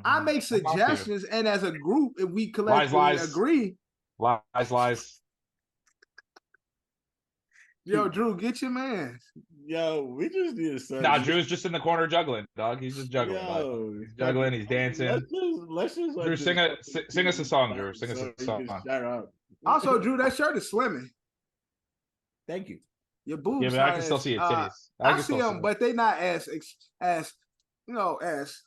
I make suggestions, and as a group, if we collectively agree, lies. Yo, Drew, get your man. Yo, we just need to start. Nah, Drew's just in the corner juggling, dog. He's just juggling. Yo, he's juggling. He's dancing. Let's just Drew, sing us a song, Drew. Sing us a song. Shut up. Also, Drew, that shirt is slimming. Thank you. Your boobs. Yeah, but I can still see your titties. I see them, but they not as as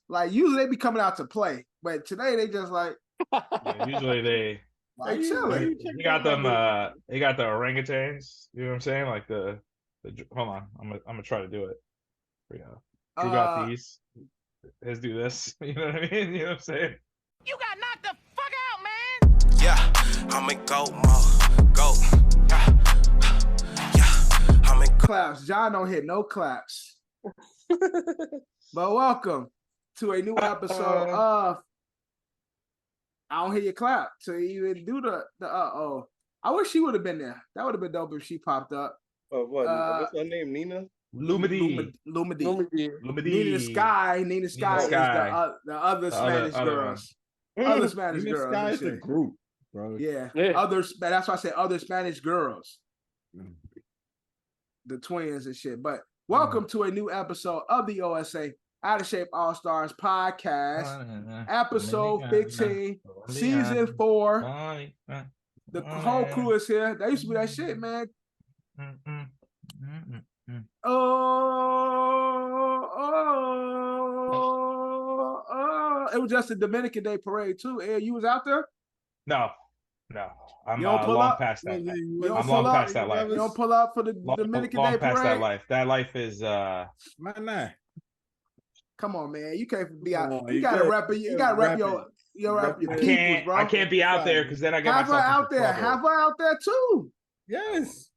like usually they be coming out to play, but today they just like. Yeah, usually they. Like chilling. He got them. He got the orangutans. You know what I'm saying? Like the. Hold on, I'm gonna try to do it. Here we go. Drew got these. Let's do this. You know what I mean? You know what I'm saying? You got knocked the fuck out, man. Yeah, I'm in go mode. Go. Yeah, I'm in claps. John don't hit no claps. But welcome to a new episode of. I don't hear you clap to even do the I wish she would have been there. That would have been dope if she popped up. What? What's her name? Nina? Lumidi. Nina Sky is the other Spanish girls. Other Spanish girls. Sky is the group, bro. Yeah. That's why I said other Spanish girls. The twins and shit. But welcome to a new episode of the OSA Out of Shape All Stars podcast, episode 15, season 4. The whole crew is here. That used to be that shit, man. It was just a Dominican Day parade too. Hey, you was out there? No. I'm long past that. I'm long past that life. You don't pull up for the Dominican Day parade? Long past that life. That life is man. Come on, man. You can't be out. You gotta rep your peoples, bro. I can't be out there because then I got myself out there. Have her out there too. Yes.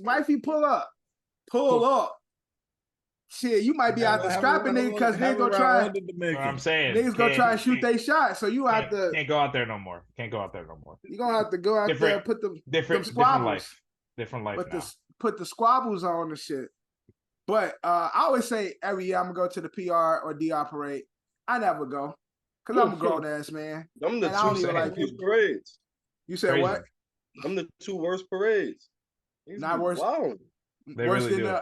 Wifey, pull up. Shit, you might be out there scrapping niggas because they gonna try. I'm saying niggas gonna try and shoot their shot, so you have to. Can't go out there no more. You gonna have to go out there and put the squabbles. Different life. Put the squabbles on the shit. But I always say every year I'm gonna go to the PR or DR parade. I never go because I'm a grown ass man. I'm the two parades. You said crazy. What? I'm the two worst parades. Not worse. Wow. Worse than the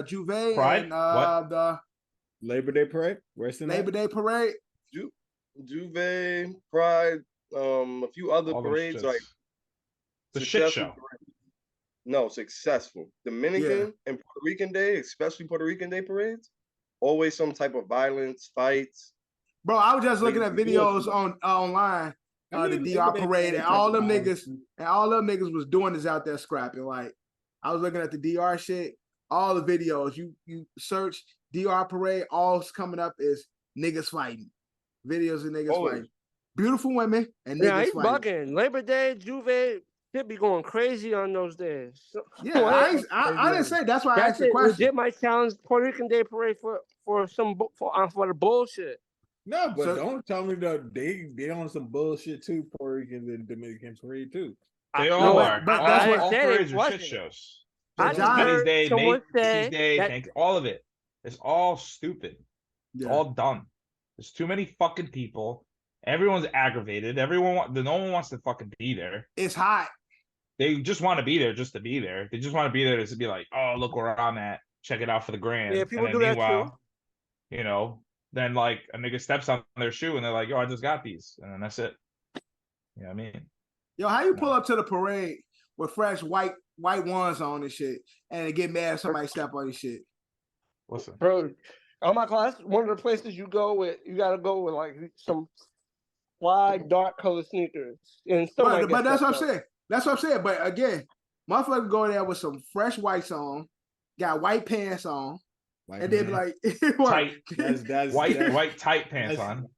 Juve Pride? And the Labor Day parade. Worse than Labor Day parade. Juve, Pride, a few other parades like the shit show. Parade. No, successful. Dominican and Puerto Rican Day, especially Puerto Rican Day parades, always some type of violence, fights. Bro, I was just looking at videos online, the DR parade, and all them niggas was doing this out there scrapping. Like, I was looking at the DR shit, all the videos. You search DR parade, all's coming up is niggas fighting. Videos of niggas fighting. Beautiful women and niggas fighting. Bugging. Labor Day, Juve. Should be going crazy on those days. Yeah, I didn't say that's why I asked the question. Legit might challenge Puerto Rican Day parade for the bullshit. No, but don't tell me that they on some bullshit too. Puerto Rican and Dominican parade too. They all are. But that's what all parades are shit shows. Macy's Day, all of it. It's all stupid. It's all dumb. There's too many fucking people. Everyone's aggravated. No one wants to fucking be there. It's hot. They just want to be there just to be there. They just want to be there to be like, oh, look where I'm at. Check it out for the grand. Yeah, people do that too. You know, then like a nigga steps on their shoe and they're like, yo, I just got these. And then that's it. You know what I mean? Yo, how you pull up to the parade with fresh white ones on and shit and get mad if somebody step on your shit? Listen. Bro, on my class, one of the places you gotta go with like some wide dark color sneakers. And but that's what I'm saying. That's what I'm saying. But again, motherfucker go there with some fresh whites on, got white pants on, and then like tight, white tight pants on.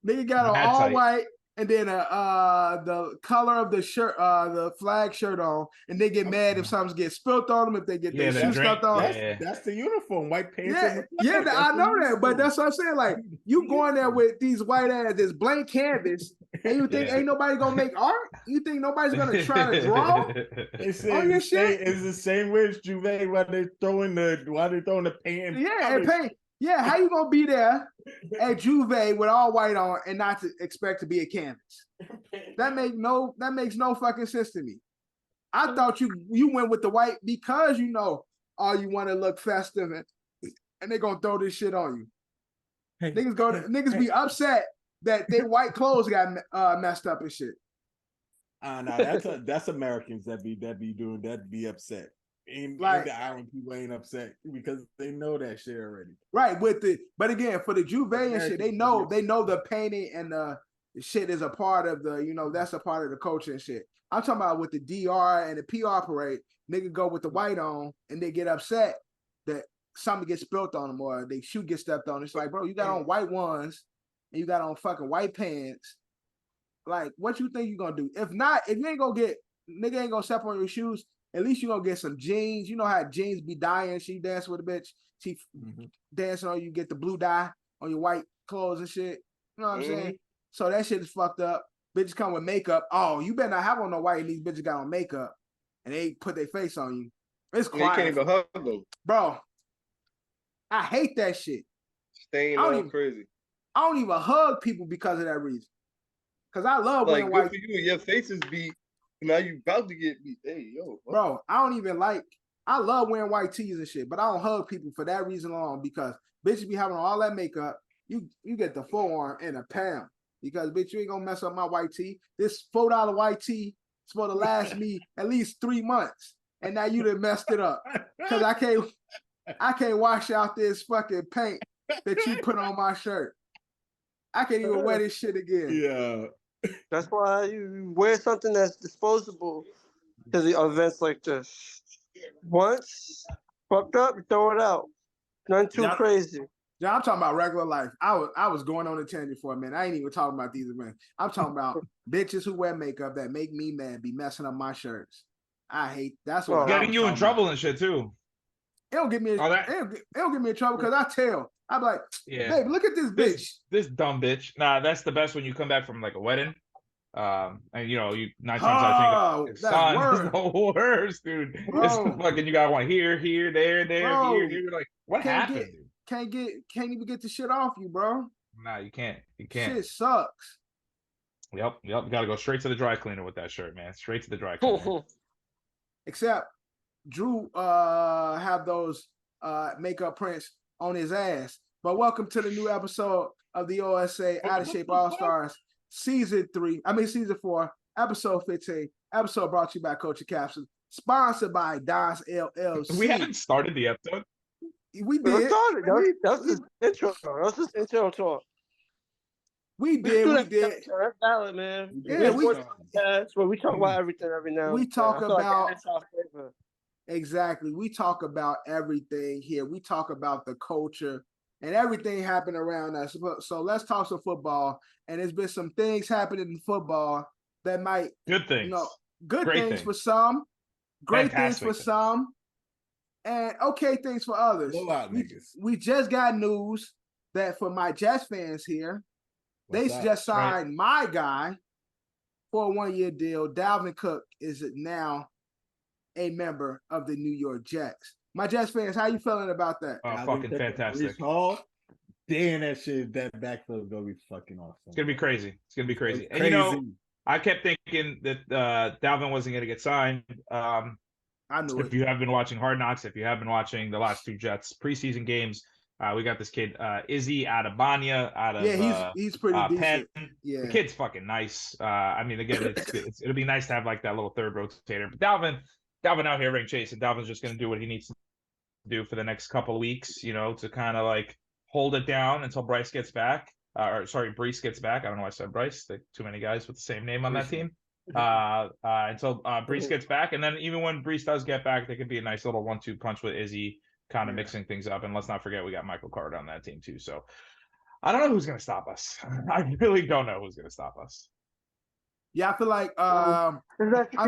Nigga got an all white and then the color of the shirt, the flag shirt on, and they get mad if something gets spilt on them, if they get their shoes stuffed on. That's the uniform, white pants. I know that, but that's what I'm saying. Like, you going there with these white ass, this blank canvas, and you think ain't nobody gonna make art? You think nobody's gonna try to draw on your shit? It's the same way as Juve while they throwing the paint. And paint. Yeah, how you gonna be there at Juve with all white on and not to expect to be a canvas? That makes no fucking sense to me. I thought you went with the white because you know you want to look festive and they're gonna throw this shit on you. Niggas be upset that their white clothes got messed up and shit. No, that's Americans that be doing that, be upset. And the island people ain't upset because they know that shit already. Right, but again, for the Juve and shit, they know the painting and the shit is a part of that's a part of the culture and shit. I'm talking about with the DR and the PR parade, nigga go with the white on and they get upset that something gets spilled on them or they shoe get stepped on. It's like, bro, you got on white ones and you got on fucking white pants. Like, what you think you gonna do? If not, if you ain't gonna nigga ain't gonna step on your shoes, at least you gonna get some jeans. You know how jeans be dying. She dance with a bitch. She dancing on you, get the blue dye on your white clothes and shit. You know what I'm saying? So that shit is fucked up. Bitches come with makeup. Oh, you better not have on no white and these bitches got on makeup and they put their face on you. It's quiet. You can't even hug them. Bro, I hate that shit. Staying all crazy. I don't even hug people because of that reason. Because I love wearing white. Good for you. Your face is beat. Now you about to get beat. Hey, yo. What? Bro, I love wearing white tees and shit, but I don't hug people for that reason alone because bitches be having all that makeup. You get the forearm in a pound because, bitch, you ain't going to mess up my white tee. This $4 white tee is supposed to last me at least 3 months. And now you done messed it up because I can't wash out this fucking paint that you put on my shirt. I can't even wear this shit again. Yeah. That's why you wear something that's disposable to the events like this. Once fucked up, you throw it out. Nothing too crazy. Yeah, I'm talking about regular life. I was going on a tangent for a minute. I ain't even talking about these events. I'm talking about bitches who wear makeup that make me mad, be messing up my shirts. I hate that's what getting you in trouble and shit too. It don't get me it don't get me in trouble because I tell. I'm like, babe, look at this bitch. This dumb bitch. Nah, that's the best when you come back from like a wedding. And you 9 times out of 10, son is the worst, dude. It's fucking you got one here, there, bro, here. You're like, what happened, dude? Can't even get the shit off you, bro. Nah, you can't. Shit sucks. Yep. You gotta go straight to the dry cleaner with that shirt, man. Straight to the dry cleaner. Except Drew have those makeup prints on his ass. But welcome to the new episode of the OSA Out of Shape All Stars season 4, episode 15. Episode brought to you by Coach Capsule, sponsored by Don's LLC. We haven't started the episode. We did. That's his intro. That's his intro talk. We did. That's valid, man. Yeah, that's where we talk about everything every now. We talk about exactly. We talk about everything here. We talk about the culture and everything happened around us. So let's talk some football. And there's been some things happening in football that might good things. Great things for some, great things for some, and okay things for others. We just got news that for my Jets fans here, they just signed my guy for a 1-year deal. Dalvin Cook is now a member of the New York Jets. My Jets fans, how you feeling about that? Oh, fucking fantastic. Damn, that backfield is gonna be fucking awesome. It's gonna be crazy. And I kept thinking that Dalvin wasn't gonna get signed. I knew if you have been watching Hard Knocks, if you have been watching the last 2 Jets preseason games, we got this kid Izzy out of Banya, he's pretty Penn. decent. Yeah, the kid's fucking nice. I mean, again, it'll be nice to have like that little third rotator. But Dalvin out here ring chase, and Dalvin's just gonna do what he needs to do for the next couple of weeks, to kind of like hold it down until Breece gets back. I don't know why I said Bryce. There too many guys with the same name on that team. Until Breece gets back, and then even when Breece does get back, there could be a nice little 1-2 punch with Izzy, kind of mixing things up. And let's not forget we got Michael Carter on that team too. So I don't know who's going to stop us. I really don't know who's going to stop us. Yeah, I feel like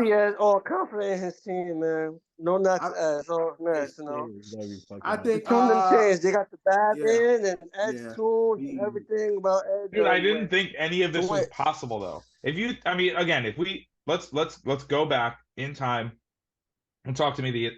he has all confidence in his team, man. No nuts ass, all nuts, I think they got the bad end and attitude and everything about Ed. Dude, I didn't think any of this was possible though. Let's go back in time and talk to me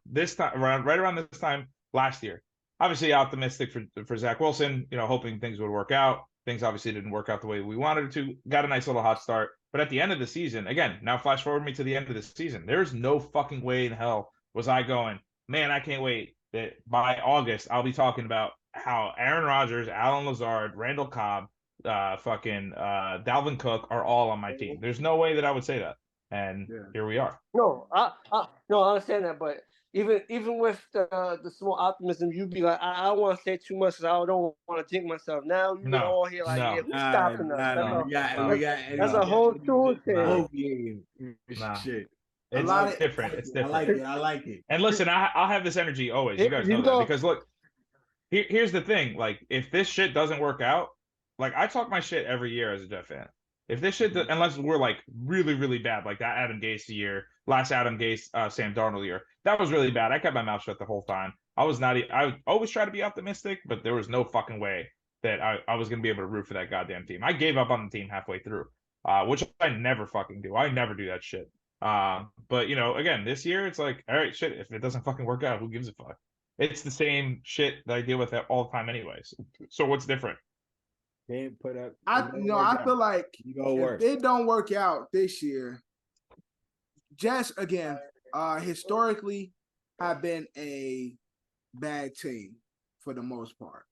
this time right around this time last year. obviously optimistic for Zach Wilson. You know, hoping things would work out. Things obviously didn't work out the way we wanted it to. Got a nice little hot start, but at the end of the season, again, now flash forward me to the end of the season. There's no fucking way in hell was I going, man, I can't wait that by August I'll be talking about how Aaron Rodgers, Alan Lazard, Randall Cobb, Dalvin Cook are all on my team. There's no way that I would say that, and here we are. No, I understand that, but even with the small optimism, you'd be like, I don't want to say too much because I don't want to jinx myself. Now you get all here like, yeah, who's stopping us? That's a whole tool thing. Shit. It's different. It's different. I like it. And listen, I'll have this energy always. You guys know that because look, here's the thing. Like, if this shit doesn't work out, like I talk my shit every year as a Jet fan. If this shit, unless we're like really, really bad, like that Adam Gase year, last Adam Gase, Sam Darnold year, that was really bad. I kept my mouth shut the whole time. I would always try to be optimistic, but there was no fucking way that I was going to be able to root for that goddamn team. I gave up on the team halfway through, which I never fucking do. I never do that shit. But you know, again, this year it's like, all right, shit, if it doesn't fucking work out, who gives a fuck? It's the same shit that I deal with all the time anyways. So what's different? Can't put up. I feel like if it don't work out this year, Jets again, historically have been a bad team for the most part.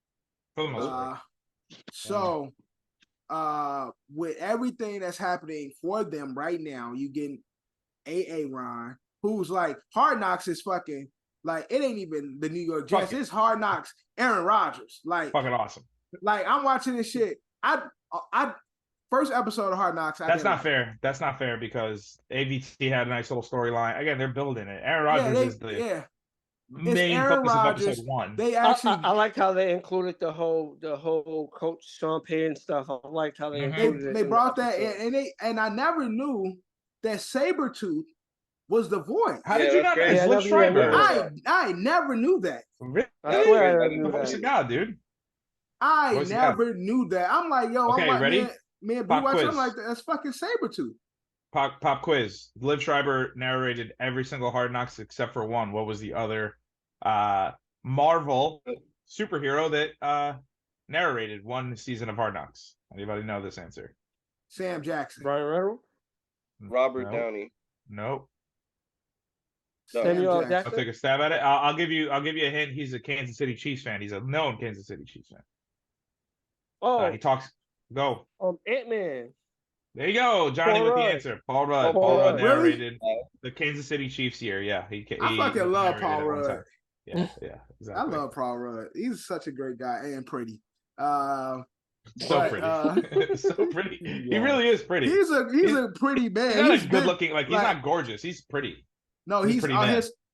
For the most part. So with everything that's happening for them right now, you getting Ron, who's like Hard Knocks is fucking like it ain't even the New York Jets. It's Hard Knocks, Aaron Rodgers. Like fucking awesome. Like I'm watching this shit. I first episode of Hard Knocks. That's not fair. That's not fair because AVT had a nice little storyline. Again, they're building it. Aaron Rodgers is the main focus of episode 1. They actually, I liked how they included the whole Coach Sean Payton stuff. I liked how they included it. They brought that in, and I never knew that Sabretooth was the voice. How did you not know? It's Liv Schreiber. I never knew that. Really? I swear I never knew the voice of God, dude. I never knew that. I'm like, yo, okay, I'm like, ready? Me and B watching, I'm like, that's fucking Sabretooth. Pop quiz. Liv Schreiber narrated every single Hard Knocks except for one. What was the other Marvel superhero that narrated one season of Hard Knocks? Anybody know this answer? Sam Jackson. Ryan Reynolds? Robert Downey. Nope. Samuel Jackson. I'll take a stab at it. I'll give you a hint. He's a Kansas City Chiefs fan. He's a known Kansas City Chiefs fan. Oh, he talks. Go. Ant-Man. There you go, Johnny, with the answer. Paul Rudd. Paul Rudd narrated the Kansas City Chiefs year. Yeah, I fucking love Paul Rudd. Yeah, exactly. I love Paul Rudd. He's such a great guy and pretty. So pretty. So pretty. He really is pretty. He's a pretty man. He's good looking. Like he's not gorgeous. He's pretty. No, he's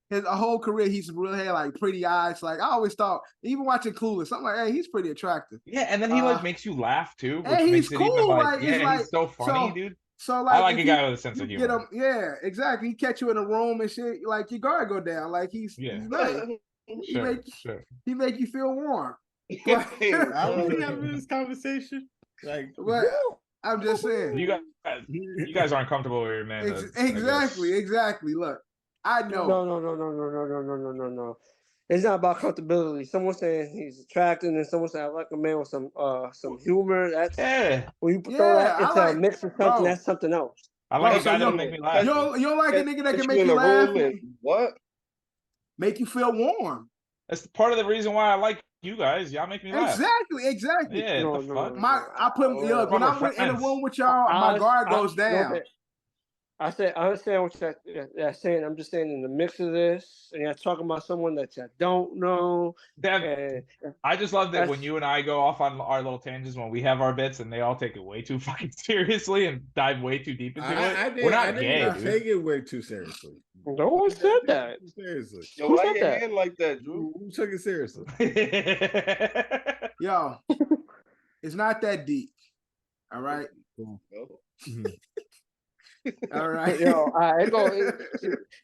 his whole career, he's really had like pretty eyes. Like I always thought, even watching Clueless, I'm like, hey, he's pretty attractive. Yeah, and then he like makes you laugh too. Which and he's he's cool. Like, he's so funny, dude. So like, I like a guy with a sense of humor. Yeah, exactly. He catch you in a room and shit. Like your guard go down. Like he's nice. He make you feel warm. I was having this conversation. Like, but I'm just saying, you guys aren't comfortable with your man. Exactly. Look. I know. No. It's not about comfortability. Someone saying he's attractive, and someone saying I like a man with some humor. That's when you throw that into a mix of something. That's something else. I like a guy that'll make me laugh. You don't like a nigga that can make you laugh? What? Make you feel warm. That's part of the reason why I like you guys. Y'all make me laugh. Exactly. Yeah. I put when I'm in a room with y'all, my guard goes down. I understand what you're saying. I'm just saying in the mix of this, and you're talking about someone that you don't know. I just love that when you and I go off on our little tangents when we have our bits, and they all take it way too fucking seriously and dive way too deep into it. We're not gay, dude. Take it way too seriously. No one said that. Seriously. Yo, why you hand like that, Drew? Who took it seriously? Yo, it's not that deep. All right. Cool. All right. Yo,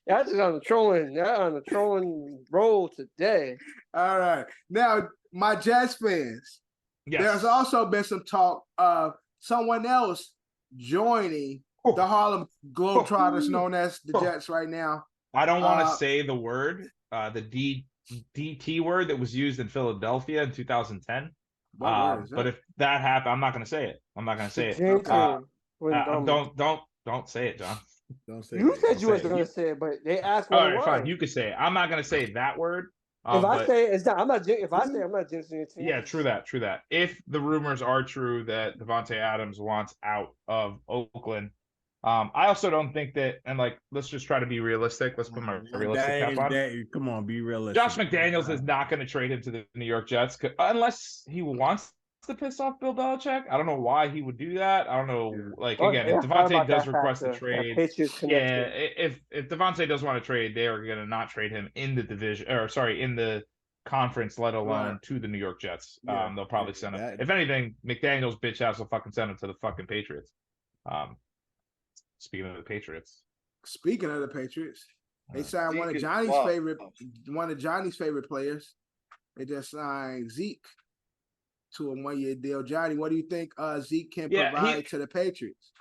that's just on the trolling roll today. All right. Now, my Jazz fans, there's also been some talk of someone else joining the Harlem Globetrotters known as the Jets right now. I don't want to say the word, the DT word that was used in Philadelphia in 2010. What word is that? But if that happened, I'm not going to say it. I'm not going to say it. Don't say it, John. Don't say you it. said you was going to say it, but they asked All what it right, was. fine. You could say it. I'm not going to say that word. If I say it, it's not. I'm not. If I say it, I'm not jinxing your team. Yeah, true that. If the rumors are true that Devontae Adams wants out of Oakland, I also don't think that. And like, let's just try to be realistic. Let's put my realistic cap on. Come on, be realistic. Josh McDaniels is not going to trade him to the New York Jets unless he wants to piss off Bill Belichick. I don't know why he would do that. I don't know. Like again, if Devontae does request a trade, if Devontae does want to trade, they are going to not trade him in the division, or sorry, in the conference, let alone to the New York Jets. They'll probably send him. If anything, McDaniels bitch ass will fucking send him to the fucking Patriots. Speaking of the Patriots, they signed one of Johnny's favorite players. They just signed Zeke to a 1-year deal. Johnny, what do you think Zeke can provide to the Patriots?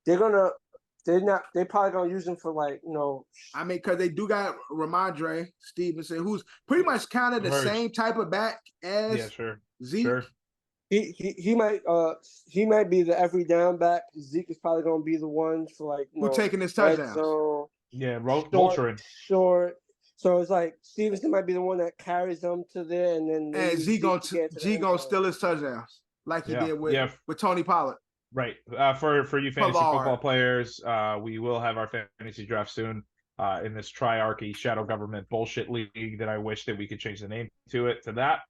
They're probably gonna use him for like, you know. I mean, because they do got Ramondre Stevenson, who's pretty much kind of the same type of back as Zeke. Sure. He might be the every down back. Zeke is probably gonna be the one for like who taking his touchdowns. Vulturing. Short. So it's like Stevenson might be the one that carries them to there, and then Zeke gonna steal his touchdowns like he did with Tony Pollard. Right. For you fantasy football players, we will have our fantasy draft soon in this triarchy shadow government bullshit league that I wish that we could change the name to that.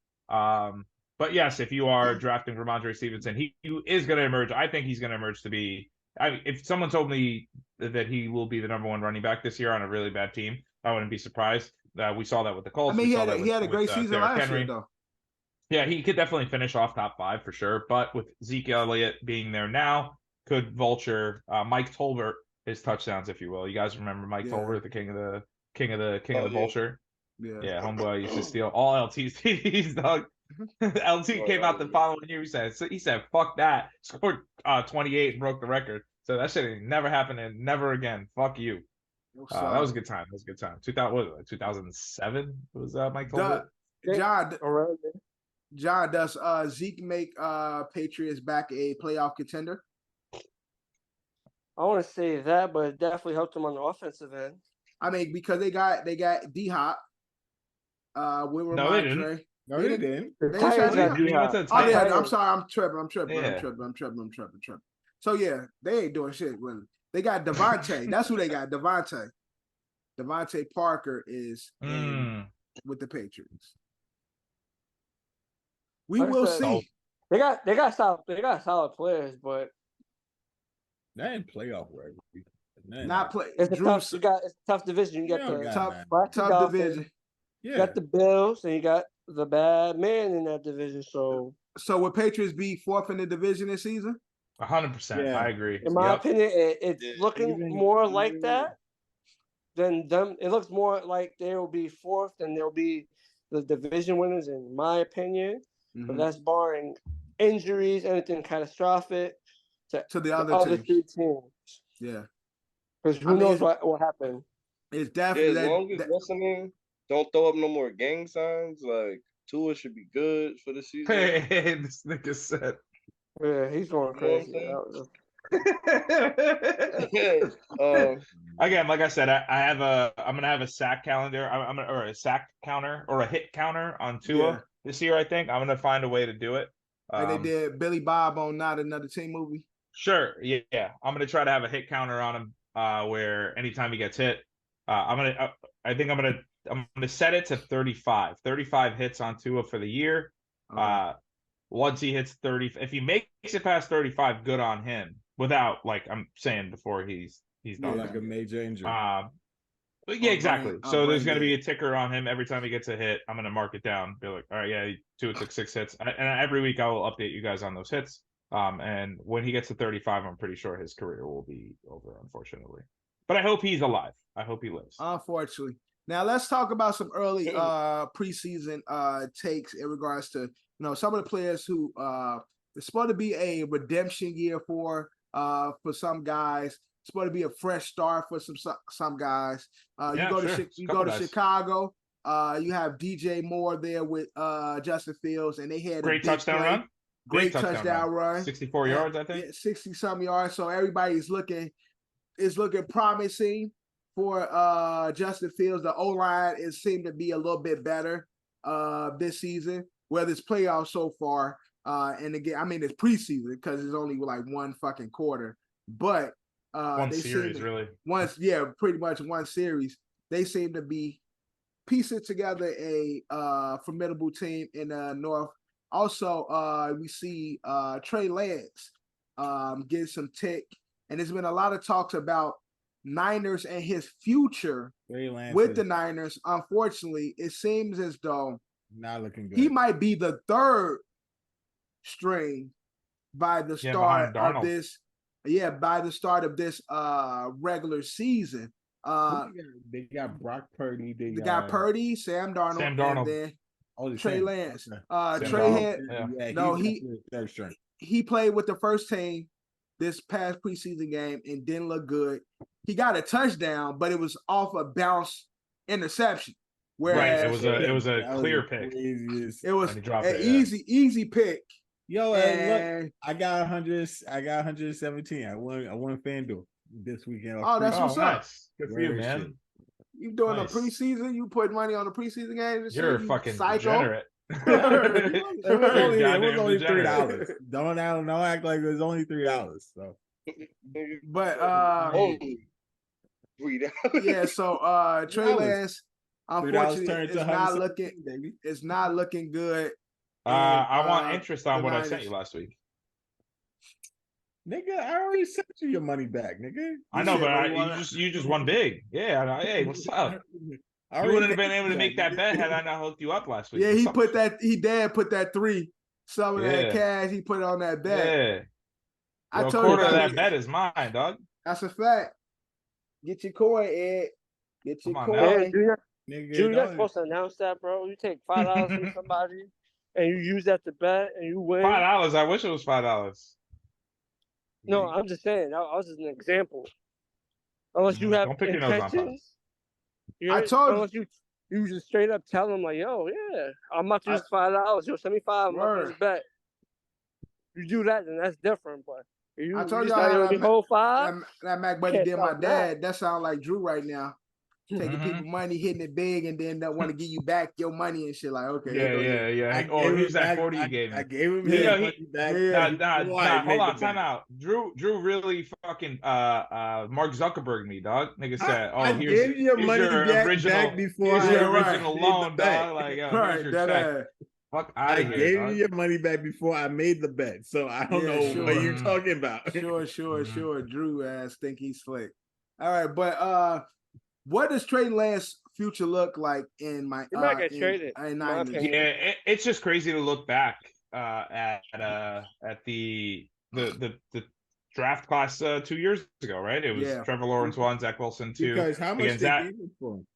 But yes, if you are drafting Ramondre Stevenson, he is going to emerge. I think he's going to emerge to be. If someone told me that he will be the number one running back this year on a really bad team, I wouldn't be surprised. We saw that with the Colts. I mean, he had a great season last year, though. Yeah, he could definitely finish off top 5 for sure. But with Zeke Elliott being there now, could vulture Mike Tolbert his touchdowns, if you will. You guys remember Mike Tolbert, the king of the vulture? Yeah, homeboy used to steal all LT's TDs, dog. LT came out the following year. He said, "Fuck that." Scored 28 and broke the record. So that shit ain't never happened and never again. Fuck you. That was a good time. 2007 was Mike Tolbert. John, does Zeke make Patriots back a playoff contender? I want to say that, but it definitely helped them on the offensive end. I mean, because they got D-Hop. With no, they didn't. No, they didn't. I'm sorry. I'm tripping. So yeah, they ain't doing shit really. They got Devontae. That's who they got. Devontae Parker is with the Patriots. We will see. They got solid players, but that ain't playoff work. Not play. It's a tough division. You got the tough division. You got the Bills and you got the bad man in that division. So will Patriots be 4th in the division this season? 100%. I agree. In my opinion, it's looking more like that than them. It looks more like they will be 4th and they'll be the division winners, in my opinion. Mm-hmm. But that's barring injuries, anything catastrophic to the other two teams. Yeah. Because who knows what will happen. It's definitely as long as listening, don't throw up no more gang signs. Like Tua should be good for the season. Hey, this nigga said. Yeah, he's going crazy. Again, like I said, I'm gonna have a sack calendar. Or a sack counter or a hit counter on Tua this year. I think I'm gonna find a way to do it. Like they did Billy Bob on Not Another Team movie. Sure, yeah. I'm gonna try to have a hit counter on him, where anytime he gets hit, I'm gonna set it to 35. 35 hits on Tua for the year. Once he hits 30, if he makes it past 35, good on him. Without, like I'm saying before he's done. Like a major injury. But yeah, exactly. So there's going to be a ticker on him every time he gets a hit. I'm going to mark it down. Be like, all right, yeah, Tua took 6 hits, and every week I will update you guys on those hits. And when he gets to 35, I'm pretty sure his career will be over, unfortunately. But I hope he's alive. I hope he lives. Unfortunately. Now let's talk about some early preseason takes in regards to some of the players who it's supposed to be a redemption year for some guys. supposed to be a fresh start for some guys. Yeah, You go to Chicago. You have DJ Moore there with Justin Fields, and they had great touchdown run. Great touchdown run. 64 yards, I think. Yeah, 60-some yards. So everybody's looking promising for Justin Fields. The O-line seemed to be a little bit better this season, whether it's playoffs so far. And again, I mean, it's preseason because it's only like one fucking quarter. But one series, really. Pretty much one series. They seem to be piecing together a formidable team in the North. Also, we see Trey Lance get some tick, and there's been a lot of talks about Niners and his future with the Niners. Unfortunately, it seems as though not looking good. He might be the third string by the start of this. Yeah, by the start of this regular season. They got Brock Purdy. They got Purdy, Sam Darnold. And then Trey Lance. He played with the first team this past preseason game and didn't look good. He got a touchdown, but it was off a bounce interception. Whereas it was a clear pick. It was an easy pick. Yo, look, I got 117. I won FanDuel this weekend. Oh, that's what's up. Good for you, man. You doing a preseason? You put money on the preseason game? You're a fucking degenerate. It was only $3. Don't act like it was only $3. So, but yeah. So Trey Lance, unfortunately, it's not looking good. I want interest on what I sent you last week. Nigga, I already sent you your money back, nigga. I know, but you just won big. Yeah, hey, what's up? You wouldn't have been able to make that bet had I not hooked you up last week. Yeah, he did put that some of that cash he put on that bet. Yeah. I told you quarter of that bet is mine, dog. That's a fact. Get your coin, Ed. Get your coin. You're not supposed to announce that, bro. You take $5 from somebody and you use that to bet and you win. $5. I wish it was $5. No, I'm just saying. That was just an example. Unless you have intentions. I told unless you just straight up tell them like, yo, yeah, I'm about to use $5. Yo, send me $5. I'm about to bet. You do that, then that's different. But I told y'all the whole $5. That Mac Buddy did my dad. That sounds like Drew right now. Taking people money, hitting it big, and then they want to give you back your money and shit. Like, okay, yeah. Here's that 40 you gave me. I gave him his money back. Hold on, time out. Drew really fucking Mark Zuckerberg me, dog. Nigga said, I gave you your money back before your original loan, dog. Like, here's your check. Fuck out of here. I gave you your money back before I made the bet, so I don't know what you're talking about. Sure. Drew ass think he's slick. All right, but what does Trey Lance future look like in my? He might get traded. It's just crazy to look back at the draft class 2 years ago, right? It was Trevor Lawrence 1, Zach Wilson 2. Because how much they gave for him?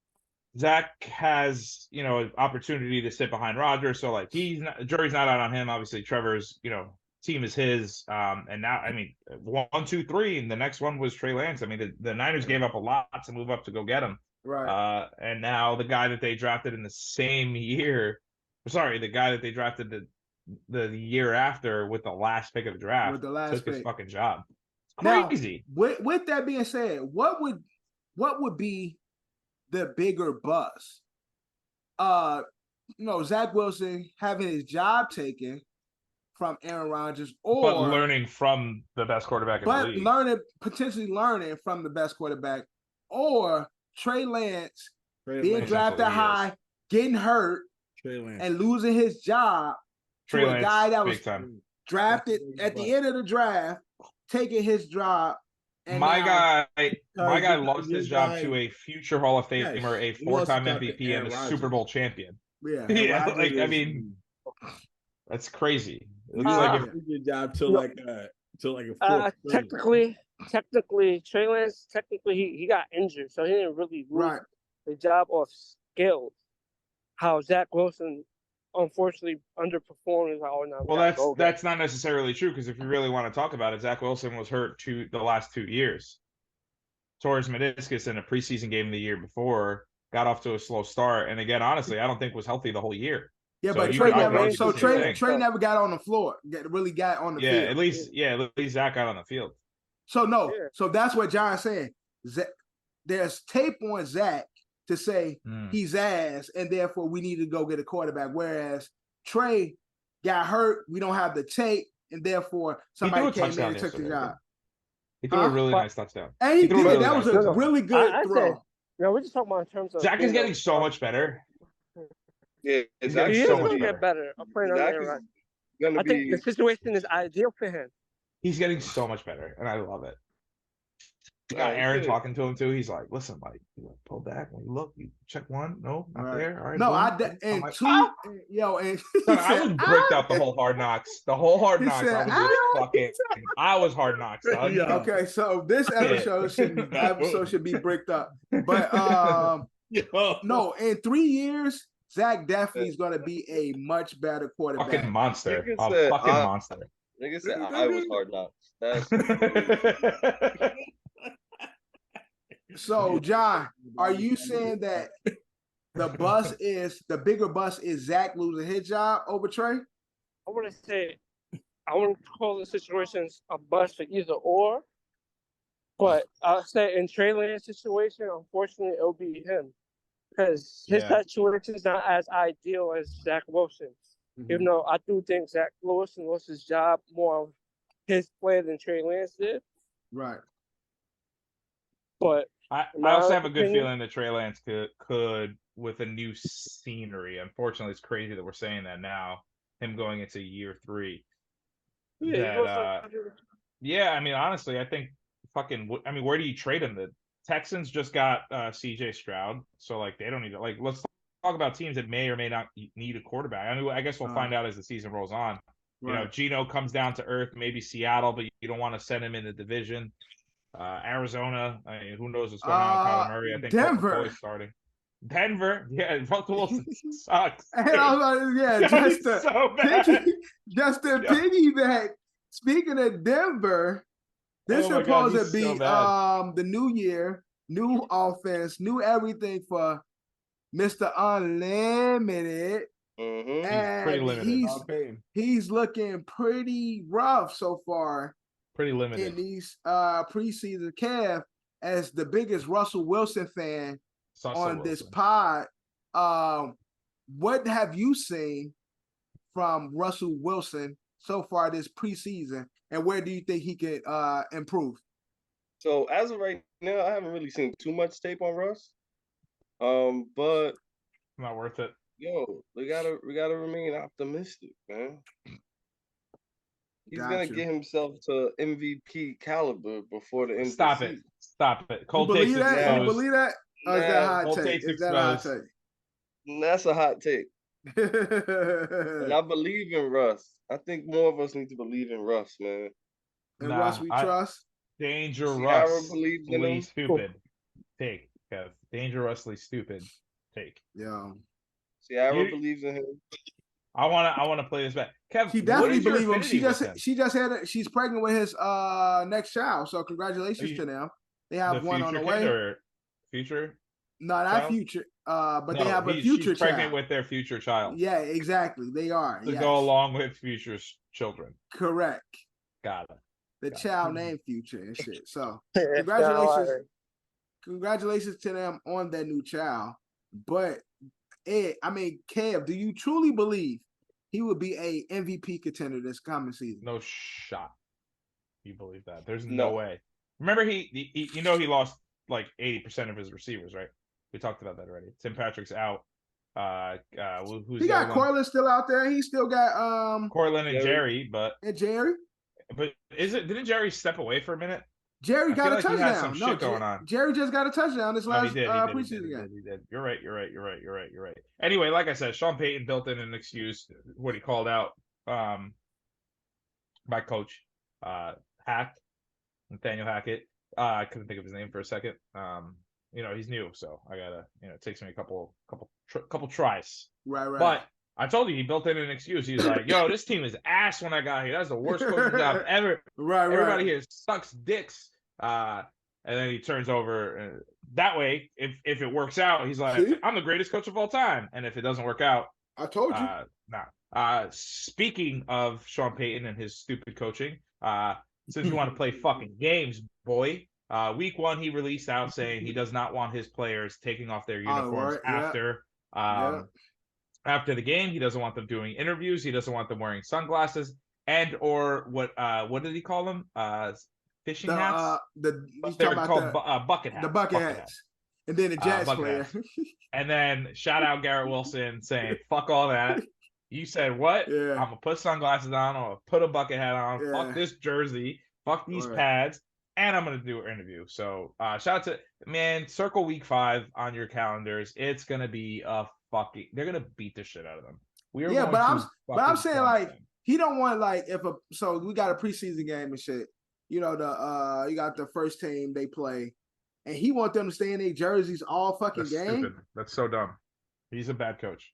Zach has, an opportunity to sit behind Rodgers, so like jury's not out on him. Obviously, Trevor's, team is his. And now, 1, 2, 3, and the next one was Trey Lance. The Niners gave up a lot to move up to go get him. Right. And now the guy that they drafted in the same year, the guy that they drafted the year after with the last pick of the draft took his fucking job. It's crazy. Now, with that being said, what would be the bigger buzz? Zach Wilson having his job taken from Aaron Rodgers, but learning from the best quarterback in the league. Potentially learning from the best quarterback, or Trey Lance being drafted high, getting hurt, and losing his job to a guy that was drafted at the end of the draft, taking his job. And my guy lost his job to a future Hall of Famer, a 4-time MVP, and a Super Bowl champion. Yeah. That's crazy. It's like a future job till a technically, Trey Lance, he got injured, so he didn't really lose the job off skills. How Zach Wilson unfortunately underperformed is that's not necessarily true, because if you really want to talk about it, Zach Wilson was hurt the last 2 years. tore his meniscus in a preseason game the year before, got off to a slow start, and again, honestly, I don't think was healthy the whole year. Yeah, so but Trey never got on the floor. Really got on the field. At least Zach got on the field. So no, so that's what John's saying. There's tape on Zach to say he's ass, and therefore we need to go get a quarterback. Whereas Trey got hurt, we don't have the tape, and therefore somebody came in and took the job. He threw a really nice touchdown. And he did. That was a really good throw. No, we're just talking about in terms of Zach is getting so much better. Yeah, he's getting so much better. I'm playing on there, right? I think the situation is ideal for him. He's getting so much better, and I love it. Aaron talking to him too. He's like, "Listen, Mike, you pull back. When you look, you check one. No, not there. All right. No, boom. and like, two. And I was bricked out the whole Hard Knocks. The whole Hard Knocks. I was Hard Knocks. Son. Okay, so this episode should be bricked up. But no, in 3 years, Zach definitely is going to be a much better quarterback. Fucking monster. Monster. Nigga said I was Hard Knocks. That's So, John, are you saying that the bigger bust is Zach losing his job over Trey? I want to call the situations a bust for either or, but I'll say in Trey Lance's situation, unfortunately, it'll be him because his situation is not as ideal as Zach Wilson's. Even though I do think Zach Wilson lost his job more of his play than Trey Lance did. Right. But I also have a good feeling that Trey Lance could with a new scenery. Unfortunately, it's crazy that we're saying that now. Him going into year 3. I mean, honestly, I think where do you trade him? The Texans just got CJ Stroud, so like they don't need to let's talk about teams that may or may not need a quarterback. I mean, I guess we'll find out as the season rolls on. Right. You know, Geno comes down to earth, maybe Seattle, but you don't want to send him in the division. Arizona, I mean, who knows what's going on with Kyler Murray? I think Denver is starting. Denver, Russell Wilson sucks. And I was like, just to piggyback. Speaking of Denver, this is supposed to be the new year, new offense, new everything for Mr. Unlimited. And pretty limited. He's looking pretty rough so far. Pretty limited in these preseason. Kev, as the biggest Russell Wilson fan on this pod, what have you seen from Russell Wilson so far this preseason, and where do you think he can improve? So as of right now, I haven't really seen too much tape on Russ. But not worth it. Yo, we gotta remain optimistic, man. He's gonna get himself to MVP caliber before the end. Stop it! Cold takes. You believe that? Or is that hot take? Is that hot take? That's a hot take. And I believe in Russ. I think more of us need to believe in Russ, man. And Russ we trust. Dangerously stupid take, Kev. Dangerously stupid take. Yeah. Ciara believes in him. I want to play this back. Kev, she definitely believes him. She's pregnant with his next child. So congratulations to them. They have one on the way. Or future? No, not future. But they have a future she's child. Pregnant with their future child. Yeah, exactly. They are. To go along with future children. Correct. Got it. The child named Future and shit. So congratulations to them on their new child. But Kev, do you truly believe he would be a MVP contender this coming season? No shot. You believe that? There's no way. Remember, he lost like 80% of his receivers, right? We talked about that already. Tim Patrick's out. Who's he got Cortland still out there. He still got Cortland and Jerry, but didn't Jerry step away for a minute? Jerry got a touchdown. Shit going on. Jerry just got a touchdown this last preseason game. He did. You're right. Anyway, like I said, Sean Payton built in an excuse what he called out my coach, Nathaniel Hackett. I couldn't think of his name for a second. He's new, so I gotta, it takes me a couple tries. Right. But I told you he built in an excuse. He's like, "Yo, this team is ass when I got here. That's the worst coaching job ever. Everybody here sucks dicks." And and then he turns over. That way, if it works out, he's like, See? I'm the greatest coach of all time. And if it doesn't work out, I told you. nah. Speaking of Sean Payton and his stupid coaching, since you want to play fucking games, boy, week 1 he released out saying he does not want his players taking off their uniforms after the game. He doesn't want them doing interviews. He doesn't want them wearing sunglasses or what did he call them? Fishing hats. They're called bucket hats. The bucket hats. And then the Jets player. And then shout out Garrett Wilson saying, "Fuck all that." You said what? Yeah. I'm gonna put sunglasses on. I'm gonna put a bucket hat on. Yeah. Fuck this jersey. Fuck these pads. And I'm gonna do an interview. So shout out to circle week 5 on your calendars. It's gonna be they're gonna beat the shit out of them. But I'm saying like he don't want like so we got a preseason game and shit. You know, you got the first team they play, and he want them to stay in their jerseys all fucking game. Stupid. That's so dumb. He's a bad coach.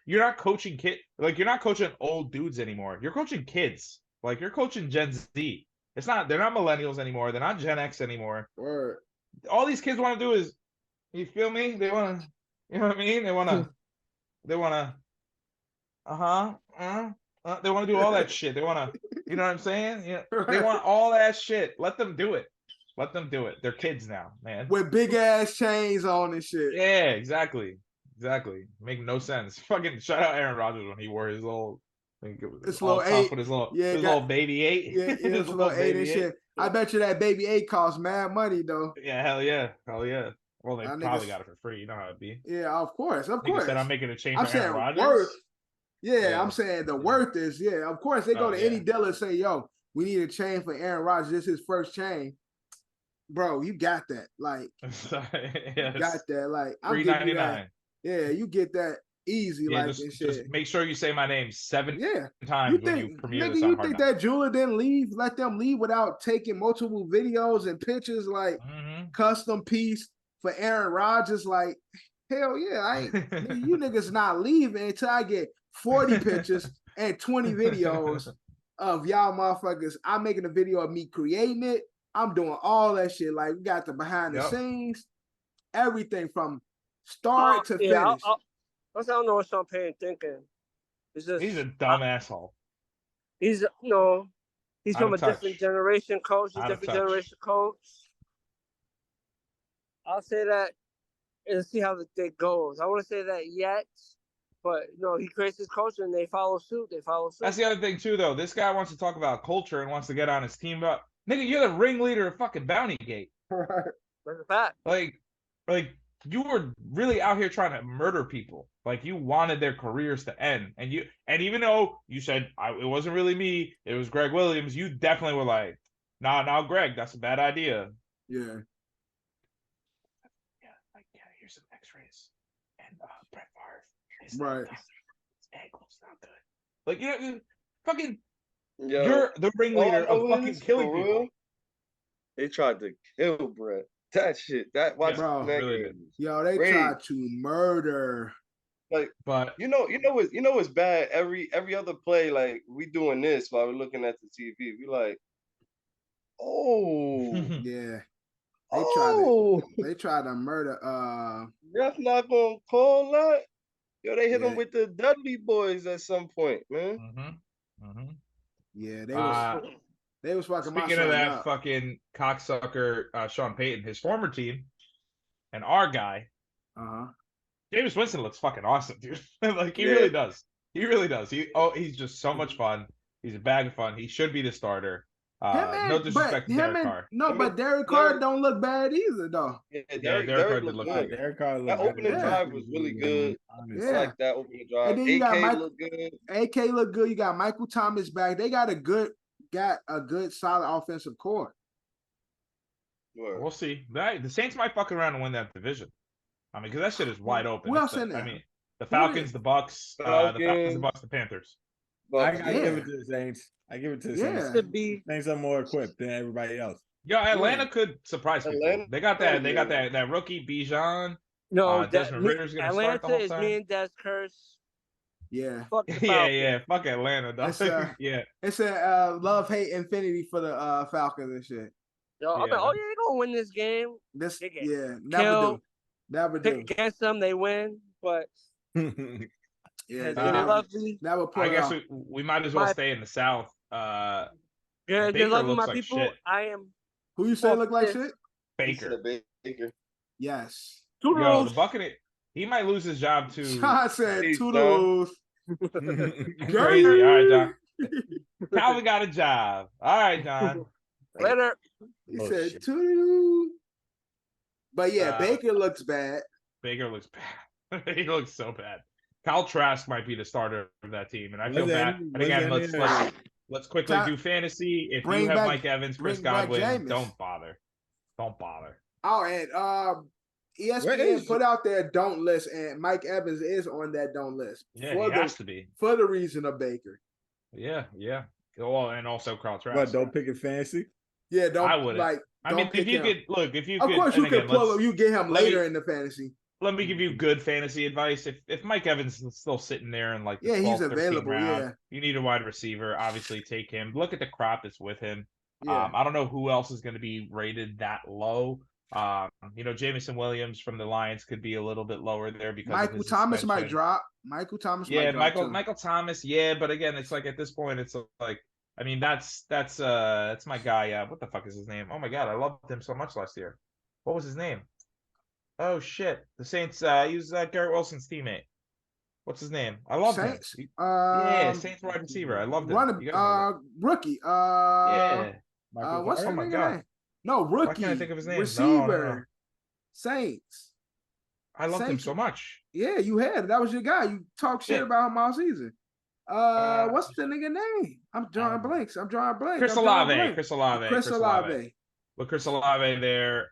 You're not coaching you're not coaching old dudes anymore. You're coaching kids. Like you're coaching Gen Z. They're not millennials anymore. They're not Gen X anymore. Word. All these kids want to do is, you feel me? They want to, you know what I mean? They want to, they want to do all that shit. They want to, you know what I'm saying? Yeah. They want all that shit. Let them do it. Let them do it. They're kids now, man. With big ass chains on and shit. Yeah, exactly. Make no sense. Fucking shout out Aaron Rodgers when he wore his little, his little 8 with his little baby 8. Yeah, his little 8 and shit. I bet you that baby 8 costs mad money though. Yeah, hell yeah. Well, they probably got it for free. You know how it'd be. Yeah, of course. Said I'm making a change for Aaron Rodgers. Worth. Yeah, I'm saying the worth is, of course they go to any dealer and say, yo, we need a chain for Aaron Rodgers. This is his first chain. Bro, you got that. Like, you got that. Like, I'm $3.99. Yeah, you get that easy, just make sure you say my name 7 times when you premiere this on you think that Jula didn't leave? Let them leave without taking multiple videos and pictures, like custom piece for Aaron Rodgers? Like, hell yeah, you niggas not leaving until I get 40 pictures and 20 videos of y'all motherfuckers. I'm making a video of me creating it. I'm doing all that shit. Like, we got the behind the scenes, everything from start to finish. I don't know what Sean Payton thinking. He's a dumb asshole. He's from a different generation coach. He's a different generation coach. I'll say that and see how the day goes. I wouldn't say that yet, but he creates his culture and they follow suit. That's the other thing too, though. This guy wants to talk about culture and wants to get on his team about. Nigga, you're the ringleader of fucking Bounty Gate. That's a fact. Like you were really out here trying to murder people. Like you wanted their careers to end, and even though you said it wasn't really me, it was Greg Williams, you definitely were like, nah, Greg, that's a bad idea. Yeah. Here's some X-rays, and Brett Favre, his ankle's not good. Like fucking, you're the ringleader of fucking killing people. They tried to kill Brett. That shit. They tried to murder. Like, but you know what's bad? Every other play, like we doing this while we're looking at the TV. We like, yeah. They tried to murder. That's not gonna call that. Yo, they hit him with the Dudley boys at some point, man. Yeah, they was fucking. Speaking of that fucking cocksucker, Sean Payton, his former team, and our guy, Jameis Winston looks fucking awesome, dude. Like he really does. He really does. He's just so much fun. He's a bag of fun. He should be the starter. No disrespect to Derek Carr. But Derek Carr don't look bad either, though. Yeah, Derek Carr did look good. Derek Carr that opening drive was really good. Yeah. I like that opening drive. And then AK looked good. AK looked good. You got Michael Thomas back. They got a good solid offensive core. We'll see. The Saints might fuck around and win that division. I mean, because that shit is wide open. Who else in there? I mean, the Falcons, the Bucks, the Panthers. I give it to the Saints. Saints. Saints are more equipped than everybody else. Yo, Atlanta could surprise people. They got that rookie Bijan. No, Desmond Ritter's gonna start the whole time. Atlanta is me and Des Curse. Yeah. Fuck Fuck Atlanta, dog. It's a love-hate infinity for the Falcons and shit. Yo, I'm like, oh yeah, they gonna win this game. Never do. Pick against them, they win, but never pull I guess out. we might as well stay in the South. Baker looks like people. Shit. I am. Who you say look like shit? Baker. Yes. Yo, the Buccaneers. He might lose his job too. John said toodles. Crazy. All right, John. Calvin got a job. All right, John. Later. He said toodles. But yeah, Baker looks bad. Baker looks bad. He looks so bad. Kyle Trask might be the starter of that team, and I feel bad. And again, let's quickly do fantasy. If you have Mike Evans, Chris Godwin, don't bother. Don't bother. Oh, and ESPN put out their don't list, and Mike Evans is on that don't list. Yeah, he has to be. For the reason of Baker. Yeah. Well, and also Kyle Trask. What, don't pick it fancy? Yeah, don't. I wouldn't. I mean, if you could, look, if you could. Of course, you could pull him. You get him later in the fantasy. Let me give you good fantasy advice. If Mike Evans is still sitting there in like the 12th, he's available. Round, you need a wide receiver. Obviously, take him. Look at the crop that's with him. Yeah. I don't know who else is going to be rated that low. Jamison Williams from the Lions could be a little bit lower there because Michael Thomas might drop. Michael Thomas. Yeah, might drop Michael Thomas. Yeah, but again, it's like at this point, it's like. I mean, that's my guy. What the fuck is his name? Oh my god, I loved him so much last year. What was his name? Oh shit, the Saints. He was Garrett Wilson's teammate. What's his name? I love him. Yeah, Saints wide receiver. I loved him. Rookie. Yeah. What's his name? God. No, rookie. Why can't I think of his name? Receiver. No. Saints. I loved him so much. Yeah, you had. That was your guy. You talk shit about him all season. What's the nigga name? I'm drawing blanks. Chris Olave. With Chris Olave there.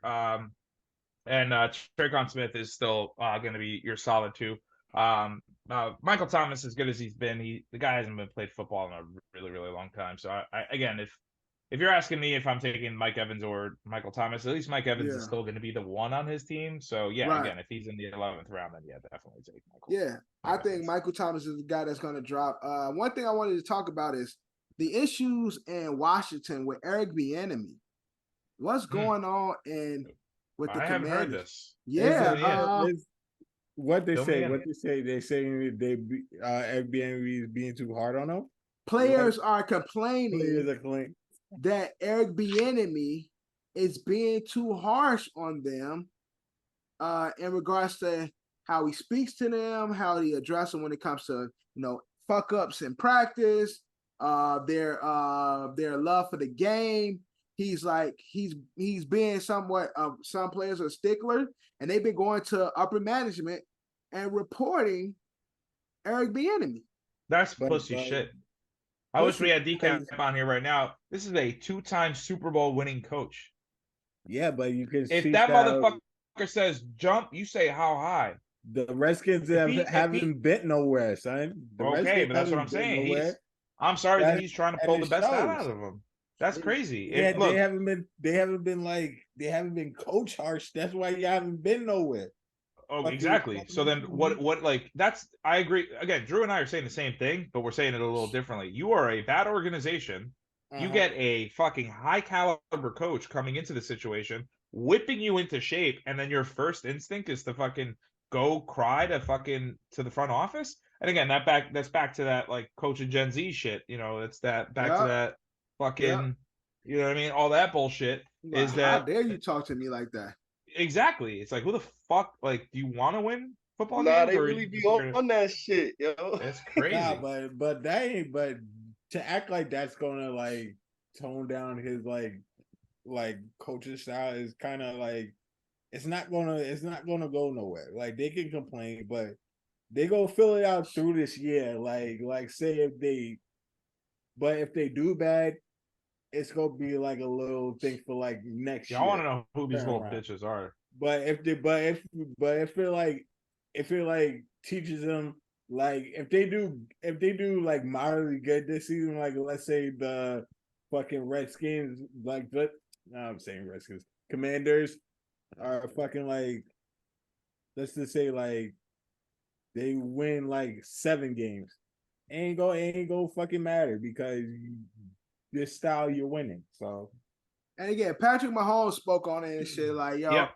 And Tre'Quan Smith is still going to be your solid too. Michael Thomas, as good as he's been, the guy hasn't been played football in a really, really long time. So I again, if you're asking me if I'm taking Mike Evans or Michael Thomas, at least Mike Evans is still going to be the one on his team. So again, if he's in the 11th round, then definitely take Michael. Yeah, I think Michael Thomas is the guy that's going to drop. One thing I wanted to talk about is the issues in Washington with Eric Bieniemy. What's going on with the Commanders? I haven't heard this. Yeah. What they say? They're saying Eric Bieniemy is being too hard on them. Players are complaining. That Eric Bieniemy is being too harsh on them in regards to how he speaks to them, how he addresses them when it comes to fuck ups in practice, their love for the game. He's like he's being somewhat some players are stickler, and they've been going to upper management and reporting Eric Bieniemy. That's pussy shit. I wish we had Decap on here right now. This is a 2-time Super Bowl winning coach. Yeah, but you can. If that motherfucker says jump, you say how high. The Redskins haven't been nowhere, son. But that's what I'm saying. I'm sorry that he's trying to pull the best out of him. That's crazy. Yeah, they haven't been coach harsh. That's why you haven't been nowhere. Oh, exactly. So then what like that's I agree. Again, Drew and I are saying the same thing, but we're saying it a little differently. You are a bad organization. You get a fucking high caliber coach coming into the situation, whipping you into shape, and then your first instinct is to fucking go cry to the front office. And again, that's back to that like coaching Gen Z shit. It's that back to that fucking you know what I mean? All that bullshit is that. How dare you talk to me like that? Exactly. It's like, who the fuck? Like, do you want to win football games? Nah, they really be on that shit, yo. That's crazy. Nah, but that ain't. But to act like that's gonna like tone down his like coaching style is kind of like it's not gonna go nowhere. Like they can complain, but they gonna fill it out through this year. Like say if they do bad, it's gonna be like a little thing for like next year. I want to know who these little bitches are. But if it like teaches them, like if they do like moderately good this season, like let's say the fucking Redskins, I'm saying Redskins, Commanders are fucking like, let's just say like they win like 7 games, ain't go fucking matter because this style you're winning. So And again, Patrick Mahomes spoke on it and shit like, yo,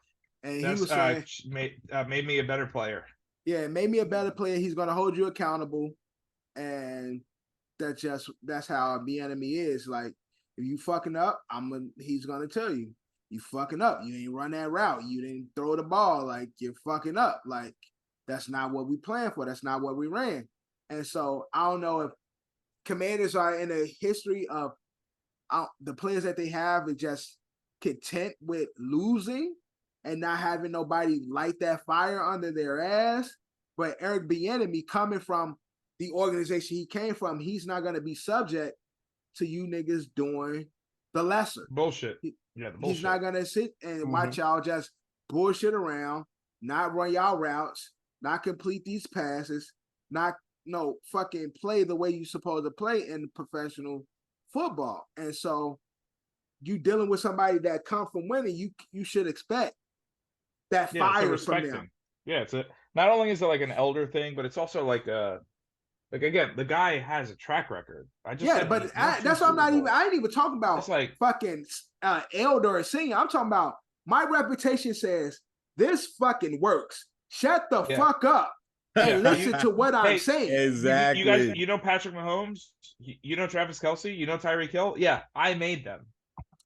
and he was saying, made me a better player. Yeah, it made me a better player. He's gonna hold you accountable, and that's how the enemy is. Like, if you fucking up, he's gonna tell you, you fucking up. You didn't run that route. You didn't throw the ball. Like, you're fucking up. Like, that's not what we planned for. That's not what we ran. And so I don't know if Commanders are in a history of the players that they have are just content with losing and not having nobody light that fire under their ass. But Eric Bieniemy, coming from the organization he came from, he's not going to be subject to you niggas doing the lesser. Bullshit. He's not going to sit and watch y'all just bullshit around, not run y'all routes, not complete these passes, not fucking play the way you're supposed to play in professional football. And so you dealing with somebody that come from winning, you should expect that fire from them. Yeah, not only is it like an elder thing, but it's also like again, the guy has a track record. That's what I ain't even talking about. It's like fucking elder or senior. I'm talking about my reputation says this fucking works. Shut the fuck up and listen to what I'm saying. Exactly. You guys, you know Patrick Mahomes, you know Travis Kelce, you know Tyreek Hill. Yeah, I made them.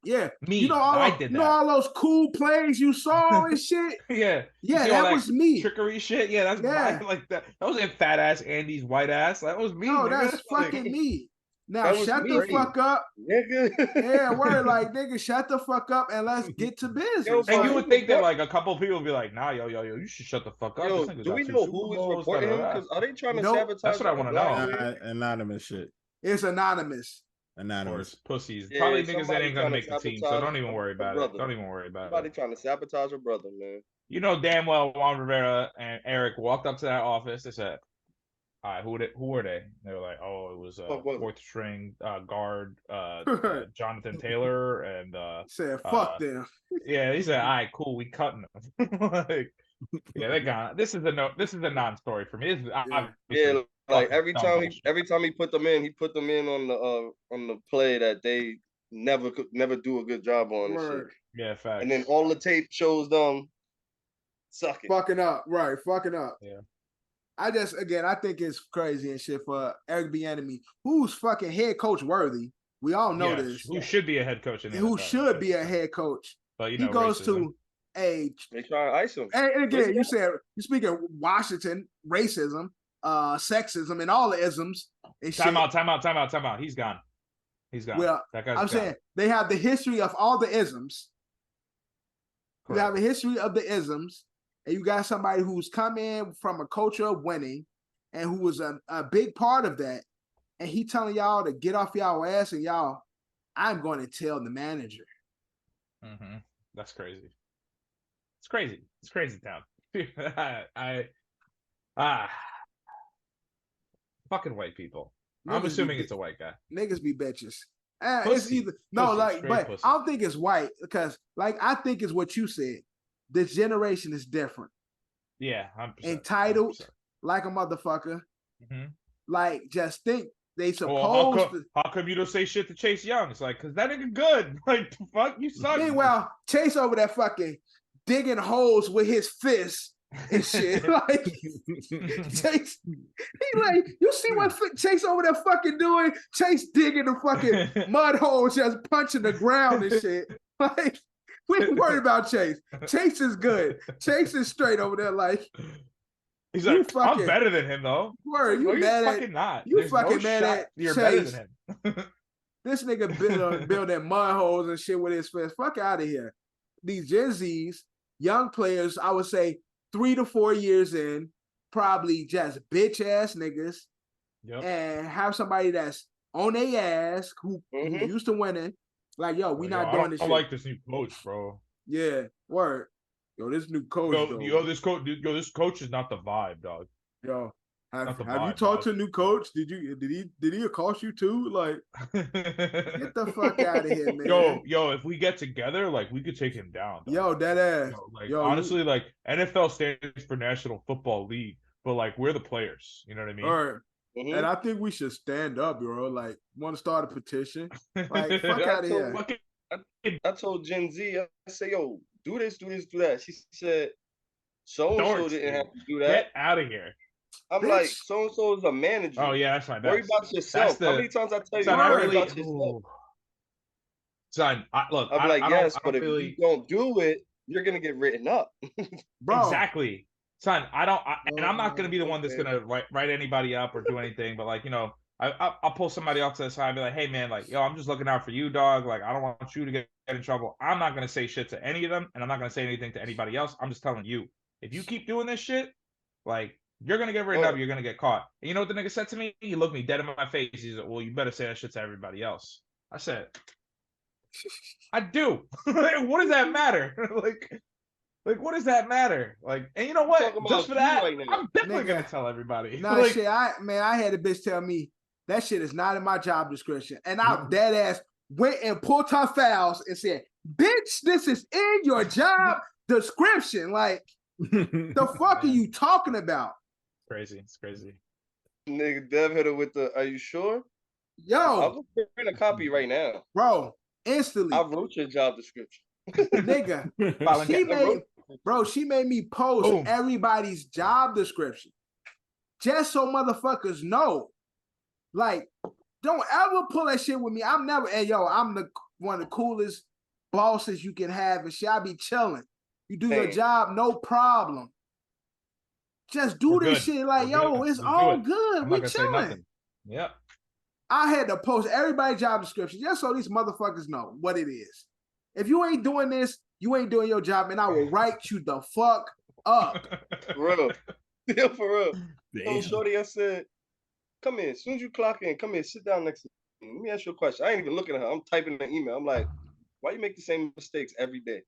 Yeah, me. I did that. All those cool plays you saw and shit. Yeah, that was me. Trickery shit. Yeah, that's mine. Like that. That wasn't fat ass Andy's white ass. That was me. No, that's fucking me. Now shut the fuck up, nigga. Yeah, word, like nigga, shut the fuck up and let's get to business. And you would think that like a couple people would be like, nah, yo, you should shut the fuck up. Yo, do we know who is reporting him? Because are they trying to sabotage? That's what I want to know. Anonymous shit. It's anonymous. Anonymous pussies. Probably niggas that ain't gonna make the team, so don't even worry about it. Don't even worry about it. Somebody trying to sabotage your brother, man. You know damn well Juan Rivera and Eric walked up to that office. They said, all right, who were they? They were like, oh, it was fourth string guard Jonathan Taylor, and said fuck them. Yeah, he said, all right, cool, we cutting them. Like, yeah, they gone. This is a non-story for me. Like every time he put them in, on the play that they never do a good job on. And shit. Yeah, fact. And then all the tape shows them sucking, fucking up. Yeah. I think it's crazy and shit for Eric Bieniemy, who's fucking head coach worthy. We all know this. Who should be a head coach in the who NFL, should be a head coach. But he goes racism. to they try to ice him. And again, you speak of Washington, racism, sexism, and all the isms. And time out. He's gone. Well, I'm saying they have the history of all the isms. Correct. You have a history of the isms, and you got somebody who's come in from a culture of winning and who was a big part of that. And he telling y'all to get off y'all ass and y'all, I'm going to tell the manager. Mm-hmm. That's crazy. It's crazy town. Fucking white people. Niggas I'm assuming it's a white guy. Niggas be bitches. It's either but pussy. I don't think it's white because I think it's what you said. This generation is different. Yeah, 100%. Entitled 100%. Like a motherfucker. Mm-hmm. Like just think they supposed to. How come you don't say shit to Chase Young? It's like because that nigga good. Like fuck you suck. Meanwhile, Chase over there fucking digging holes with his fists and shit. Like Chase, he like you see what Chase over there fucking doing? Chase digging the fucking mud holes, just punching the ground and shit. Like we ain't worried about Chase. Chase is good. Chase is straight over there. Like he's like, I'm better than him though. Word, you mad at? Fucking not. You fucking mad at? You're Chase. Better than him. This nigga building mud holes and shit with his fist. Fuck out of here. These Gen Zs, young players, I would say 3 to 4 years in, probably just bitch ass niggas, and have somebody that's on their ass who used to winning. Like, yo, we not doing this shit. I like this new coach, bro. Yeah, word. Yo, this new coach. This coach is not the vibe, dog. Yo, have you talked to a new coach? Did he accost you too? Like, get the fuck out of here, man. Yo, if we get together, like, we could take him down. Dog. Yo, that ass. Honestly, like, NFL stands for National Football League, but like, we're the players. You know what I mean? All right. Mm-hmm. And I think we should stand up, bro. Like, want to start a petition? Like, fuck out of here. I told Gen Z, I say, yo, do this, do this, do that. She said, so-and-so didn't have to do that. Get out of here. I'm like, so-and-so is a manager. Oh, yeah, that's my best. Worry about yourself. How many times I tell you, worry about yourself? Son, look, I'm like, yes, but if you don't do it, you're going to get written up. Bro. Exactly. Son, and I'm not going to be the one that's going to write anybody up or do anything, but like, you know, I'll pull somebody off to the side and be like, hey, man, like, yo, I'm just looking out for you, dog. Like, I don't want you to get in trouble. I'm not going to say shit to any of them, and I'm not going to say anything to anybody else. I'm just telling you, if you keep doing this shit, like, you're going to get written up, you're going to get caught. And you know what the nigga said to me? He looked me dead in my face. He said, well, you better say that shit to everybody else. I said, I do. What does that matter? Like, what does that matter? Like, and you know what? Just for that, right I'm definitely going to tell everybody. Nah, like, shit, I had a bitch tell me, that shit is not in my job description. And I dead ass went and pulled her files and said, bitch, this is in your job description. Like, the fuck are you talking about? Crazy. It's crazy. Nigga, Dev hit her with the, are you sure? Yo. I'll print a copy right now. Bro, instantly. I wrote your job description. Nigga, she made me post everybody's job description. Just so motherfuckers know. Like, don't ever pull that shit with me. I'm never, and yo, I'm one of the coolest bosses you can have and shit. I be chilling. You do your job, no problem. Just do this shit like, yo, it's all good. We chilling. Yep. I had to post everybody's job description just so these motherfuckers know what it is. If you ain't doing this, you ain't doing your job, and I will write you the fuck up. For real. Yeah, for real. So shorty, I said, come in. As soon as you clock in, come in, sit down next to me. Let me ask you a question. I ain't even looking at her. I'm typing an email. I'm like, why you make the same mistakes every day?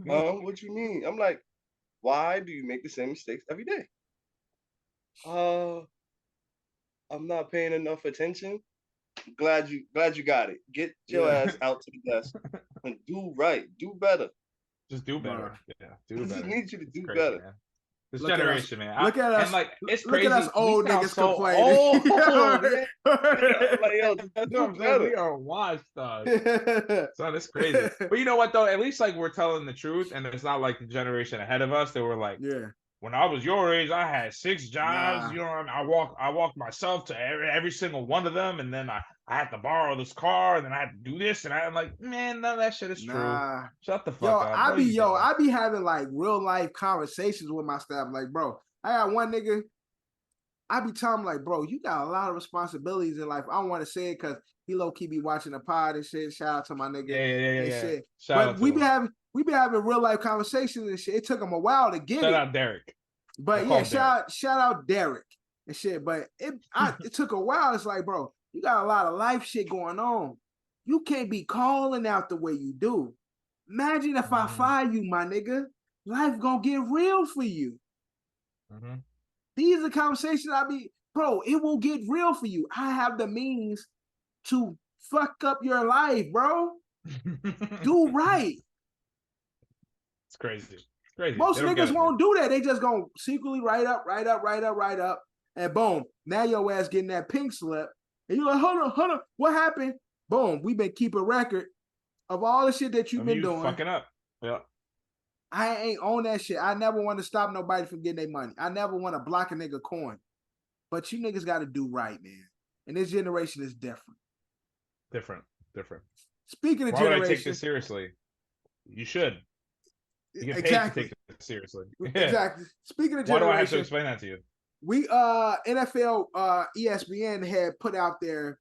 What you mean? I'm like, why do you make the same mistakes every day? I'm not paying enough attention. Glad you got it. Get your ass out to the desk and do right. Do better. Just do better. Yeah, do better. I need you to do better. Man. This generation, man. Look at us. And like, it's crazy. Look at us old niggas so complaining. We are washed, dog. Son, it's crazy. But you know what, though? At least, like, we're telling the truth, and it's not like the generation ahead of us. They were like, when I was your age, I had 6 jobs. You know what I mean? I walked myself to every single one of them, and then I had to borrow this car, and then I had to do this, and I'm like, man, none of that shit is true. Shut the fuck up. I be having like real life conversations with my staff. Like, bro, I got one nigga. I be telling him like, bro, you got a lot of responsibilities in life. I don't want to say it because he low key be watching the pod and shit. Shout out to my nigga. Yeah. Shit. But we be having real life conversations and shit. It took him a while to get it. Shout out Derek. But yeah, shout out Derek and shit. But it took a while. It's like, bro, you got a lot of life shit going on. You can't be calling out the way you do. Imagine if I fire you, my nigga. Life gonna get real for you. These are conversations bro, it will get real for you. I have the means to fuck up your life, bro. Do right. It's crazy. Crazy. Most niggas won't do that. They just gonna secretly write up, and boom, now your ass getting that pink slip. And you're like, hold on, what happened? Boom, we've been keeping record of all the shit that you've been doing. Fucking up. Yeah. I ain't on that shit. I never want to stop nobody from getting their money. I never want to block a nigga coin. But you niggas got to do right, man. And this generation is different. Different. Speaking of Why generation, would I take this seriously? You should. You get paid to take this seriously. Exactly. Speaking of generation, why do I have to explain that to you? We NFL ESPN had put out their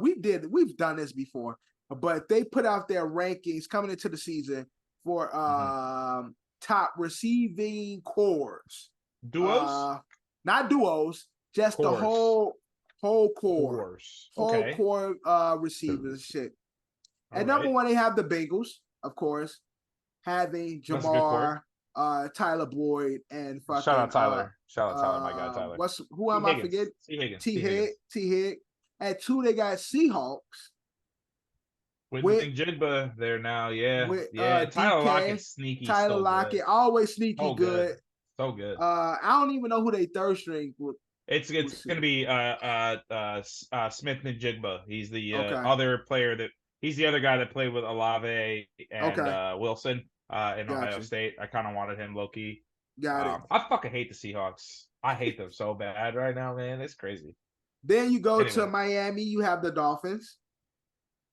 we've done this before, but they put out their rankings coming into the season for top receiving cores. Duos? Not duos, just cores. The whole core. Whole core receivers shit. At number one, they have the Bengals, of course, having Jamar, Tyler Boyd, and fucking shout out Tyler. My guy Tyler. Who am I forgetting? T Hig. At 2, they got Seahawks. With Jigba there now, Tyler Lockett's sneaky. Tyler Lockett, always sneaky good. So good. I don't even know who they third string. It's gonna be Smith Njigba. He's the Okay. other player he's the other guy that played with Olave and Wilson in Ohio State. I kind of wanted him low key. Got it. I fucking hate the Seahawks. I hate them so bad right now, man. It's crazy. Then you go to Miami. You have the Dolphins,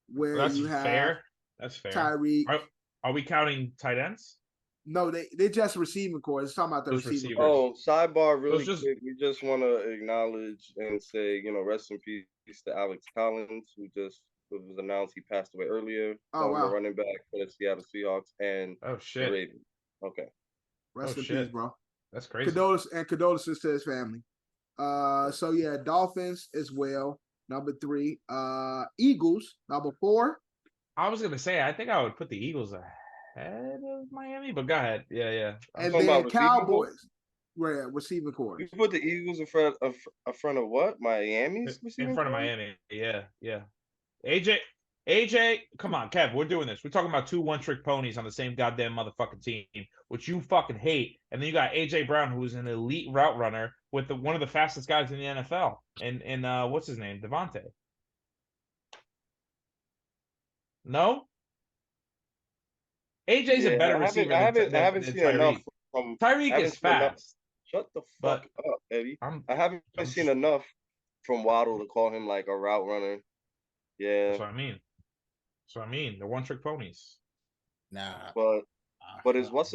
where that's you have fair. That's fair. Tyreek. Are we counting tight ends? No, they just receiving core. It's talking about the receiving core. Oh, sidebar really quick. We just want to acknowledge and say, rest in peace to Alex Collins, who just was announced he passed away earlier. Oh, wow. Running back for the Seattle Seahawks and the Ravens. Okay. Rest in peace, bro. That's crazy. Condolences to his family. So yeah, Dolphins as well. Number 3. Eagles, number 4. I was gonna say I think I would put the Eagles ahead of Miami, but go ahead. Yeah. And then Cowboys. Receiving core. You put the Eagles in front of what? Miami's receiving in front of Miami. Yeah. AJ, come on, Kev, we're doing this. We're talking about 2 one-trick ponies on the same goddamn motherfucking team, which you fucking hate. And then you got AJ Brown, who's an elite route runner with one of the fastest guys in the NFL. And what's his name? Devontae. No? AJ's a better receiver than Tyreek. Tyreek is fast. Shut the fuck up, Eddie. I haven't seen enough from Waddle to call him like a route runner. Yeah. That's what I mean. They're one-trick ponies. Nah. But what's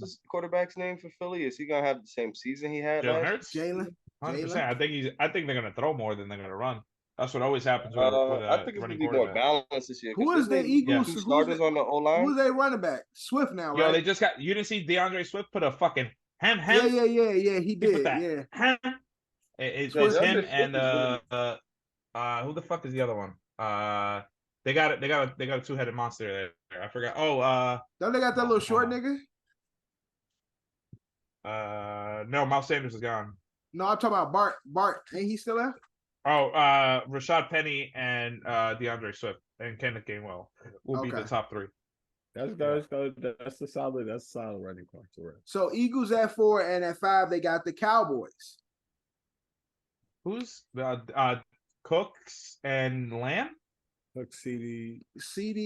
this quarterback's name for Philly? Is he gonna have the same season he had Jalen last? Hurts? Jalen. 100%. I think they're gonna throw more than they're gonna run. That's what always happens with I think it's gonna be more balanced this year. Who is the Eagles? Two starters on the O-line? Who's their running back? Swift now, right? Yo, they just got. You didn't see DeAndre Swift put a fucking hem. Yeah. He did. Yeah. Hem. It's him and who the fuck is the other one? They got a 2-headed monster there. I forgot. Don't they got that little short nigga? No, Miles Sanders is gone. No, I'm talking about Bart. Ain't he still there? Oh, Rashad Penny and DeAndre Swift and Kenneth Gainwell will be the top 3. That's a solid running point. So Eagles at 4 and at 5 they got the Cowboys. Who's Cooks and Lamb? Cook, CD,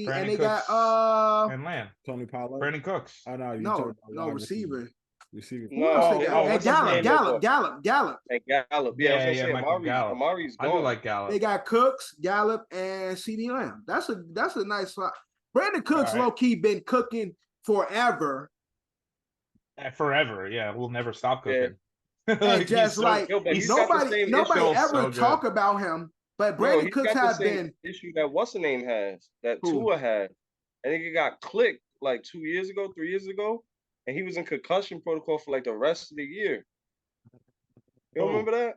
Brandon and they Cooks got and Lamb. Tony Pollard. Brandon Cooks. Oh no receiver. Gallup. Gallup. And Gallup. Yeah, Amari's gone. I do like Gallup. They got Cooks, Gallup, and CD Lamb. That's a nice spot. Brandon Cooks low key been cooking forever. Forever, yeah. We'll never stop cooking. And just nobody ever talk about him. But Brandon Cooks has been issue that what's the name has that Tua had. I think it got clicked like 3 years ago, and he was in concussion protocol for like the rest of the year. You don't remember that?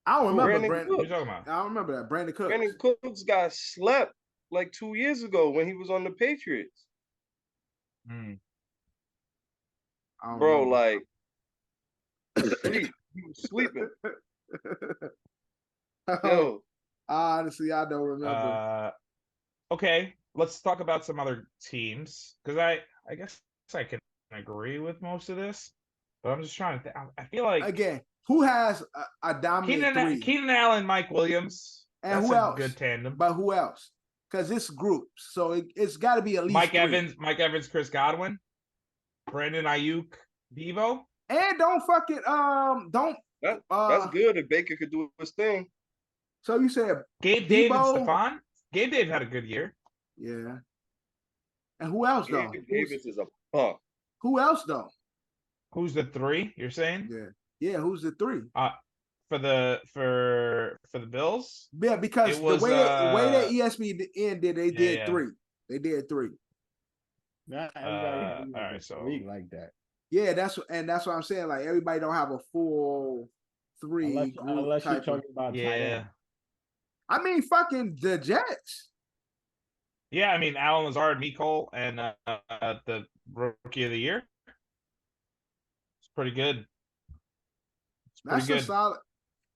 I don't remember Brandon. What are you talking about? I don't remember that. Brandon Cooks. Brandon Cooks got slept like 2 years ago when he was on the Patriots. Bro, like he was sleeping. Yo. Honestly, I don't remember. Okay, let's talk about some other teams because I guess I can agree with most of this, but I'm just trying to think. I feel like again, who has a dominant 3? Keenan Allen, Mike Williams, and that's who else? Good tandem. But who else? Because it's groups, so it's got to be at least Mike 3. Evans, Chris Godwin, Brandon Ayuk, Devo, and don't fucking don't. That's good if Baker could do his thing. So you said Gabe Dave and Stephon? Gabe Dave had a good year. Yeah. And who else though? Davis is a punk. Who else though? Who's the 3? You're saying? Yeah. Who's the 3? For the Bills? Yeah, because the way that ESPN did, they did 3. They did 3. Not all right, so like that. Yeah, that's what I'm saying. Like everybody don't have a full 3 unless you're talking about tight end. I mean, fucking the Jets. Yeah, I mean, Alan Lazard, Mecole, and the Rookie of the Year. It's pretty good. That's a solid.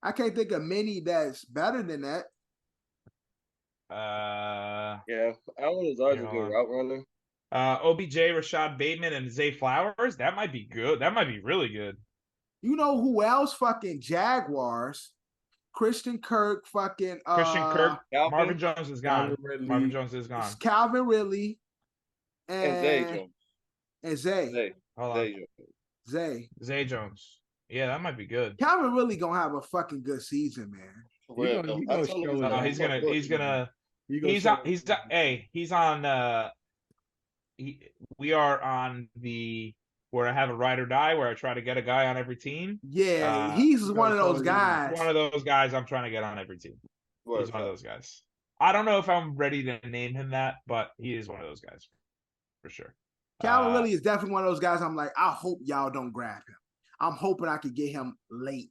I can't think of many that's better than that. Yeah, Alan Lazard's a good route runner. OBJ, Rashad Bateman, and Zay Flowers. That might be good. That might be really good. You know who else? Fucking Jaguars. Christian Kirk. Fucking Christian Kirk. Calvin? Marvin Jones is gone. Marvin Jones is gone. Calvin Ridley. And Zay Jones. And Zay. Zay. Hold Zay on. Jones. Zay Jones. Yeah, that might be good. Calvin really gonna have a fucking good season, man. For real. We are on the where I have a ride or die, where I try to get a guy on every team. Yeah, he's one of those guys. One of those guys I'm trying to get on every team. He's one of those guys. I don't know if I'm ready to name him that, but he is one of those guys for sure. Calvin really is definitely one of those guys. I'm like, I hope y'all don't grab him. I'm hoping I could get him late.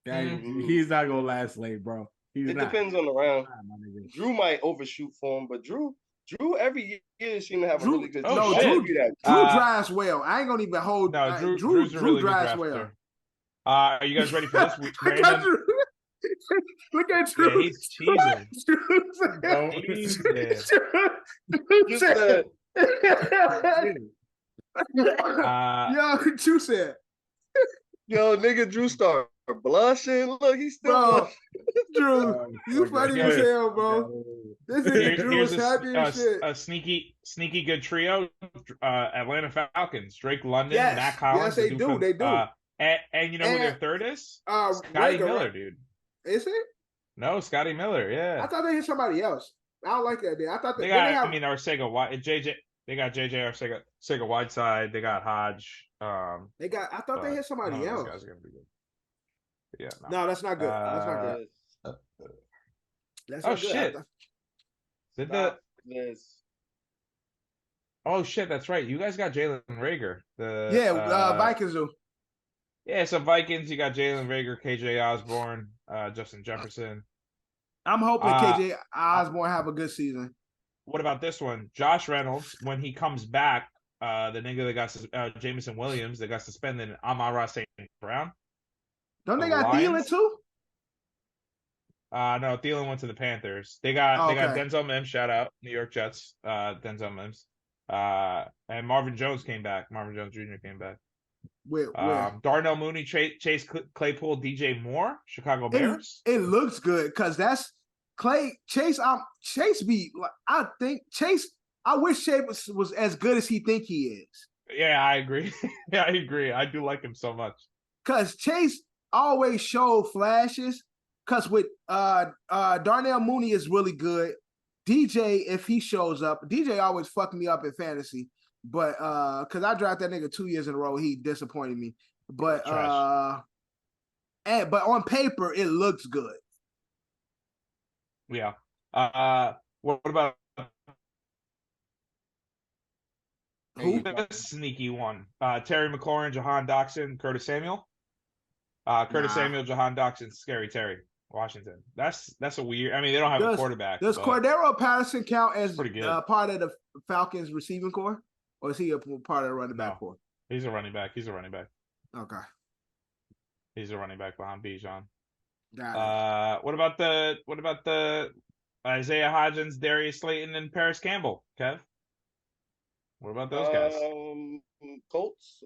He's not gonna last late, bro. Depends on the round. Drew might overshoot for him, but Drew every year seems to have a really good. Drew drives well. I ain't gonna even hold. No, Drew drives well. Are you guys ready for this? Look at Drew. Yeah, he's cheesing. Yo, Drew said. Yo, nigga, Drew started blushing. Look, he's still. Drew, you funny as hell, bro. This is Drew's happy as shit. A sneaky good trio. Atlanta Falcons. Drake London, Matt Collins. Yes, they do. They do. And you know who their third is? Scotty Miller, dude. Is it? No, Scotty Miller. Yeah. I thought they hit somebody else. I don't like that. I thought they got. Arcega White, JJ. They got JJ Arcega Whiteside. They got Hodge. I thought they hit somebody else. Those guys are gonna be good. Yeah. No, that's not good. That's not good. That's not shit. Good. Oh shit, that's right. You guys got Jalen Reagor. Vikings do. Yeah, so Vikings, you got Jalen Reagor, KJ Osborne, Justin Jefferson. I'm hoping KJ Osborne have a good season. What about this one? Josh Reynolds, when he comes back, the nigga that got Jameson Williams that got suspended, and Amon-Ra St. Brown. Don't they got Thielen too? No, Thielen went to the Panthers. They got Denzel Mims, shout out, New York Jets, Denzel Mims. And Marvin Jones came back. Marvin Jones Jr. came back. Where? Darnell Mooney, Chase Claypool, DJ Moore, Chicago Bears. It looks good because that's Chase. Chase be like, I think Chase. I wish Chase was as good as he think he is. Yeah, I agree. I agree. I do like him so much. Cause Chase always show flashes. Cause with Darnell Mooney is really good. DJ, if he shows up, DJ always fucked me up in fantasy. But cause I drafted that nigga 2 years in a row, he disappointed me. But but on paper it looks good. Yeah. What about who the sneaky one? Terry McLaurin, Jahan Doxson, Curtis Samuel. Curtis Samuel, Jahan Doxson, Scary Terry, Washington. That's a weird. I mean, they don't have a quarterback. Does Cordero Patterson count as part of the Falcons receiving corps? Or is he a part of the running back corps? He's a running back. Okay. He's a running back behind Bijan. Got it. What about the Isaiah Hodgins, Darius Slayton, and Paris Campbell, Kev? What about those guys? Colts.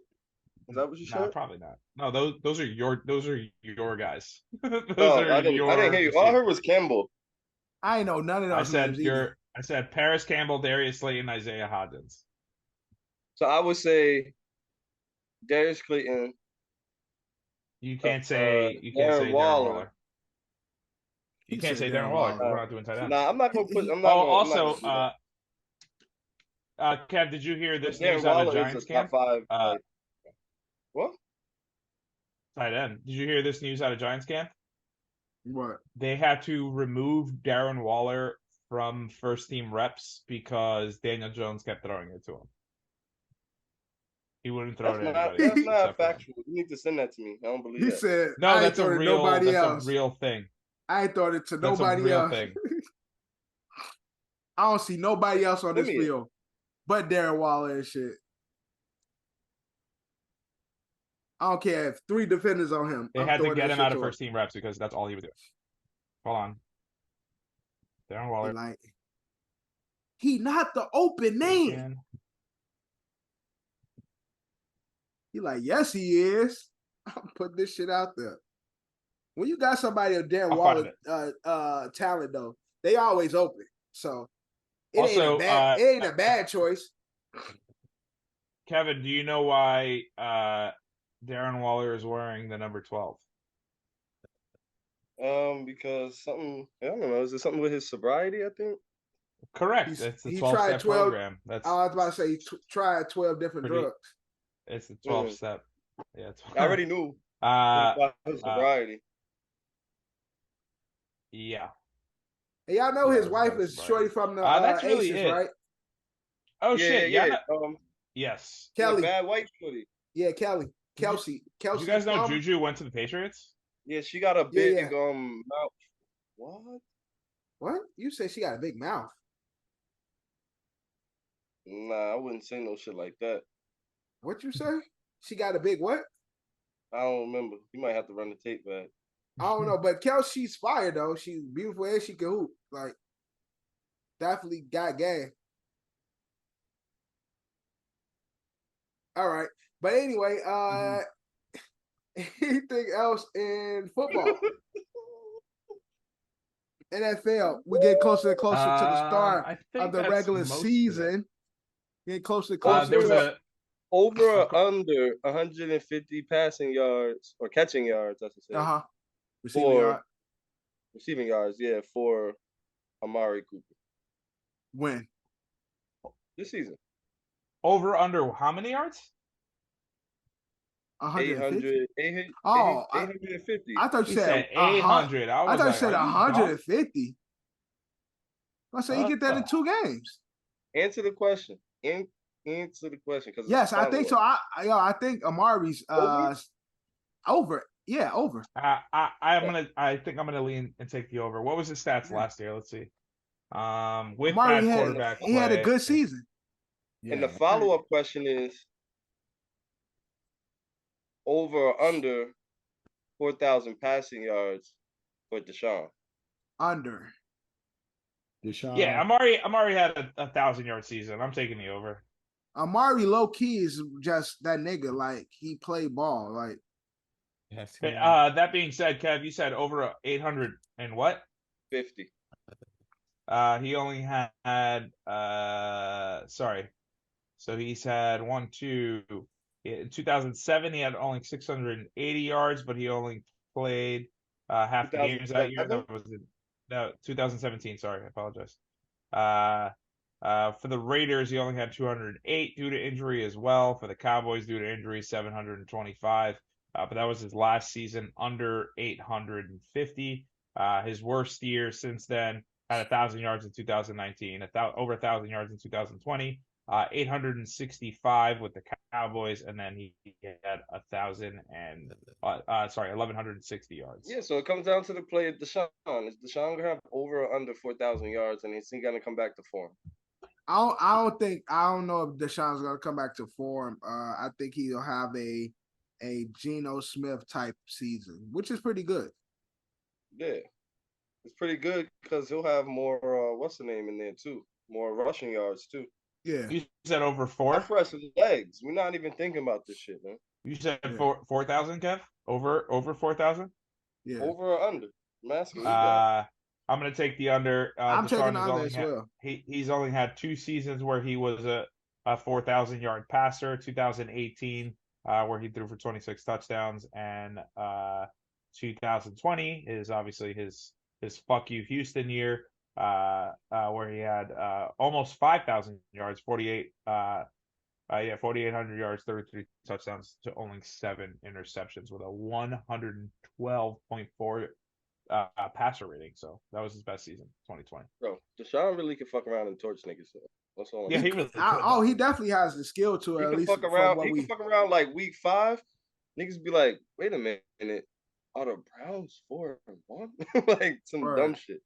Is that what you said? Probably not. No, those are your guys. I didn't hear you. All I heard was Campbell. I know none of those. I said Paris Campbell, Darius Slayton, Isaiah Hodgins. So I would say Darius Clayton. You can't say Darren Waller. You can't say Darren Waller. We're not doing tight end. Nah, I'm not gonna put. Kev, did you hear this news out of Giants camp? What? Tight end. Did you hear this news out of Giants camp? What? They had to remove Darren Waller from first team reps because Daniel Jones kept throwing it to him. He wouldn't throw it at anybody. That's not factual. You need to send that to me. I don't believe that. He said, "No, that's a real thing. I ain't thought it to nobody else. Thing. I don't see nobody else on this field but Darren Waller and shit. I don't care if 3 defenders on him. They had to get him out of first team reps because that's all he would do. Hold on. Darren Waller. He not the open name. He like, yes, he is. I'm putting this shit out there. When you got somebody of Darren Waller talent, though, they always open. So it ain't a bad choice. Kevin, do you know why Darren Waller is wearing the number 12? Because something, I don't know, is it something with his sobriety, I think? Correct. It's the 12-step program. I was about to say he tried 12 different drugs. It's the 12-step. Yeah, I already knew about his sobriety. Yeah. And y'all know his wife is shorty from the that's really Aces, it. right? Oh shit! Yeah. Yes. Kelly. Bad white shorty. Yeah, Kelsey. You guys know Juju went to the Patriots? Yeah, she got a big mouth. What? You say she got a big mouth? Nah, I wouldn't say no shit like that. What you say? She got a big what? I don't remember. You might have to run the tape back. I don't know, but Kelsey's fire though. She's beautiful and she can hoop. Like, definitely got game. All right, but anyway, anything else in football? NFL, we get closer and closer to the start of the regular season. Get closer and closer. There was over or under 150 passing yards or catching yards, I should say. Receiving yards, yeah, for Amari Cooper. When? This season. Over under how many yards? 150. 850. I thought you said 800. I thought you said 150. I said you get that in 2 games. Answer the question. Answer the question. Yes, I think so. I think Amari's over. Yeah, over. I think I'm gonna lean and take the over. What was his stats last year? Let's see. With Amari that quarterback, he had a good season. Yeah. And the follow-up question is over or under 4,000 passing yards for Deshaun. Under. Deshaun. Yeah, Amari had a 1,000-yard season. I'm taking the over. Amari low key is just that nigga. Like, he played ball. Like, yes. That being said, Kev, you said over 800 and what? 50. He only had So he's had in 2007 he had only 680 yards, but he only played half the games that year. That was 2017. Sorry, I apologize. For the Raiders, he only had 208 due to injury as well. For the Cowboys, due to injury, 725. But that was his last season, under 850. His worst year since then, had 1,000 yards in 2019, over 1,000 yards in 2020, 865 with the Cowboys, and then he had 1,160 yards. Yeah, so it comes down to the play of Deshaun. Is Deshaun gonna have over or under 4,000 yards, and is he gonna come back to form? I don't know if Deshaun's gonna come back to form. I think he'll have a Geno Smith type season, which is pretty good. Yeah, it's pretty good because he'll have more what's the name in there too, more rushing yards too. Yeah, you said over 4. How fresh his legs. We're not even thinking about this shit, man. You said 4,000, Kev? Over 4,000? Yeah. Over or under? I'm asking you. I'm gonna take the under. I'm taking the under as well. He's only had 2 seasons where he was a 4,000-yard passer. 2018, where he threw for 26 touchdowns, and 2020 is obviously his fuck you Houston year, where he had almost 5,000 yards, 4,800 yards, 33 touchdowns to only 7 interceptions with a 112.4 passer rating. So that was his best season, 2020. Bro, Deshaun really can fuck around and torch niggas. So that's all. Yeah, he really. He definitely has the skill to it. He can fuck around. He can fuck around like week 5. Niggas be like, wait a minute, are the Browns 4-1? Like some dumb shit.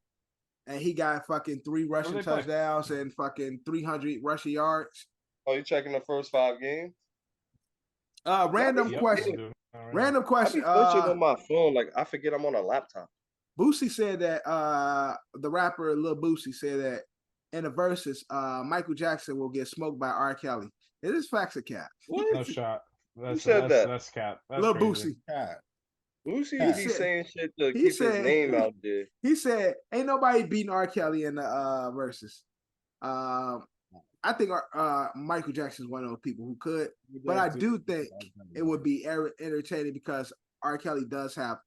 And he got fucking 3 rushing touchdowns and fucking 300 rushing yards. Oh, you checking the first 5 games? Random question. Random question. On my phone, like I forget I'm on a laptop. Boosie said that the rapper Lil Boosie said that in the verses, Michael Jackson will get smoked by R. Kelly. Is this facts or cap? No shot. Who said that? That's cap. That's Lil crazy. Boosie. Boosie be saying shit to keep his name out there. He said, "Ain't nobody beating R. Kelly in the verses." I think Michael Jackson's one of those people who could, but I do think it would be entertaining because R. Kelly does have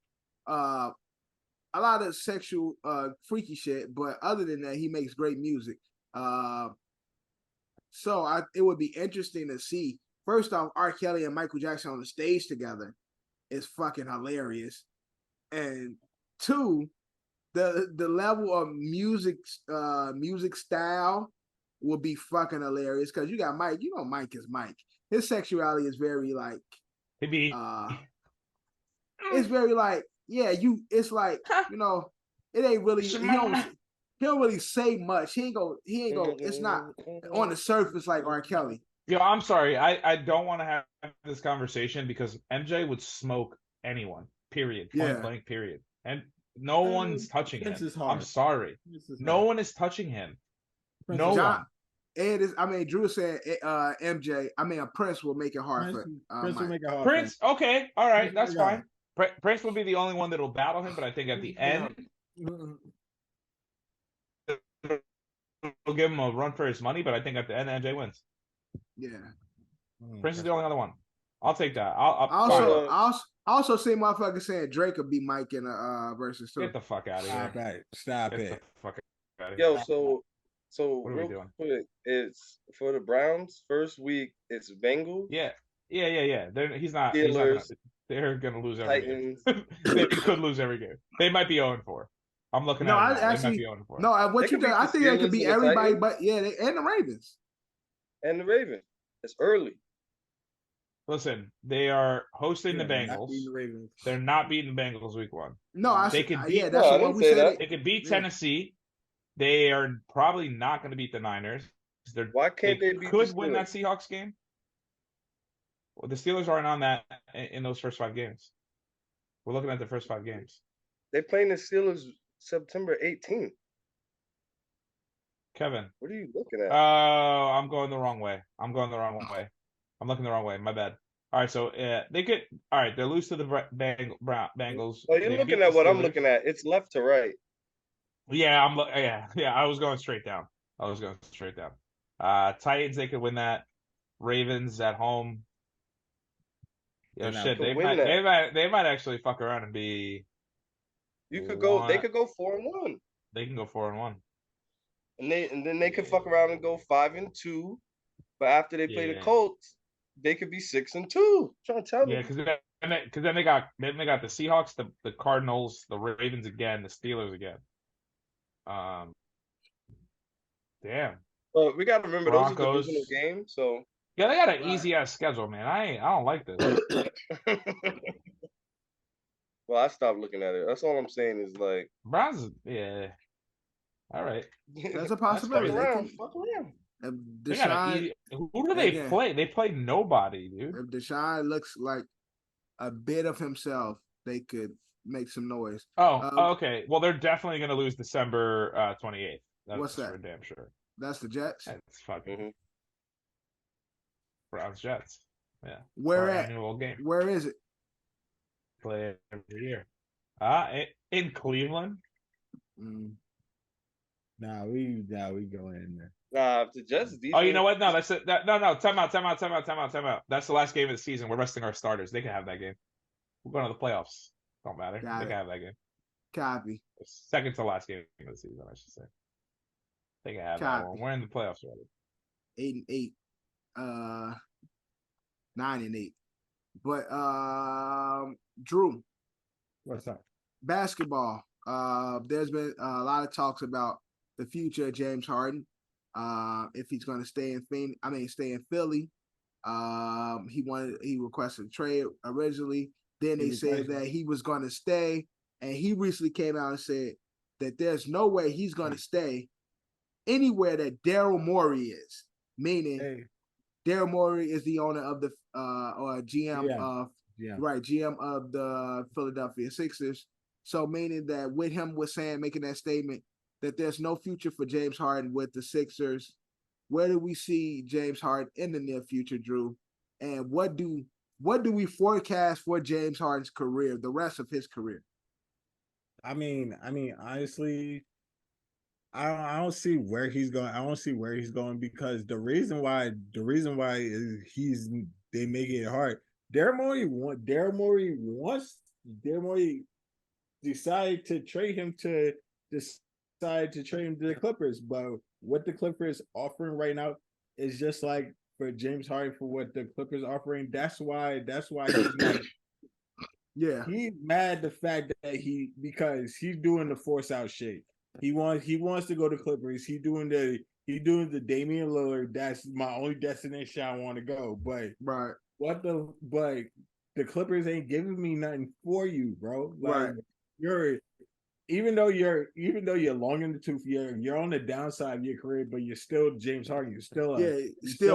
a lot of sexual freaky shit, but other than that, he makes great music. So it would be interesting to see. First off, R. Kelly and Michael Jackson on the stage together is fucking hilarious, and two, the level of music style will be fucking hilarious because you got Mike. You know, Mike is Mike. His sexuality is very like, it's very like, yeah, it's like, you know, it ain't really, he don't really say much. He ain't go, it's not on the surface like R. Kelly. Yo, I'm sorry. I don't want to have this conversation because MJ would smoke anyone, period. Point blank, period. And no one's touching him. I'm sorry. No one is touching him. No one. It is. I mean, Drew said MJ. I mean, Prince will make it hard for Prince will make it hard. Prince, okay, all right, that's fine. Prince will be the only one that'll battle him, but I think at the end, we'll give him a run for his money. But I think at the end, MJ wins. Yeah, Prince is the only other one. I'll take that. I also see motherfuckers saying Drake will be Mike in a versus too. Get the fuck out of here. Stop it. Get the fuck out of here. Yo, so what are we doing? It's for the Browns first week. It's Bengals. Yeah. He's not. They're gonna lose every Titans. game. They could lose every game. They might be 0-4. I'm looking at it. They might be 0-4. No, what you think? I think they could be everybody, but yeah, and the Ravens. And the Ravens. It's early. Listen, they are hosting the Bengals. They're not beating the Bengals week 1. No, they could beat. That's what we said. They could beat Tennessee. They are probably not going to beat the Niners. Why can't they beat the could Steelers? Win that Seahawks game? Well, the Steelers aren't on that in those first 5 games. We're looking at the first 5 games. They're playing the Steelers September 18th. Kevin. What are you looking at? Oh, I'm going the wrong way. I'm looking the wrong way. My bad. All right, so they could. All right, they lose to the Bengals. Oh, you're looking at what I'm looking at. It's left to right. Yeah, I was going straight down. Titans, they could win that. Ravens at home. Yeah, shit. They might actually fuck around and be. They could go 4-1. They can go 4-1. And then they could fuck around and go 5-2. But after they play the Colts, they could be 6-2. Trying to tell you. Yeah, because then they got the Seahawks, the Cardinals, the Ravens again, the Steelers again. Damn. But we got to remember those are divisional games. So yeah, they got an easy ass schedule, man. I don't like this. Well, I stopped looking at it. That's all I'm saying is like Browns. Yeah. All right. That's a possibility. Fuck around. Who do they play? They play nobody, dude. If Deshaun looks like a bit of himself, they could make some noise. Okay. Well, they're definitely going to lose December 28th. What's that? For damn sure. That's the Jets. That's fucking Browns Jets. Yeah. Where at? Annual game. Where is it? Play every year. In Cleveland. Nah, we go in there. Nah, if the Jets defense... Oh, you know what? No, that's it. No. Time out. That's the last game of the season. We're resting our starters. They can have that game. We're going to the playoffs. Don't matter. They can have that game. Copy. Second to last game of the season, I should say. They can have that one. We're in the playoffs already. 8-8. 9-8. But Drew, what's up? Basketball. There's been a lot of talks about the future of James Harden. If he's going to stay in Philly. He requested a trade originally. Then they said that he was going to stay, and he recently came out and said that there's no way he's going to stay anywhere that Daryl Morey is. Meaning, Daryl Morey is the owner of the or GM of GM of the Philadelphia Sixers. So meaning that with him making that statement that there's no future for James Harden with the Sixers. Where do we see James Harden in the near future, Drew? And what do what do we forecast for James Harden's career, the rest of his career? I mean, honestly, I don't see where he's going. I don't see where he's going because the reason why is they make it hard. Daryl Morey decided to trade him to the Clippers, but what the Clippers offering right now is just like for James Harden for what the Clippers offering. That's why he's not. Yeah, He's mad the fact that because he's doing the force out shit. He wants to go to Clippers. He doing the Damian Lillard. That's my only destination I want to go. But right. The Clippers ain't giving me nothing for you, bro. Like right. Even though you're long in the tooth, you're on the downside of your career, but you're still James Harden. You're still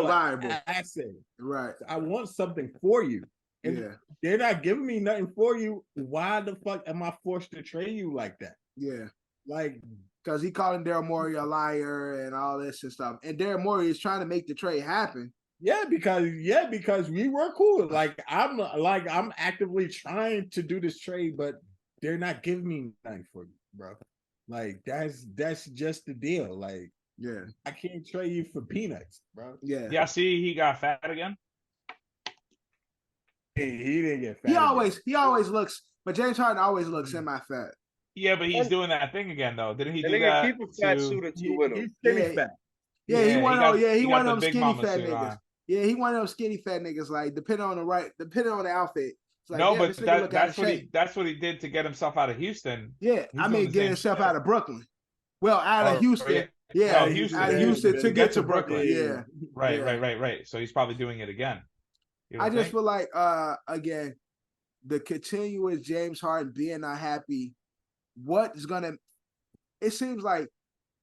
viable asset. Right. So I want something for you. And they're not giving me nothing for you. Why the fuck am I forced to trade you like that? Yeah. Like, because he calling Daryl Morey a liar and all this and stuff. And Daryl Morey is trying to make the trade happen. Yeah, because we were cool. Like I'm actively trying to do this trade, but they're not giving me nothing for you, bro. Like that's just the deal. Like, yeah, I can't trade you for peanuts, bro. Yeah. Yeah, see, he got fat again. He didn't get fat. He always looks, but James Harden always looks semi-fat. Yeah, but he's doing that thing again though. Didn't he do that? Keep a fat suit or two with him. He's skinny fat. Yeah, he one of them skinny fat niggas. On. Yeah, he one of them skinny fat niggas. Like depending on the outfit. Like, no, but that's what he did to get himself out of Houston. Yeah, get himself out of Brooklyn. Well, out of Houston. Yeah, out of Houston to get to Brooklyn. Yeah. Right. So he's probably doing it again. I just feel like again, the continuous James Harden being unhappy. What is gonna? It seems like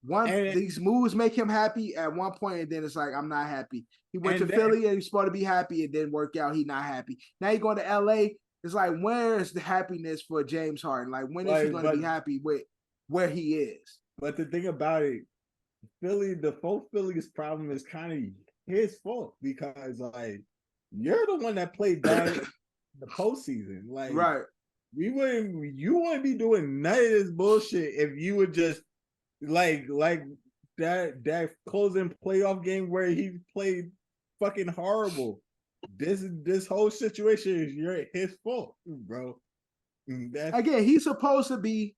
these moves make him happy at one point, and then it's like I'm not happy. He went to Philly and he's supposed to be happy. It didn't work out. He's not happy. Now he's going to LA. It's like, where is the happiness for James Harden? Like, when is he going to be happy with where he is? But the thing about it, Philly's problem is kind of his fault because like you're the one that played down in the postseason. Like, right. You wouldn't be doing none of this bullshit if you would just like that closing playoff game where he played fucking horrible. This whole situation is his fault, bro. Again, he's supposed to be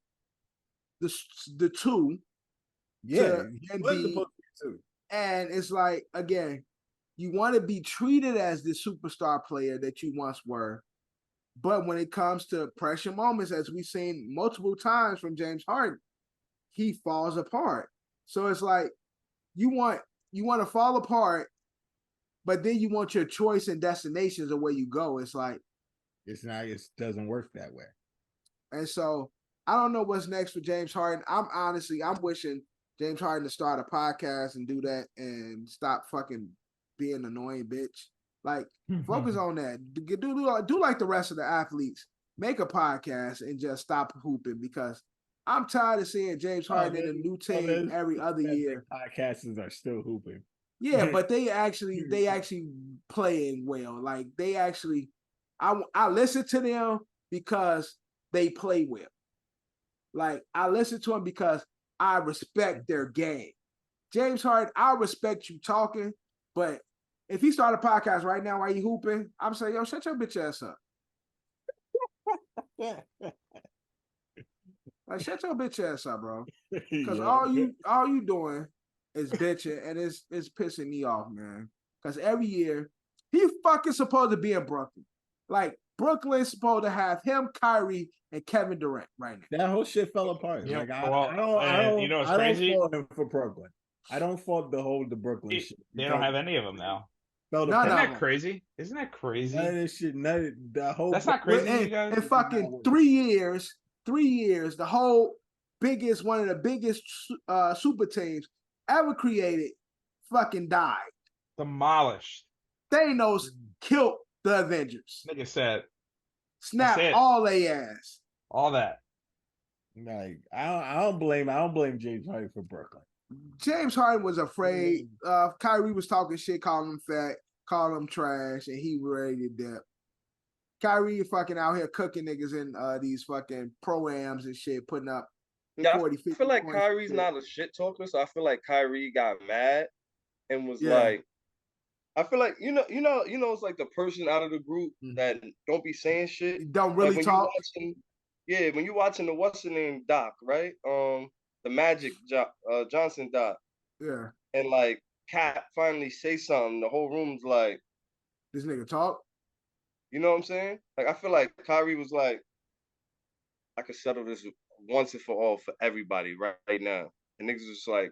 the two. Yeah, and it's like, again, you want to be treated as the superstar player that you once were. But when it comes to pressure moments, as we've seen multiple times from James Harden, he falls apart. So it's like you want to fall apart, but then you want your choice and destinations of where you go. It's like it doesn't work that way. And so I don't know what's next for James Harden. I'm wishing James Harden to start a podcast and do that and stop fucking being an annoying bitch. Like, focus on that. Do like the rest of the athletes. Make a podcast and just stop hooping because I'm tired of seeing James Harden in a new team every other year. Podcasters are still hooping. Yeah, but they actually playing well. Like they actually, I listen to them because they play well. Like I listen to them because I respect their game. James Harden, I respect you talking, but if he started a podcast right now while he hooping, I'm saying, yo, shut your bitch ass up. Like, shut your bitch ass up, bro. Because all you doing is bitching, and it's pissing me off, man. Because every year, he fucking supposed to be in Brooklyn. Like, Brooklyn's supposed to have him, Kyrie, and Kevin Durant right now. That whole shit fell apart. Yeah, like, I don't fault him for Brooklyn. I don't fault the Brooklyn shit. They don't have any of them now. Isn't that crazy? Isn't that crazy? That's not crazy. You guys? In fucking 3 years, the whole one of the biggest super teams ever created fucking died. Demolished. Thanos killed the Avengers. Nigga said. Snap all they ass. All that. Like I don't blame James Harden for Brooklyn. James Harden was afraid. Kyrie was talking shit, calling him fat, calling him trash, and he ready to dip. Kyrie fucking out here cooking niggas in these fucking pro-ams and shit, putting up 40, 50 I feel like Kyrie's not a shit talker, so I feel like Kyrie got mad and was like, I feel like it's like the person out of the group that don't be saying shit. Don't really like talk. When you watching the what's the name doc, right? The Magic Johnson doc. Yeah. And like Cat finally say something, the whole room's like, this nigga talk. You know what I'm saying? Like I feel like Kyrie was like, I could settle this once and for all for everybody right now. And niggas was like,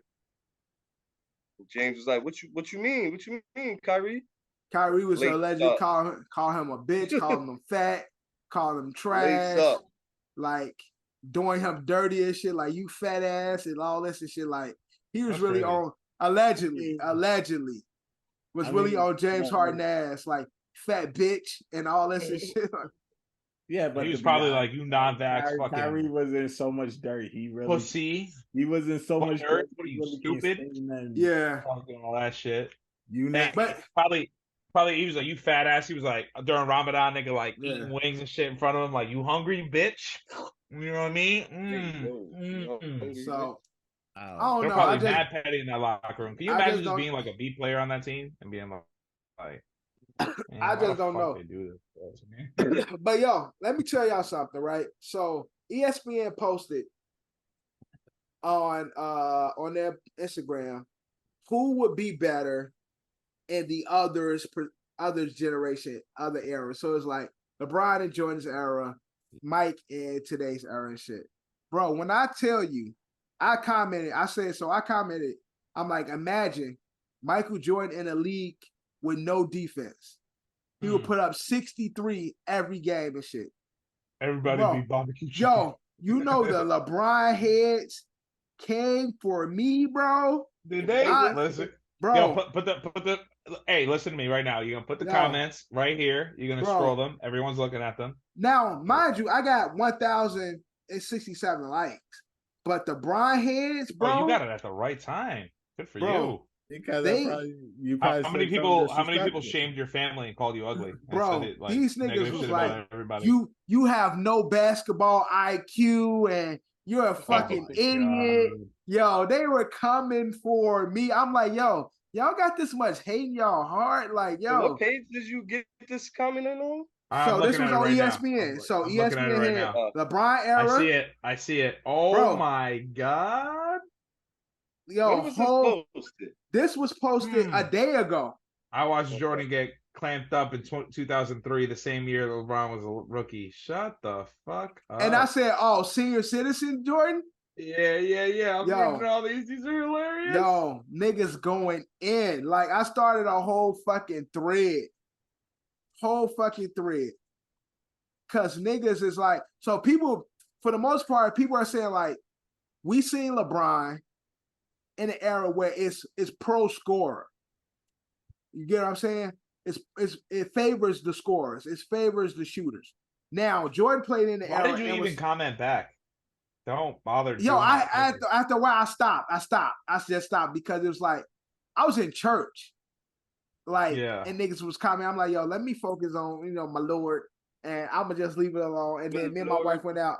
James was like, what you mean? What you mean, Kyrie? Kyrie was allegedly call him a bitch, calling him fat, calling him trash, like doing him dirty and shit, like you fat ass and all this and shit. Like he was really on allegedly was really on James Harden ass, like fat bitch and all this and shit. Yeah, but he was probably like, you non-vax fucking. Kyrie was in so much dirt. He really pussy. He was in so much dirt. What are you, stupid? Yeah, all that shit. But probably he was like, you fat ass. He was like during Ramadan, nigga, like eating wings and shit in front of him, like, you hungry, bitch? You know what I mean? So I don't know. Probably mad petty in that locker room. Can you imagine just being like a B player on that team and being like man, I just don't know. They do this, but yo, let me tell y'all something, right? So ESPN posted on their Instagram who would be better in the others generation, other era. So it's like LeBron and Jordan's era, Mike in today's era and shit. Bro, when I tell you, I commented, I'm like, imagine Michael Jordan in a league with no defense. He would put up 63 every game and shit. Everybody be barbecue chicken. Yo, you know the LeBron heads came for me, bro. Did they? Listen, bro. Yo, put the. Hey, listen to me right now. You're gonna put the comments right here. You're gonna scroll them. Everyone's looking at them. Now, mind you, I got 1,067 likes, but the Bron heads, bro. Oh, you got it at the right time. Good for you. Because how many people shamed your family and called you ugly? Bro, these niggas was like, you have no basketball IQ and you're a fucking idiot. God. Yo, they were coming for me. I'm like, yo, y'all got this much hate in y'all heart? Like, yo. What page did you get this commenting on? So this was on ESPN. So ESPN had LeBron era. I see it. Oh my God. Yo, this was posted a day ago. I watched Jordan get clamped up in 2003, the same year LeBron was a rookie. Shut the fuck up. And I said, oh, senior citizen Jordan? Yeah. I'm reading all these. These are hilarious. Yo, niggas going in. Like, I started a whole fucking thread. Because niggas is like, so people, for the most part, people are saying, like, we seen LeBron in an era where it's pro scorer. You get what I'm saying? It favors the scorers. It favors the shooters. Now, Jordan played in the era. Why did you even comment back? Don't bother. Yo, after a while, I stopped. I just stopped because it was like, I was in church. Like, and niggas was commenting. I'm like, yo, let me focus on, my Lord, and I'm going to just leave it alone. And then me and my wife went out.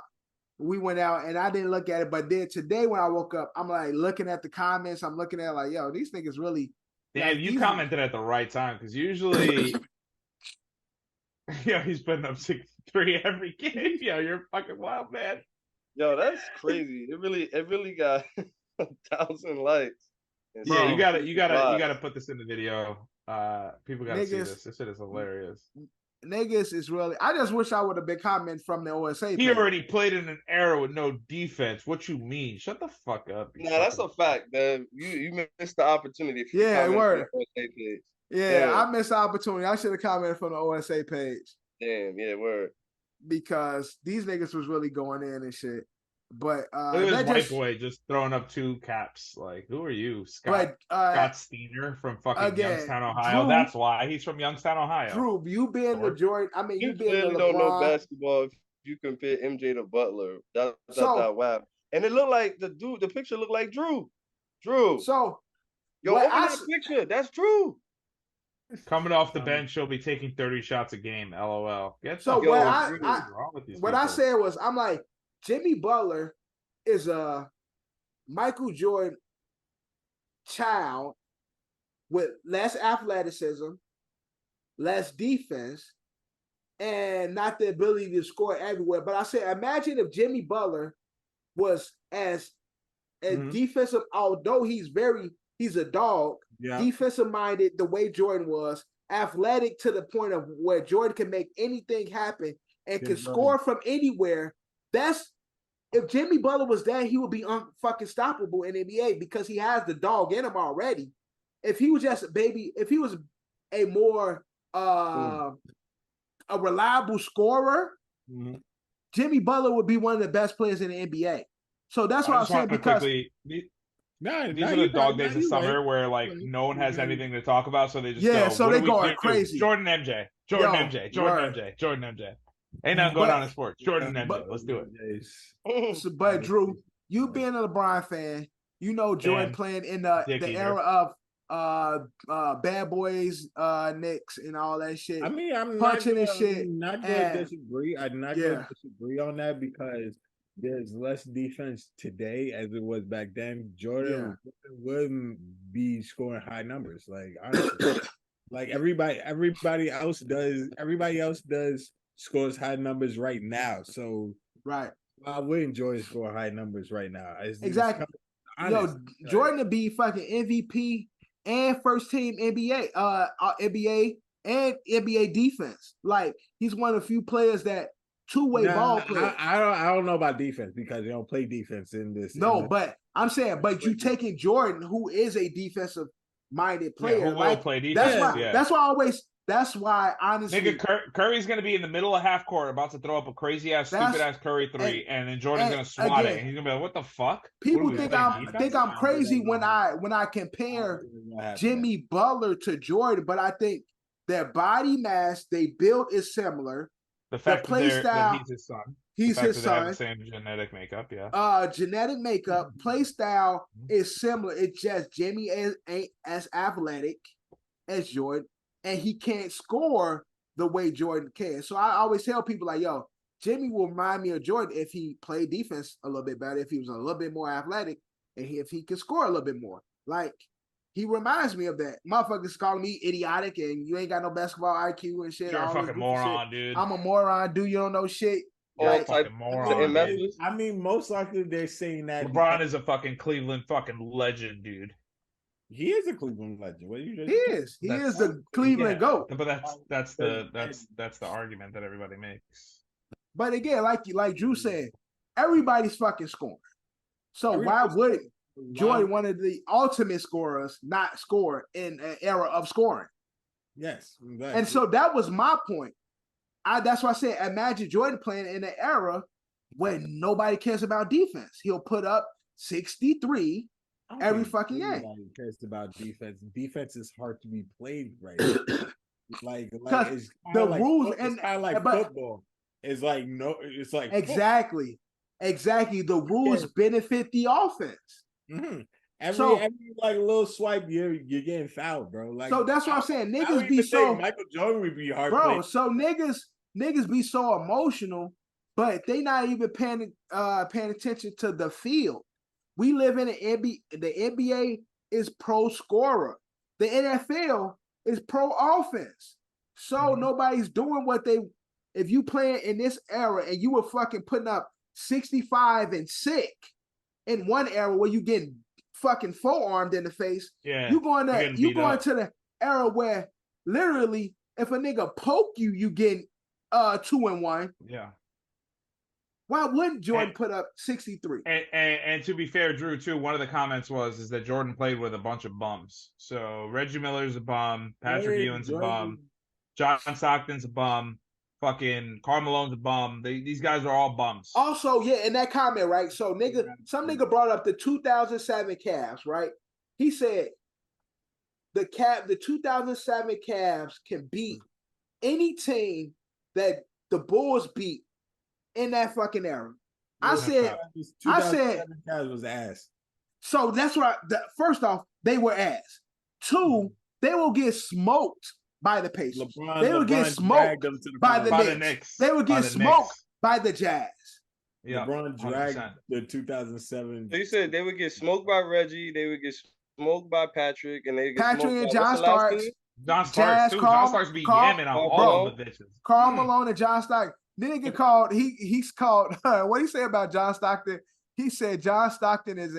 We went out and I didn't look at it. But then today when I woke up, I'm like looking at the comments. I'm looking at like, yo, these niggas really. Damn, you commented at the right time because usually, he's putting up 63 every game. Yo, you're fucking wild, man. Yo, that's crazy. It really got 1,000 likes. Yeah, you gotta put this in the video. People gotta see this. This shit is hilarious. Niggas is really. I just wish I would have been commenting from the OSA. He already played in an era with no defense. What you mean? Shut the fuck up. Nah, that's a fact, man. You missed the opportunity. If you word. OSA page. Yeah, I missed the opportunity. I should have commented from the OSA page. Damn, yeah, word. Because these niggas was really going in and shit. But look at this white boy just throwing up 2 caps. Like, who are you, Scott? Scott Steiner from fucking Youngstown, Ohio. Drew, that's why he's from Youngstown, Ohio. Drew, you being the Jordan. I mean, you being really the LeBron. Don't know basketball if you compare MJ to Butler. That's wow. And it looked like the picture looked like Drew. So yo, open that picture. That's Drew. Coming off the bench, she'll be taking 30 shots a game. LOL. So what I said was, I'm like, Jimmy Butler is a Michael Jordan child with less athleticism, less defense, and not the ability to score everywhere. But I said, imagine if Jimmy Butler was as defensive, although he's a dog, defensive minded the way Jordan was, athletic to the point of where Jordan can make anything happen and can score from anywhere. If Jimmy Butler was there, he would be fucking stoppable in the NBA because he has the dog in him already. If he was just if he was a more a reliable scorer, Jimmy Butler would be one of the best players in the NBA. So that's what I'm saying, because these are the dog days of summer where like no one has anything to talk about, so they just go. So they going crazy. Jordan MJ. Ain't nothing going on in sports. Jordan MJ. Let's do it. But Drew, you being a LeBron fan, you know Jordan playing in the era of Bad Boys, Knicks, and all that shit. I mean, I'm punching and shit. Not going to disagree. I'm not going to disagree on that because there's less defense today as it was back then. Jordan wouldn't be scoring high numbers. Like honestly, like everybody else does scores high numbers right now. So I would enjoy scoring high numbers right now. Exactly. Jordan to be fucking MVP and first team NBA, NBA and NBA defense. Like he's one of the few players that two-way ball player. I don't know about defense because they don't play defense in this. But I'm saying, but you taking Jordan, who is a defensive-minded player, who will play defense. That's why honestly, nigga, Curry's gonna be in the middle of half court, about to throw up a crazy ass, stupid ass Curry three, and then Jordan's gonna swat it, and he's gonna be like, "What the fuck?" People think I'm crazy when I compare Jimmy Butler to Jordan, but I think their body mass, they build is similar. The fact that he's his son. He's his son. They have the same genetic makeup, genetic makeup, play style is similar. It's just Jimmy ain't as athletic as Jordan, and he can't score the way Jordan can. So I always tell people like, yo, Jimmy will remind me of Jordan if he played defense a little bit better, if he was a little bit more athletic, and if he could score a little bit more. Like, he reminds me of that. Motherfuckers calling me idiotic and you ain't got no basketball IQ and shit. You're a fucking moron, dude. I'm a moron, dude. You don't know shit. All type moron. I mean, most likely they're saying that LeBron is a fucking Cleveland fucking legend, dude. He is a Cleveland legend. What are you He is the Cleveland GOAT. But that's the argument that everybody makes. But again, like Drew said, everybody's fucking scoring. So why would Jordan, one of the ultimate scorers, not score in an era of scoring? Yes. Exactly. And so that was my point. That's why I said, imagine Jordan playing in an era when nobody cares about defense. He'll put up 63 every fucking game. Nobody cares about defense. Defense is hard to be played right now. like it's the like, rules it's kind of like football. It's like exactly. The rules benefit the offense. Mm-hmm. Every like little swipe, you're getting fouled, bro. Like, so that's what I'm saying. Niggas be so Michael Jordan would be hard, bro. So niggas be so emotional, but they not even paying attention to the field. We live in an NBA. The NBA is pro scorer. The NFL is pro offense. So nobody's doing what they. If you playing in this era and you were fucking putting up 65 and sick in one era where you getting fucking forearmed in the face, you going to the era where literally if a nigga poke you, you getting 2-1. Yeah. Why wouldn't Jordan put up 63? And to be fair, Drew, too, one of the comments is that Jordan played with a bunch of bums. So Reggie Miller's a bum, Patrick Ewing's a bum, John Stockton's a bum, fucking Karl Malone's a bum. These guys are all bums. Also, in that comment, right? So some nigga brought up the 2007 Cavs, right? He said the 2007 Cavs can beat any team that the Bulls beat in that fucking era. I said Cavs was ass. So that's what first off, they were ass. Two, they will get smoked by the Pacers. They would get smoked by the Knicks. They would get smoked by the Jazz. Yeah, LeBron dragged 100%. The 2007. So you said they would get smoked by Reggie, they would get smoked by Patrick, and they get Patrick smoked and by John Starks. John Starks too. John Starks be yamming on all of the bitches. Karl Malone and John Stockton. Then he get called. He's called. What he say about John Stockton? He said John Stockton is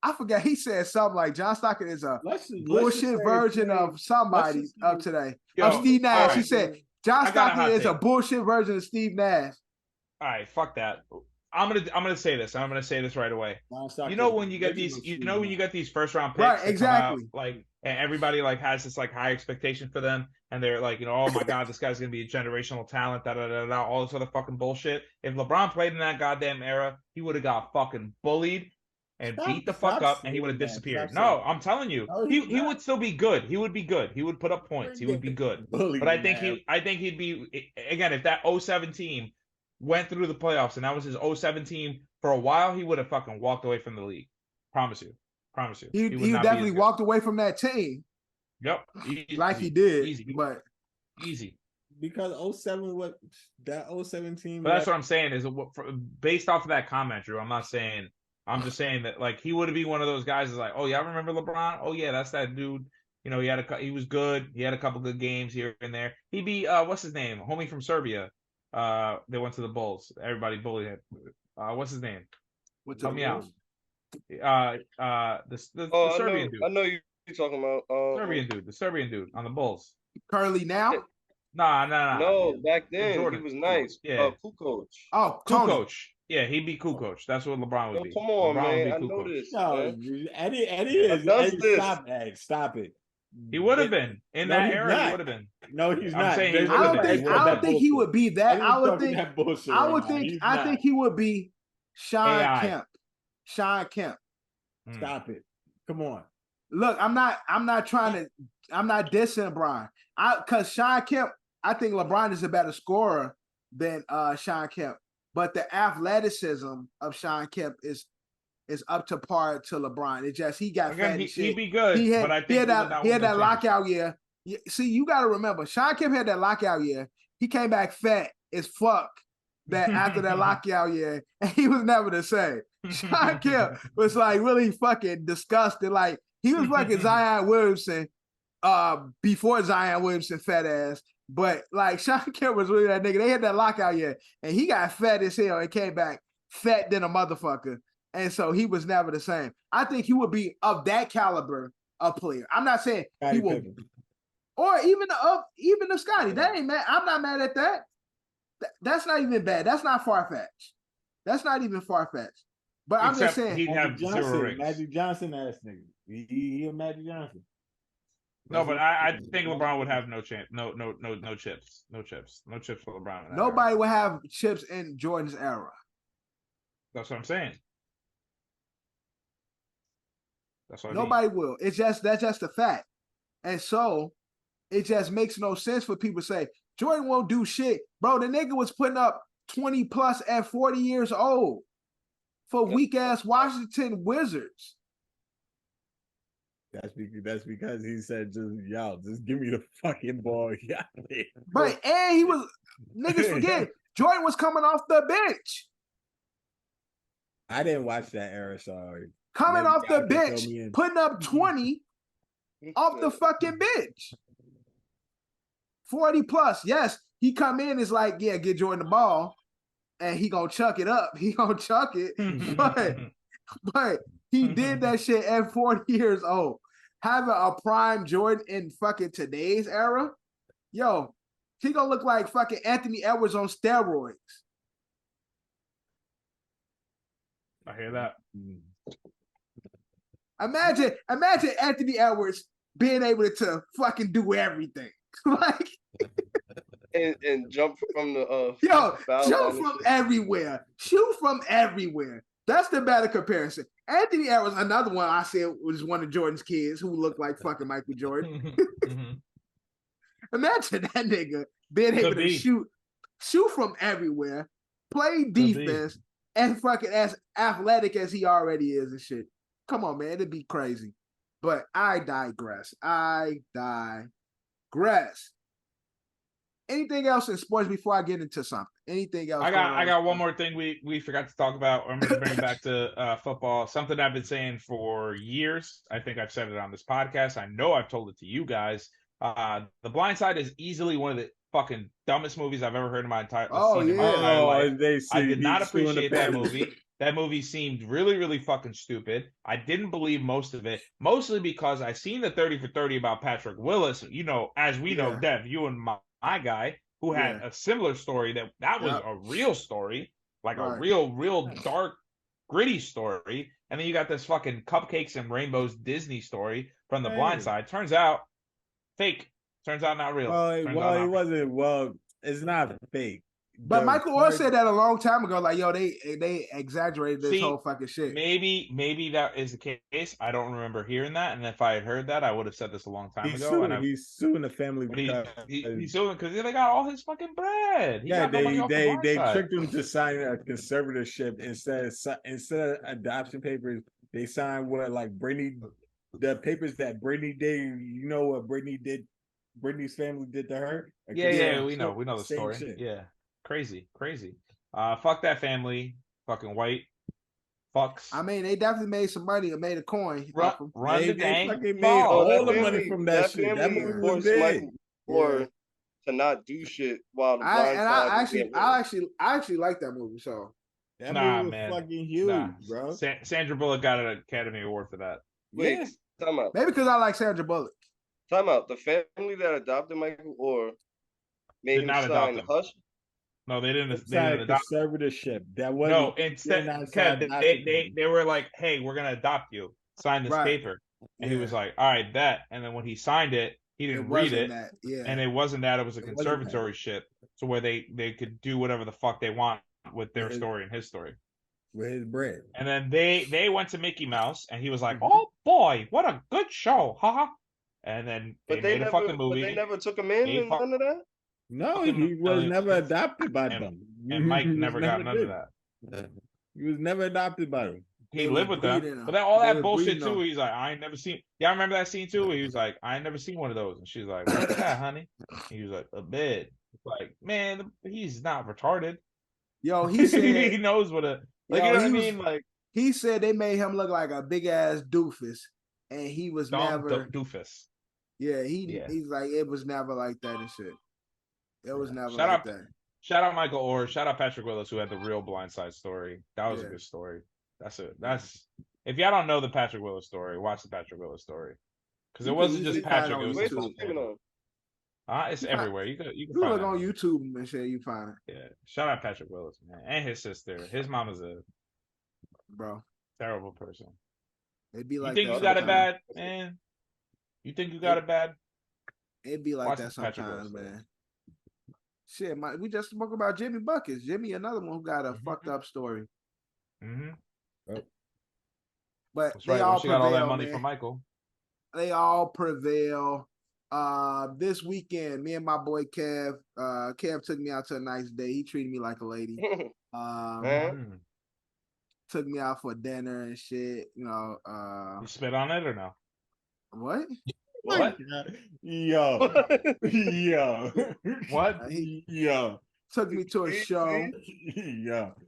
I forget. He said something like John Stockton is a bullshit version of somebody of today. Of Steve Nash. Right. He said John Stockton is a bullshit version of Steve Nash. All right, fuck that. I'm gonna say this. I'm gonna say this right away. You know when you get these, when you get these first round picks, right? Exactly. Out, and everybody has this high expectation for them, and they're like, oh my god, this guy's gonna be a generational talent, all this other fucking bullshit. If LeBron played in that goddamn era, he would have got fucking bullied and beat the fuck up, and he would have disappeared. No, I'm telling you, he would still be good. He would be good. He would put up points. He would be good. But I think he'd be again if that 07 team went through the playoffs and that was his 07 team for a while, he would have fucking walked away from the league. Promise you. He definitely walked away from that team. Yep. He did. Easy. Because 07, that 07 team. But that's what I'm saying is based off of that comment, Drew. I'm just saying that he would be one of those guys is like, oh yeah, I remember LeBron. Oh yeah, that's that dude. He was good. He had a couple good games here and there. He'd be what's his name? Homie from Serbia. They went to the Bulls. Everybody bullied him. What's his name? Help me out. The Serbian dude. I know you're talking about the Serbian dude on the Bulls. Currently now? Nah. No, back then he was nice. Yeah, Kukoc. Oh, Kukoc. Yeah, he'd be Kukoc. That's what LeBron would be. Come on, LeBron man. I know this. No, Eddie, stop it. He would have been in that era. He would have been. No, he's not. I don't think he would be that. I think he would be Sean Kemp. Sean Kemp. Stop it. Come on. Look, I'm not dissing LeBron. Because Sean Kemp, I think LeBron is a better scorer than Sean Kemp. But the athleticism of Sean Kemp is up to par to LeBron. It just he got fat and shit. He'd be good, but I think he had that lockout year. See, you got to remember, Sean Kemp had that lockout year. He came back fat as fuck that after that lockout year, and he was never the same. Sean Kemp was really fucking disgusting. He was fucking Zion Williamson before Zion Williamson fat ass. But Sean Kemp was really that nigga. They had that lockout year, and he got fat as hell and came back fat than a motherfucker. And so he was never the same. I think he would be of that caliber of player. I'm not saying he will, or even the Scotty. That ain't mad. I'm not mad at that. That's not even bad. That's not far-fetched. That's not even far-fetched. But I'm just saying he'd have zero rings. Magic Johnson ass nigga. He a Magic Johnson. No, but I think LeBron would have no chance. No chips. No chips for LeBron. Nobody would have chips in Jordan's era. That's what I'm saying. That's what Nobody will. That's just a fact. And so it just makes no sense for people to say Jordan won't do shit. Bro, the nigga was putting up 20 plus at 40 years old for weak ass Washington Wizards. That's because he said, just give me the fucking ball. Yeah. Right. And he was niggas forget Jordan was coming off the bench. I didn't watch that era, sorry. Coming off the bench, putting up 20 off the fucking bench. 40 plus. Yes, he come in is get Jordan the ball, and he gonna chuck it up. He gonna chuck it. but he did that shit at 40 years old. Having a prime Jordan in fucking today's era, yo, he gonna look like fucking Anthony Edwards on steroids. I hear that. Imagine Anthony Edwards being able to fucking do everything. and jump from the jump from everywhere. Shoot from everywhere. That's the better comparison. Anthony Edwards, another one I said was one of Jordan's kids who looked like fucking Michael Jordan. Imagine that nigga being able to shoot from everywhere, play defense, and fucking as athletic as he already is and shit. Come on, man. It'd be crazy. But I digress. digress. Anything else in sports before I get into something? Anything else? I got one more thing we forgot to talk about. I'm going to bring it back to football. Something I've been saying for years. I think I've said it on this podcast. I know I've told it to you guys. The Blind Side is easily one of the fucking dumbest movies I've ever heard in my entire life. I did not appreciate that movie. That movie seemed really, really fucking stupid. I didn't believe most of it, mostly because I seen the 30 for 30 about Patrick Willis. You know, as we know, Dev, you and my guy, who had a similar story that was a real story, like a real dark, gritty story. And then you got this fucking cupcakes and rainbows Disney story from The Blind Side. Turns out fake. Turns out not real. It wasn't. Well, it's not fake. But Michael Orr said that a long time ago. Like, yo, they exaggerated this whole fucking shit. Maybe that is the case. I don't remember hearing that. And if I had heard that, I would have said this a long time ago. He's suing the family because he's suing because they got all his fucking bread. They tricked him to sign a conservatorship instead of adoption papers. They signed the papers that Brittany did. You know what Brittany did? Brittany's family did to her. Yeah, we know the story. Shit. Yeah. Crazy. Fuck that family. Fucking white fucks. I mean, they definitely made some money and made a coin. Run the gang. They made all the money from that shit. That movie was big. Or to not do shit while the Blind Side. I actually like that movie. So that movie was fucking huge, bro. Sandra Bullock got an Academy Award for that. Wait, time out. Maybe because I like Sandra Bullock. Time out. The family that adopted Michael Orr made him sign Hush. No, they didn't. They didn't adopt conservatorship. That wasn't. No, instead, they were like, "Hey, we're gonna adopt you. Sign this paper." And he was like, "All right, bet." And then when he signed it, he didn't read it, and it wasn't that. It was a conservatory ship, so where they could do whatever the fuck they want with their story and his story, with his bread. And then they went to Mickey Mouse, and he was like, "Oh boy, what a good show, haha." And then they made a fucking movie. But they never took him in and none of that. No, he was never adopted by them. And Mike never got none of that. He was never adopted by them. He lived with them. But all that bullshit too, he's like, I ain't never seen. Yeah, I remember that scene too. He was like, I ain't never seen one of those. And she's like, what's that, honey? He was like, a bed. Like, man, he's not retarded. Yo, he said he knows what a you know what I mean? Like, he said they made him look like a big ass doofus, and he was never doofus. Yeah, he's like, it was never like that and shit. It was never like that. Shout out Michael Orr. Shout out Patrick Willis, who had the real Blind Side story. That was a good story. That's it. If y'all don't know the Patrick Willis story, watch the Patrick Willis story. Because it wasn't just Patrick. It was it's everywhere. You can look on YouTube and shit. You find it. Yeah. Shout out Patrick Willis, man, and his sister. His mama's a terrible person. It'd be like you think you got it bad, man? You think you got it bad? It'd be like that sometimes, man. Shit, we just spoke about Jimi Buckets. Jimi, another one who got a fucked up story. Mm-hmm. But they all she got all that money from Michael. They all prevail. This weekend, me and my boy Kev, Kev took me out to a nice day. He treated me like a lady. Took me out for dinner and shit. You know. You spit on it or no? What? What? Yo. What? Yo. Took me to a show.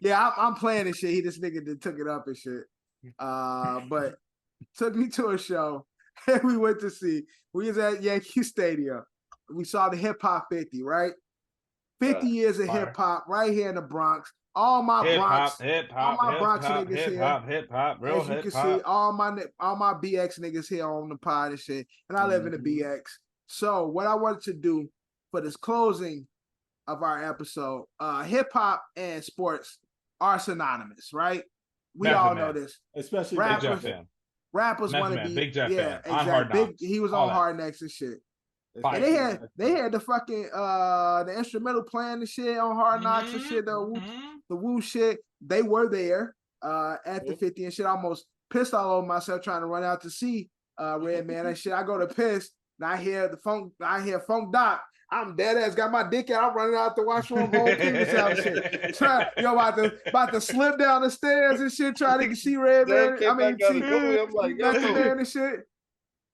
Yeah, I'm playing this shit. This nigga took it up and shit. But took me to a show. And we went to see. We was at Yankee Stadium. We saw the Hip Hop 50, right? 50 years of hip hop right here in the Bronx. All my Bronx niggas here. Hip hop, real as you can see, all my BX niggas here on the pod and shit. And I live in the BX. So what I wanted to do for this closing of our episode, hip hop and sports are synonymous, right? We all know this. Especially rappers want to be Big Jeff fan. Exactly. On Hard Knocks. He was on Hard Knocks and shit. And they had the fucking the instrumental playing the shit on Hard Knocks and shit, the woo shit. They were there at the 50 and shit. I almost pissed all over myself trying to run out to see Redman and shit. I go to piss and I hear Funk Doc. I'm dead ass, got my dick out. I'm running out the washroom, whole penis out and shit. About to slip down the stairs and shit, trying to see Redman. I mean, see Redman and shit.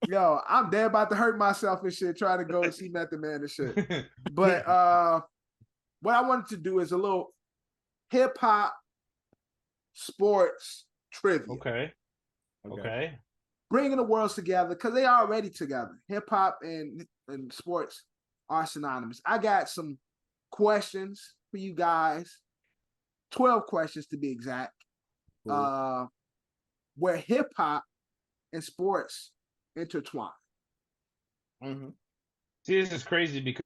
Yo, I'm dead about to hurt myself and shit trying to go and see Method Man and shit. But what I wanted to do is a little hip hop sports trivia. Okay. Bringing the worlds together because they are already together. Hip hop and sports are synonymous. I got some questions for you guys. 12 questions to be exact. Cool. Where hip hop and sports intertwine. Mm-hmm. See, this is crazy because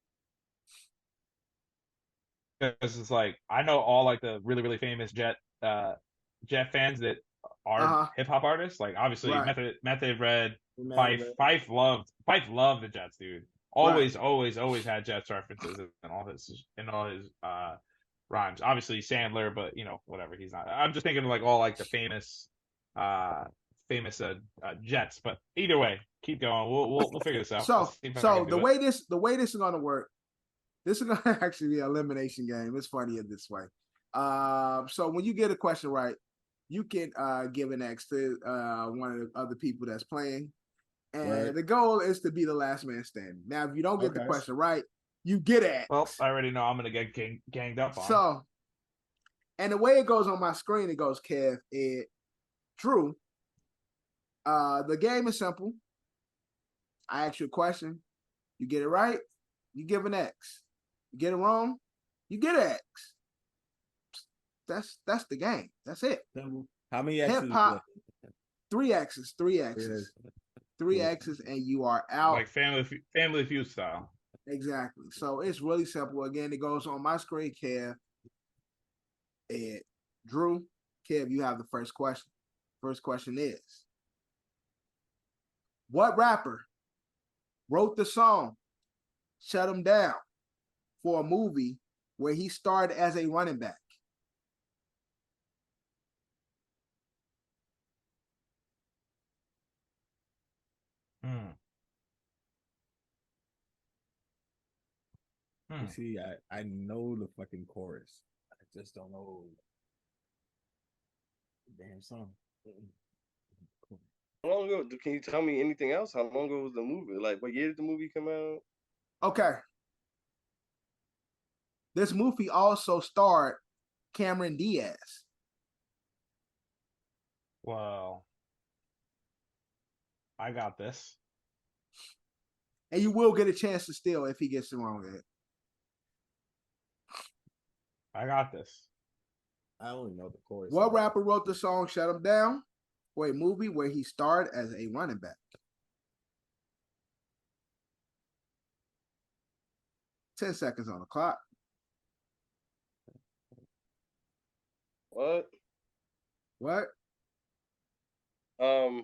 it's like I know all like the really, really famous Jet fans that are hip hop artists. Like obviously Method, Red, Fife loved the Jets, dude. Always had Jets references in all his rhymes. Obviously Sandler, but whatever, he's not. I'm just thinking of like all like the famous Jets. But either way, keep going. We'll figure this out. So the way this is gonna work, this is gonna actually be an elimination game. It's funny in this way. So when you get a question right, you can give an X to one of the other people that's playing. And the goal is to be the last man standing. Now, if you don't get the question right, you get an X. Well, I already know I'm going to get ganged up on. So, and the way it goes on my screen, it goes Kev, Ed, Drew. The game is simple. I ask you a question. You get it right, you give an X. You get it wrong, you get an X. That's the game. That's it. How many X's? Hip hop, 3 X's. 3 X's, and you are out. Like Family Feud style. Exactly. So it's really simple. Again, it goes on my screen, Kev. And Drew, Kev, you have the first question. First question is, what rapper wrote the song Shut 'Em Down for a movie where he starred as a running back? You see, I know the fucking chorus. I just don't know the damn song. How long ago? Can you tell me anything else? How long ago was the movie? Like, what year did the movie come out? Okay. This movie also starred Cameron Diaz. Well, I got this. And you will get a chance to steal if he gets it wrong. I got this. I only know the chorus. What rapper wrote the song Shut 'Em Down for a movie where he starred as a running back? 10 seconds on the clock. What? I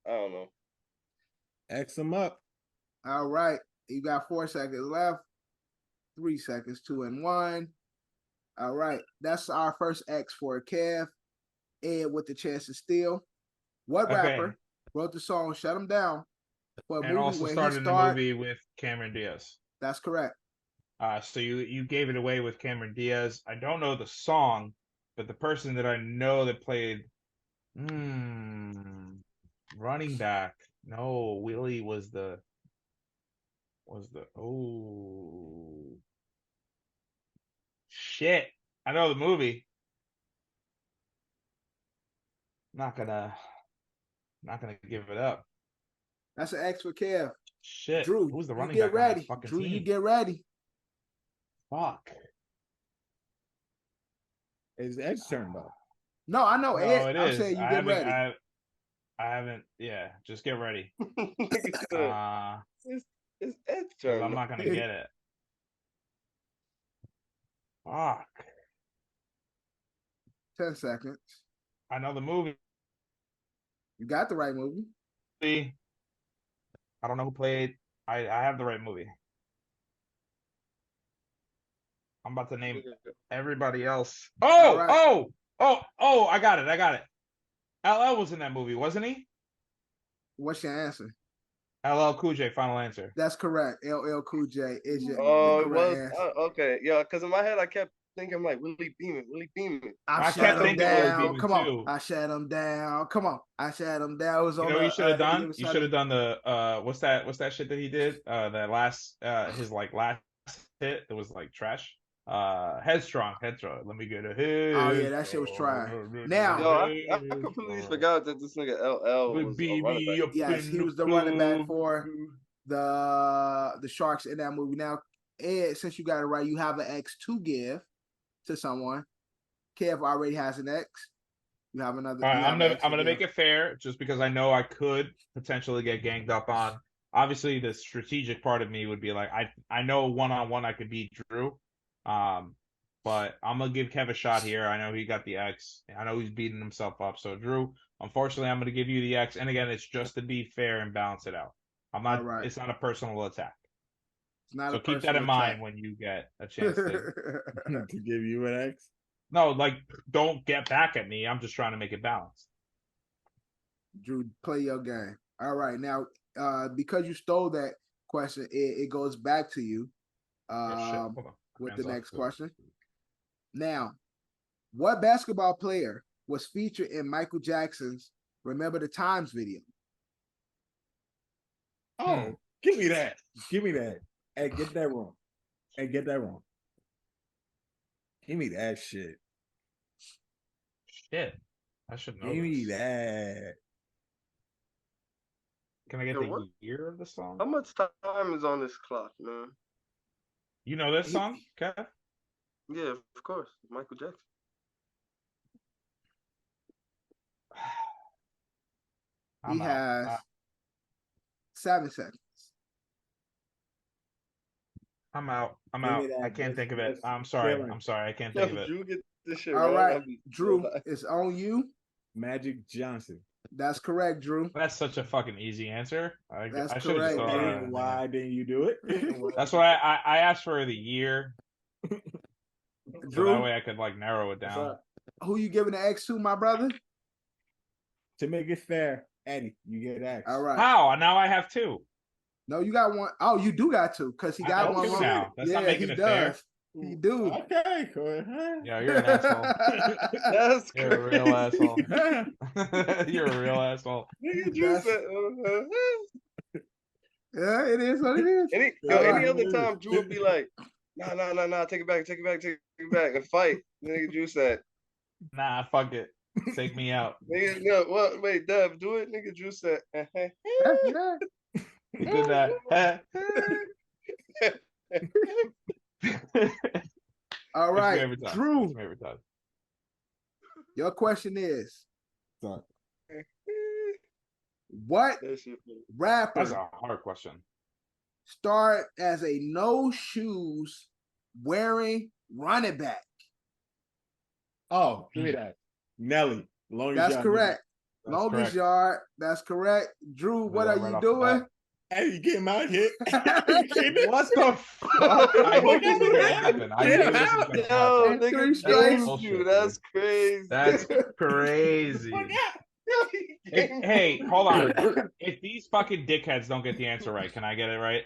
don't know. X him up. All right. You got 4 seconds left. 3 seconds, 2 and 1. All right. That's our first X for Kev. Ed with the chance to steal. What rapper wrote the song Shut 'Em Down for a movie also where started he in the movie with Cameron Diaz? That's correct. So you gave it away with Cameron Diaz. I don't know the song, but the person that I know that played running back. No, Willie was the shit. I know the movie. Not gonna give it up. That's an X for Kev. Shit. Drew, who's the running you back get ready. on that Drew, team? you get ready. Fuck. Is X turned up? No, I know Ed. I'm saying you get ready. I haven't. Yeah, just get ready. It's Ed's turn. I'm not gonna get it. Fuck. 10 seconds. I know the movie. You got the right movie. I don't know who played. I have the right movie. I'm about to name everybody else. Oh, I got it. LL was in that movie, wasn't he? What's your answer? LL Cool J, final answer. That's correct. LL Cool J is your it was answer. okay. Yeah, because in my head I kept thinking like Willie Beeman. I shut him down. Come on. I shut him down. Come on. I shut him down. It was on you should have done? You should have done the what's that shit that he did? That last his like last hit that was like trash. Headstrong. Let me get a hit. Oh yeah, that shit was trash. Now, yo, I completely forgot that this nigga LL was a running back. Yes, he was the running back for the Sharks in that movie. Now, Ed, since you got it right, you have an X to give to someone. Kev already has an X. You have another. All right, I'm gonna make it fair, just because I know I could potentially get ganged up on. Obviously, the strategic part of me would be like, I know 1-on-1 I could beat Drew. But I'm gonna give Kev a shot here. I know he got the X. I know he's beating himself up. So Drew, unfortunately, I'm gonna give you the X. And again, it's just to be fair and balance it out. I'm not. Right. It's not a personal attack. It's not so keep that in mind when you get a chance to give you an X. No, like don't get back at me. I'm just trying to make it balanced. Drew, play your game. All right, now because you stole that question, it goes back to you. With the next question. Now, what basketball player was featured in Michael Jackson's Remember the Times video? Oh, give me that. Hey, get that wrong. Give me that shit. I should know. Give me that. Can I get the year of the song? How much time is on this clock, man? You know this song, Kev? Yeah, of course. Michael Jackson. He has 7 seconds. I'm out. I can't think of it. I'm sorry. I can't think of it. Drew, get this shit all right. Drew, it's on you. Magic Johnson. That's correct, Drew. That's such a fucking easy answer. That's correct. Why didn't you do it? That's why I asked for the year. Drew, so that way I could like narrow it down. Who you giving the X to, my brother? To make it fair, Eddie, you get X. All right. How? Now I have 2. No, you got 1. Oh, you do got 2 because he got 1 wrong. Now. That's not making it fair. He do. Okay, cool. Yeah, you're an asshole. That's you're a real asshole. You're a real asshole. Yeah, it is what it is. Any other time, Drew would be like, nah, take it back, and fight. Nigga, Drew said, nah, fuck it. Take me out. Nigga, no, what? Wait, Dev, do it. Nigga, Drew said, He did that. All right, Drew. Your question is, what rapper? That's a hard question. Start as a no shoes wearing running back. Oh, give me that. Nelly. That's correct. Longest yard. That's correct. Drew, what are you doing? Hey, you get him out here. What the fuck? I knew this was gonna happen. Yo, nigga, you. That's crazy. That's crazy. Hey, hold on. If these fucking dickheads don't get the answer right, can I get it right?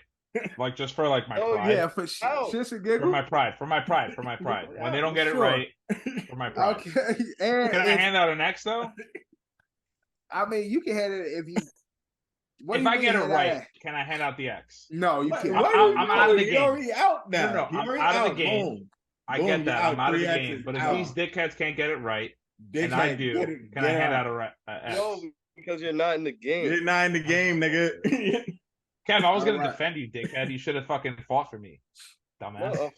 Like just for like my pride. Yeah, for shits and giggles. For my pride. When they don't get it right, for my pride. Okay. Can I hand out an X though? I mean, you can hand it if you. If I get it right, can I hand out the X? No, you can't. I'm out of the game. He's already out now. No, I'm out of the game. I get that. I'm out of the game. But if these dickheads can't get it right, and I do, can I hand out a X? No, because you're not in the game. You're not in the game, nigga. Kev, I was going to defend you, dickhead. You should have fucking fought for me, dumbass.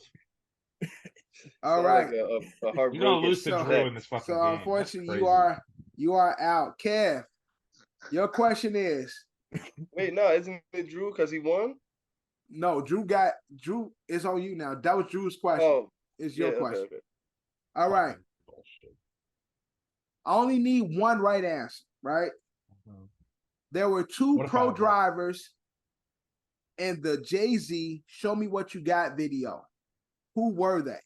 All right. You're going to lose to Drew in this fucking game. So, unfortunately, you are out. Kev, your question is. Wait, no, isn't it Drew because he won? No, Drew is on you now. That was Drew's question. Oh, it's your question. Okay. All right. I only need one right answer, right? There were 2 pro drivers in the Jay-Z Show Me What You Got video. Who were they?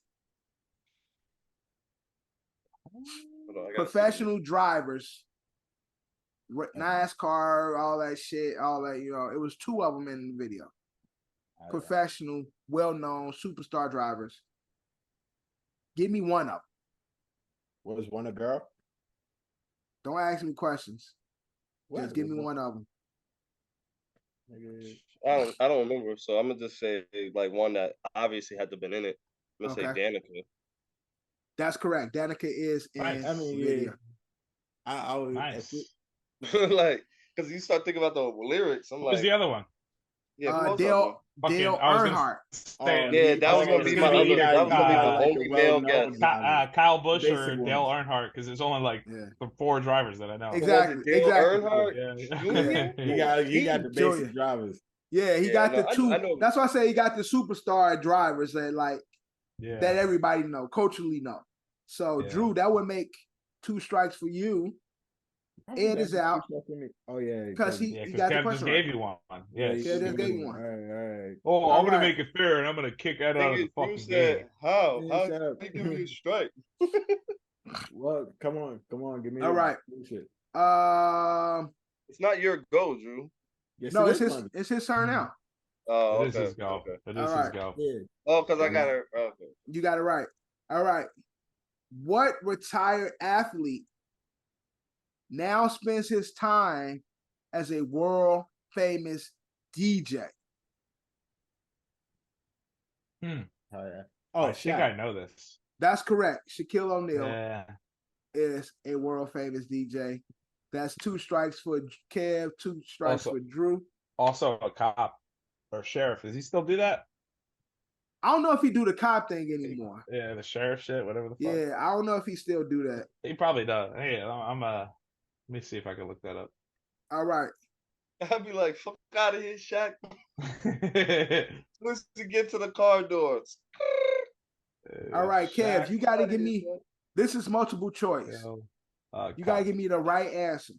Professional drivers. NASCAR, all that shit, it was 2 of them in the video. Professional, well-known, superstar drivers. Give me one of them. Was one a girl? Don't ask me questions. What? Just give me one of them. I don't remember, so I'm gonna just say like one that obviously had to have been in it. I'm gonna say Danica. That's correct. Danica is in video. I was nice. Like, because you start thinking about the lyrics, I'm like, who's the other one? Yeah, Dale Earnhardt. Yeah, that was gonna be my other. That was gonna be the only male guest. Kyle Busch or Dale Earnhardt, because there's only like the 4 drivers that I know. Exactly. Dale Earnhardt. Yeah. You got the basic drivers. Yeah, he got the two. That's why I say he got the superstar drivers that that everybody know, culturally know. So Drew, that would make 2 strikes for you. Ed is out. Oh yeah, because he got the question gave you one. Yeah, he just gave you one. All right. Oh, I'm gonna make it fair, and I'm gonna kick Ed out of the fucking game. How did he give me a strike? Well, come on, give me. All right. It's not your go, Drew. Yes, no, it's his turn now. Oh, it is his go. It is his go. Yeah. Oh, because I got it. Okay. You got it right. All right. What retired athlete now spends his time as a world famous DJ? Oh yeah. I think I know this. That's correct. Shaquille O'Neal is a world famous DJ. That's 2 strikes for Kev, 2 strikes for Drew. Also a cop or sheriff. Does he still do that? I don't know if he do the cop thing anymore. Yeah, the sheriff shit, whatever the fuck. Yeah, I don't know if he still do that. He probably does. Hey, let me see if I can look that up. All right. I'd be like, fuck out of here, Shaq. Let's get to the car doors. All right, Kev, you got to give me, this is multiple choice. You got to give me the right answer.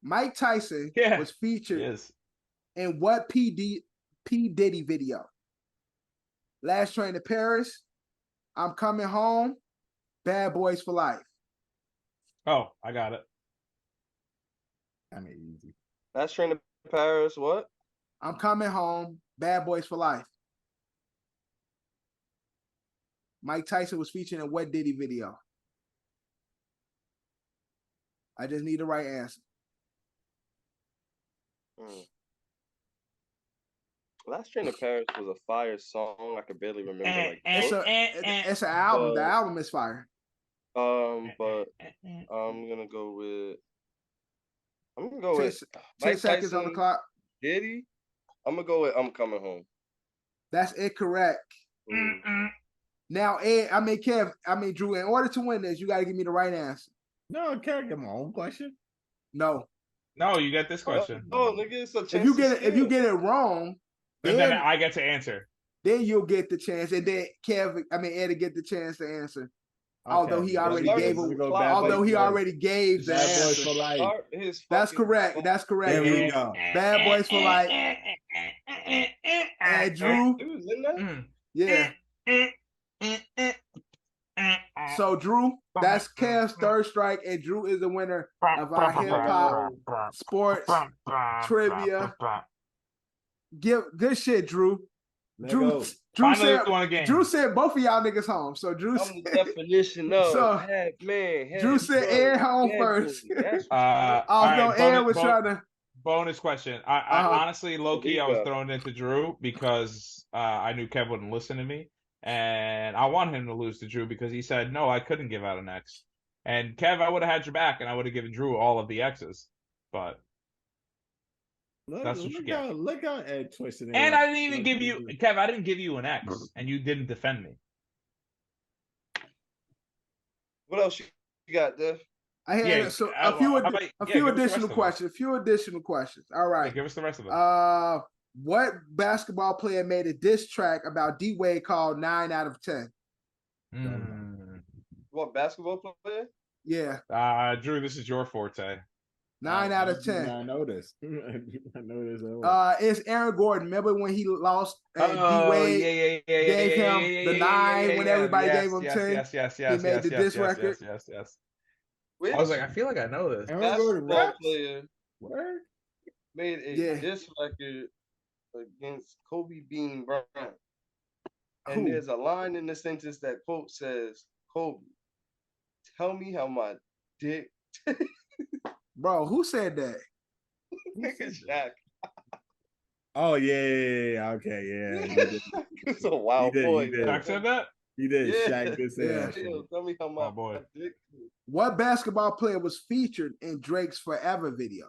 Mike Tyson was featured in what P. Diddy video? Last Train to Paris, I'm Coming Home, Bad Boys for Life. Oh, I got it. I mean, easy. Last Train to Paris, what? I'm Coming Home, Bad Boys for Life. Mike Tyson was featured in what Diddy video? I just need the right answer. Last Train to Paris was a fire song. I could barely remember. It's an album. The album is fire. But I'm gonna go with 10 seconds on the clock. Diddy. I'm gonna go with I'm Coming Home. That's incorrect. Now, Kev, Drew, in order to win this, you gotta give me the right answer. No, I can't get my own question. No, you get this question. Nigga, it's a chance. If you get it wrong, then I get to answer. Then you'll get the chance, and then Ed will get the chance to answer. Okay. Although he already gave the answer. For life. That's correct. That's correct. There we go. Bad Boys for Life. And Drew. Yeah. So Drew, that's Kev's 3rd strike, and Drew is the winner of our hip hop sports trivia. Good shit, Drew. Drew said both of y'all niggas home. So Drew said the definition of Drew said Ed home first. Although Ed was trying to. Bonus question. I honestly, low-key, I was thrown into Drew because I knew Kev wouldn't listen to me. And I want him to lose to Drew because he said, no, I couldn't give out an X. And Kev, I would have had your back and I would have given Drew all of the X's. But that's what you get. Look how Ed twisted it. And I didn't even give you, Kev, I didn't give you an X and you didn't defend me. What else you got, Dev? I had a few additional questions. All right. Yeah, give us the rest of them. What basketball player made a diss track about D-Wade called 9 out of 10? What basketball player? Yeah. Drew, this is your forte. 9 out of 10. I know this. I know this. It's Aaron Gordon. Remember when he lost and D-Wade gave him the 9 when everybody gave him 10? Yes. He made the diss record. Yes. I was like, I feel like I know this. Aaron Gordon player made a diss record against Kobe Bean Bryant. And there's a line in the sentence that quote says, "Kobe, tell me how my dick." Bro, who said that? Nigga Shaq. Oh yeah. Okay, yeah. It's a wild boy. Shaq said that? He did. Yeah. Shaq did say that. Yo, tell me how my dick. What basketball player was featured in Drake's Forever video?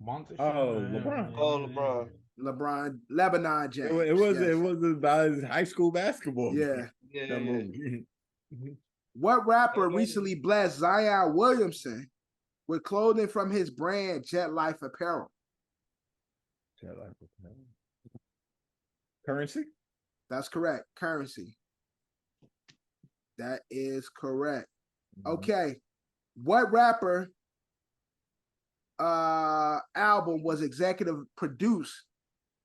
LeBron. Oh, LeBron. LeBron, Lebanon James. It was about his high school basketball. Yeah. That movie. What rapper recently blessed Zion Williamson with clothing from his brand Jet Life Apparel? Jet Life Apparel. Currency? That's correct. Currency. That is correct. Okay. What rapper album was executive produced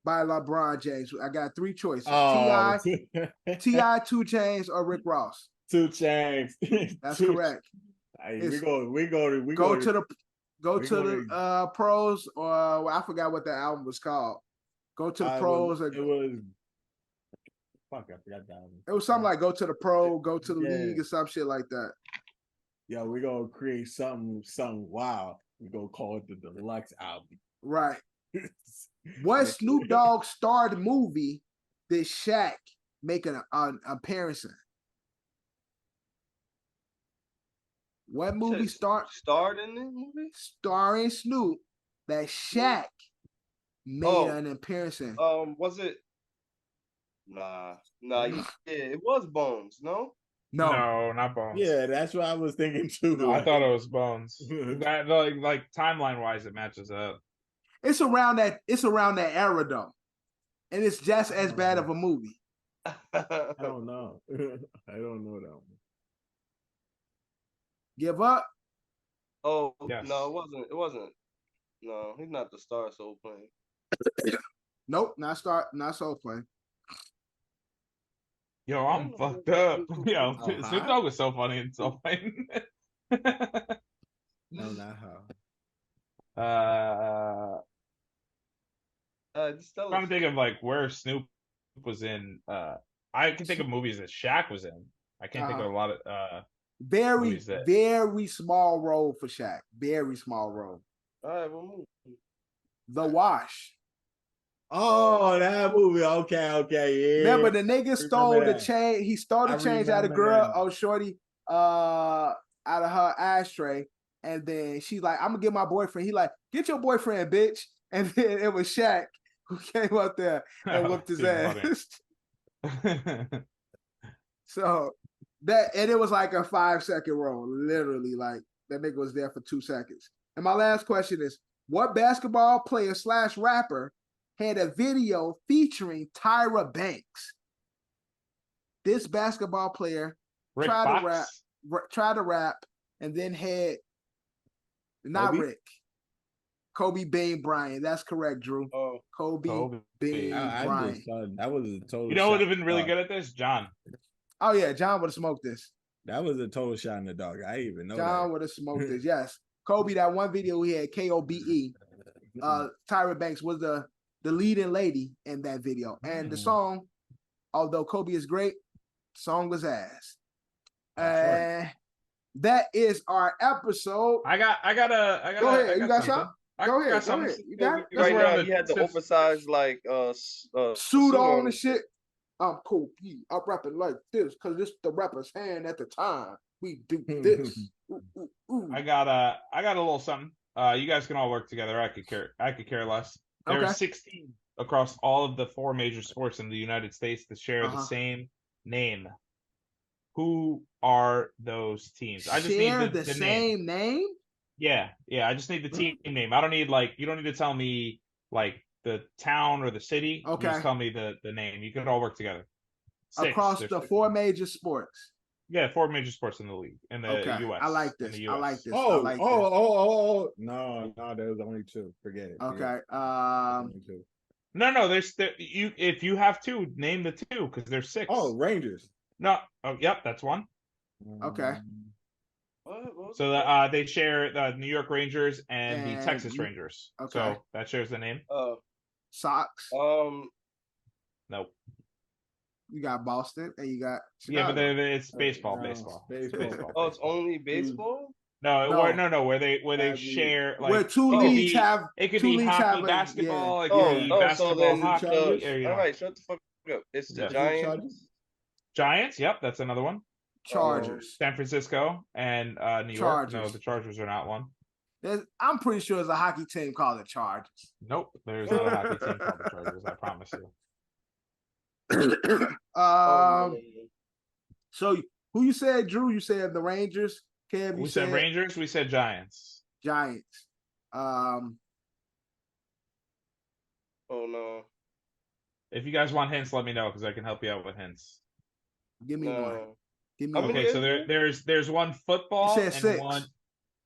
by LeBron James? I got three choices. T.I., 2 Chainz, or Rick Ross? 2 Chainz. That's correct. We go to the pros, or I forgot what the album was called. Go to the pros. It was fuck, I forgot that album. It was something like go to the pro, go to the league, or some shit like that. Yeah, we're gonna create something wild. We're gonna call it the deluxe album. Right. What Snoop Dogg starred movie did Shaq make an appearance in? What movie starred in the movie? Starring Snoop that Shaq made an appearance in. Was it? Nah. Yeah, it was Bones. No, not Bones. Yeah, that's what I was thinking too. No, I thought it was Bones. That like timeline wise, it matches up. It's around that era though, and it's just as bad of a movie. I don't know. I don't know that one. Give up? Oh yes. No, it wasn't. No, he's not the star Soul Plane. Nope, not Soul Plane. Yo, I'm fucked up. Yo, Snoop Dogg was so funny in Soul Plane. No, not how. I'm trying to think of like where Snoop was in. I can think of movies that Shaq was in. I can't think of a lot of very small role for Shaq. Very small role. All right, we'll move. The Wash. Oh, that movie. Okay, yeah. Remember the nigga stole the chain. He stole the chains out of girl, shorty, out of her ashtray. And then she's like, I'm gonna get my boyfriend. He like, get your boyfriend, bitch. And then it was Shaq who came up there and whooped his ass. So and it was like a 5-second roll, literally. Like that nigga was there for 2 seconds. And my last question is, what basketball player / rapper had a video featuring Tyra Banks? This basketball player tried to rap, and then had Rick. Kobe Bean Bryant. That's correct, Drew. Oh, Kobe Bean Bryant. That was a total. You know what would have been really good at this? John. Oh yeah, John would have smoked this. That was a total shot in the dog. I didn't even know John would have smoked this. Yes, Kobe. That one video he had, KOBE. Tyra Banks was the leading lady in that video, and the song, although Kobe is great, song was ass. That is our episode. I got. Go ahead. You got something? Go ahead. You got it? Right now, he had the oversized like suit on and shit. I'm Kobe. I'm rapping like this because this the rapper's hand at the time. We do this. I got a little something. You guys can all work together. I could care less. There are 16 across all of the 4 major sports in the United States that share the same name. Who are those teams? I just need the same name. Yeah. I just need the team name. I don't need you don't need to tell me like the town or the city. Okay. You just tell me the name. You could all work together. 6. Across the 4 major sports. Yeah, 4 major sports in the league in the U.S. I like this. I like this. Oh. No, there's only 2. Forget it. Okay. No. If you have 2, name the 2 because there's 6. Oh, Rangers. No. Oh, yep, that's one. Okay. So they share the New York Rangers and the Texas Rangers. Okay. So that shares the name. Sox. Nope. You got Boston, and you got Yeah, Chicago. but it's baseball. No, Baseball. baseball. Oh, it's only baseball? No, No. where they share Where like two it could leagues be have it could two be leagues hockey, have basketball, it could Oh, be so basketball, then hockey. all right, shut the fuck up. It's the Yeah. Giants. Giants, yep, that's another one. Chargers. San Francisco and New York. No, Chargers. the Chargers are not one. I'm pretty sure there's a hockey team called the Chargers. Nope, there's not a hockey team called the Chargers. I promise you. So who you said, Drew? You said the Rangers. Kev, We said Rangers. We said Giants. Giants. Oh no. If you guys want hints, let me know because I can help you out with hints. Give me one. Give me How one. many Okay, so there's one football You said and 6. one.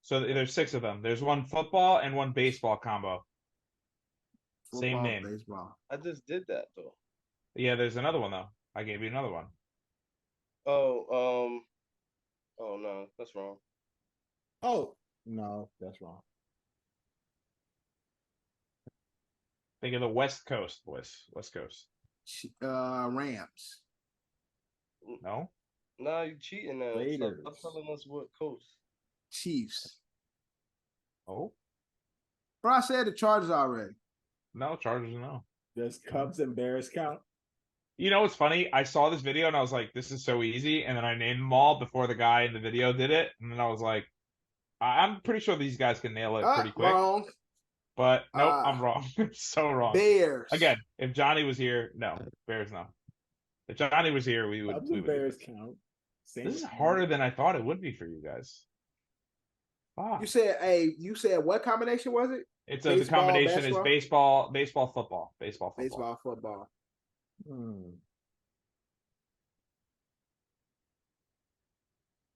So there's 6 of them. There's one football and one baseball combo. Football, Same name. Baseball. I just did that though. Yeah, there's another one though. I gave you another one. Oh no, that's wrong. Oh no, that's wrong. Think of the West Coast, boys. West Coast. Rams. No. Nah, you cheating now. Raiders. Stop telling us what coast. Chiefs. Oh. Bro, I said the Chargers already. No, Chargers no. Does Cubs and Bears count? You know what's funny? I saw this video and I was like, this is so easy. And then I named them all before the guy in the video did it. And then I was like, I'm pretty sure these guys can nail it pretty quick. Wrong. But nope, I'm wrong. So wrong. Bears. Again, if Johnny was here, no. Bears no. If Johnny was here, we would. Cubs and Bears count. This is harder than I thought it would be for you guys. You said what combination was it? It's the combination basketball? is baseball, football. Baseball, football.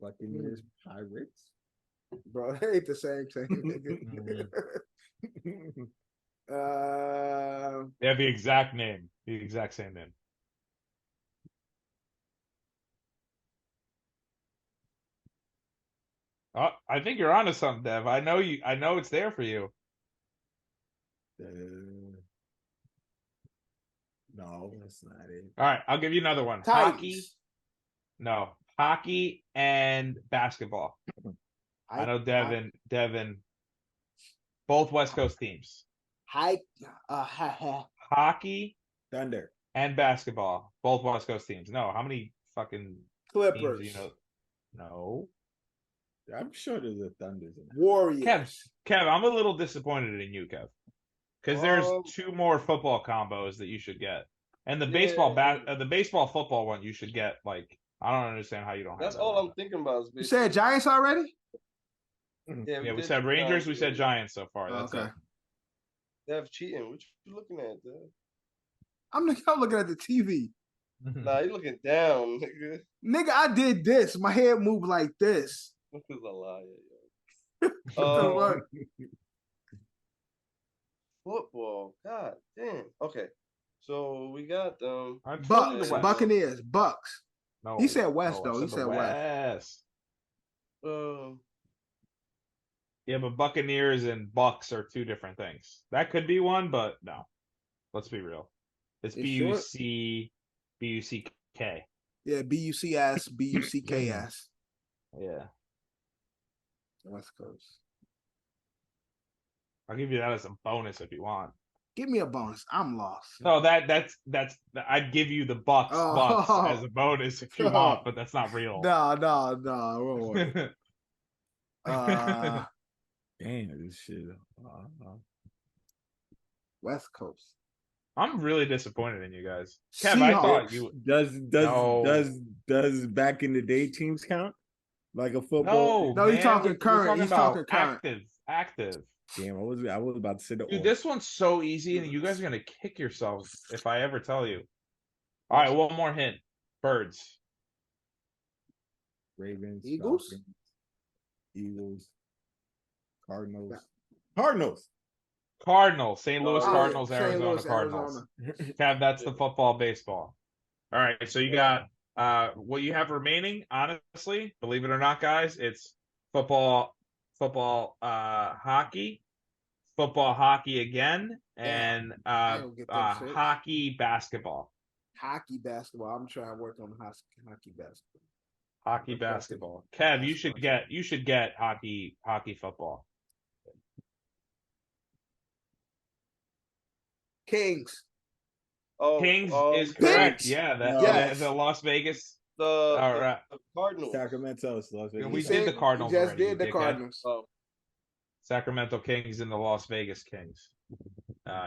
Buccaneers, Pirates. Bro, they ain't the same thing. They have the exact name. The exact same name. Oh, I think you're onto something, Dev. I know it's there for you. No, that's not it. All right, I'll give you another one. Titans. Hockey. No, hockey and basketball. I know Devin. Both West Coast teams. Hockey, Thunder, and basketball. Both West Coast teams. No, how many fucking Clippers. teams do you know? No. I'm sure there's a Thunders in there. Warriors. Kev, I'm a little disappointed in you, Kev. Because there's 2 more football combos that you should get. And the baseball football one you should get. Like, I don't understand how you don't have That's that all one. I'm thinking about. Is You said Giants already? Yeah, we said Rangers, we said Giants so far. That's okay. it. Dev cheating. What you looking at, Dev? I'm looking at the TV. Nah, you looking down, nigga. Nigga, I did this. My head moved like this. This is a lie, What? Football. God damn. Okay. So we got Bucks, Buccaneers, Bucks. No, He said West, no, though. He said West. Yeah, but Buccaneers and Bucks are 2 different things. That could be one, but no. Let's be real. It's B-U-C-K. Yeah, B-U-C-S, B-U-C-K-S. Yeah. West Coast. I'll give you that as a bonus if you want. Give me a bonus. I'm lost. No, that's I'd give you the Bucks as a bonus if you want, but that's not real. No. Damn, this shit. West Coast. I'm really disappointed in you guys. Kev, Seahawks. I thought you does back in the day teams count? Like a football? No, he's talking current. He's talking current. Active. Damn, I was about to say the Dude, this one's so easy, and you guys are gonna kick yourselves if I ever tell you. All right, one more hint. Birds. Ravens, Eagles, Falcons, Eagles, Cardinals. St. Louis Cardinals, Arizona Cardinals. Kev, that's the football, baseball. All right, so you got what you have remaining. Honestly, believe it or not, guys, it's football, hockey, football, hockey again, and hockey, basketball. hockey basketball. I'm trying to work on hockey basketball. Hockey basketball. Kev, you should get hockey football. Kings. Oh, Kings is correct. Kings. Yeah, the Las Vegas. The Cardinals. Sacramento. Las Vegas. We did the Cardinals. We just already, did the Cardinals. Oh. Sacramento Kings and the Las Vegas Kings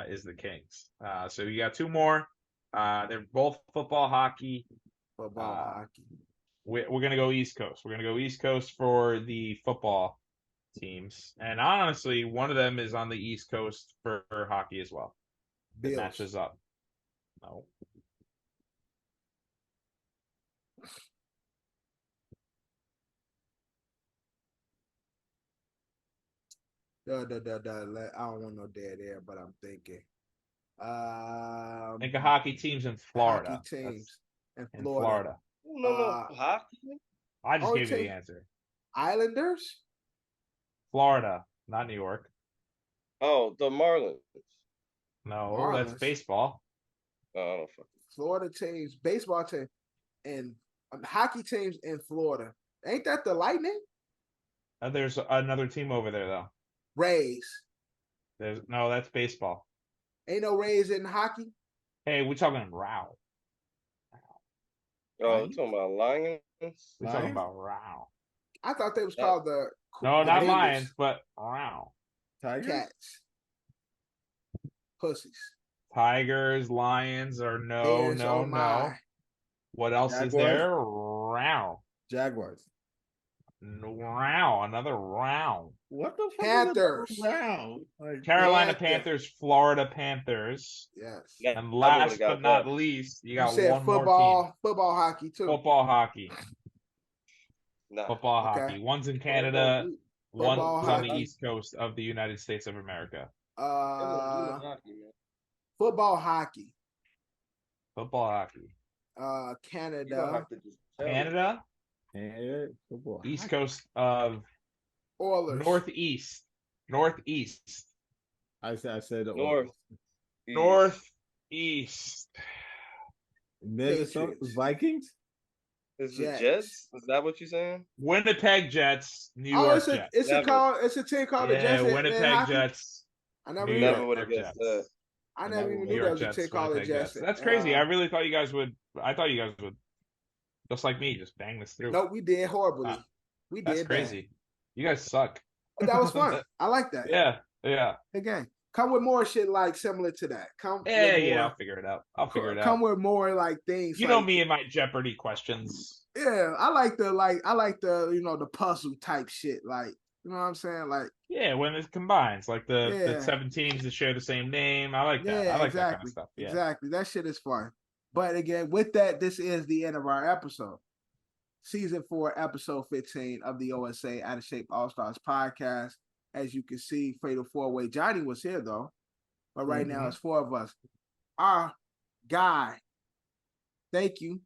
is the Kings. So you got two more. They're both football, hockey. Hockey. We're going to go East Coast. We're going to go East Coast for the football teams. And honestly, one of them is on the East Coast for hockey as well. It matches up. No. I don't want no dead air, but I'm thinking. Think of hockey teams in Florida. Hockey teams in Florida. No, hockey. I just gave you the answer. Islanders? Florida, not New York. Oh, the Marlins. No, Marlins. That's baseball. Oh, I don't fucking. Florida teams, baseball team, and hockey teams in Florida. Ain't that the Lightning? There's another team over there though. Rays. That's baseball. Ain't no Rays in hockey. Hey, we're talking Row. Oh, we're talking about Lions. We're talking about Row. I thought they was called the. No, not Eagles. Lions, but Row. Tigers? Cats. Pussies. Tigers, Lions, or no. What else Jaguars? is there? Row. Jaguars. Row. Another row. What the fuck? Panthers. Is a round? Like, Carolina Panthers. Panthers, Florida Panthers. Yes. Yeah, And I last would've got but not that. least, you You got said one more football, hockey too. team. Football, hockey. Nah. Football, Okay. hockey. One's in Canada. One's Football, on the hockey. East Coast of the United States of America. Football, hockey. Football, hockey. Canada. Canada, Yeah, football. East Coast of Oilers. Northeast. I said North. Northeast. Minnesota Patriots. Vikings. Is Jets. it Jets? Is that what you're saying? Winnipeg Jets, New York Jets. It's a team called the Jets. in Winnipeg hockey? Jets. I never New knew Never that. would have guessed that. I never even New knew there York was a Jets, team called the Winnipeg Jets. Jets. That's crazy. I really thought you guys would. I thought you guys would, just like me, just bang this through. No, we did horribly. We That's did crazy. You guys suck. But that was fun. I like that. Yeah. Again, come with more shit like similar to that. Come. Yeah. I'll figure it out. Come with more like things. You know me and my Jeopardy questions. Yeah, I like the the puzzle type shit. Like, you know what I'm saying? Like, yeah, when it combines, like the 7 teams that share the same name. I like that. I like that kind of stuff. Yeah. Exactly. That shit is fun. But again, with that, this is the end of our episode. Season 4, episode 15 of the OSA Out of Shape All Stars podcast. As you can see, Fatal 4-Way. Johnny was here though, but right now it's 4 of us. Our guy, thank you.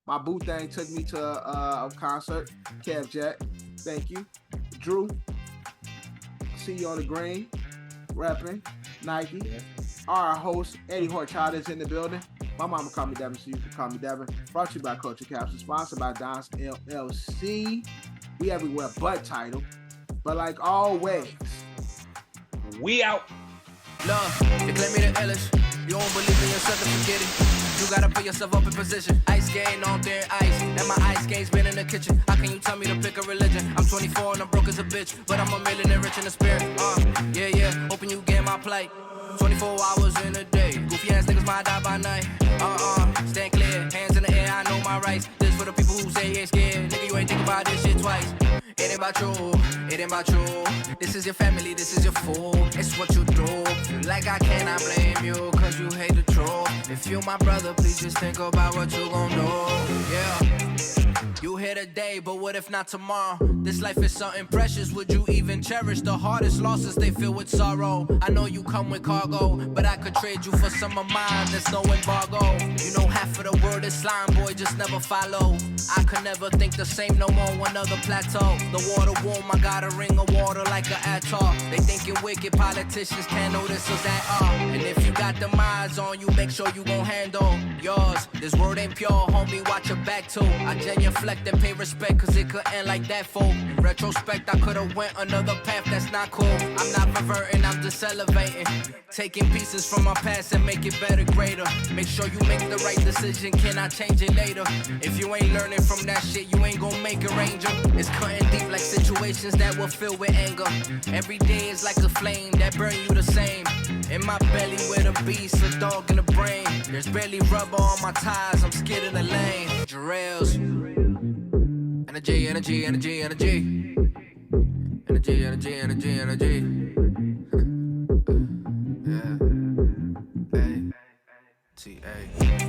My boo thing took me to a concert. Kev Jack, thank you. Drew, see you on the green, repping Nike. Yeah. Our host, Eddie Horchata, is in the building. My mama called me Devin, so you can call me Devin. Brought to you by Culture Capsule, sponsored by Don's LLC. We everywhere but title. But like always, We out. Love, you claim me the illest. You don't believe in yourself to forget it. You gotta put yourself up in position. Ice skating on thin ice. And my ice skate's been in the kitchen. How can you tell me to pick a religion? I'm 24 and I'm broke as a bitch. But I'm a millionaire rich in the spirit. Yeah. Hoping you get my plight. 24 hours in a day. Goofy ass niggas might die by night. Stand clear. Hands in the air, I know my rights. This for the people who say you ain't scared. Nigga, you ain't think about this shit twice. It ain't about you, it ain't about you. This is your family, this is your food. It's what you do. Feel like I cannot blame you, cause you hate the truth. If you my brother, please just think about what you gon' do. Yeah. You here today, but what if not tomorrow? This life is something precious, would you even cherish? The hardest losses, they fill with sorrow. I know you come with cargo, but I could trade you for some of mine, there's no embargo. You know half of the word is slime, boy, just never follow. I could never think the same no more, another plateau. The water warm, I got a ring of water like an atoll. They thinking wicked politicians can't notice us at all. And if you got them eyes on you, make sure you gon' handle yours. This word ain't pure, homie, watch your back too. I genuflect and pay respect, cause it could end like that, fool. In retrospect, I could've went another path that's not cool. I'm not reverting, I'm just elevating. Taking pieces from my past and make it better, greater. Make sure you make the right decision, can I change it later? If you ain't learning from that shit, you ain't gon' make a ranger. It's cutting deep like situations that will fill with anger. Every day is like a flame that burn you the same. In my belly with a beast, a dog in the brain. There's barely rubber on my tires, I'm scared in the lane. Jerellz. Energy, energy, energy, energy. Energy, energy, energy, energy. Yeah. Hey. T-A.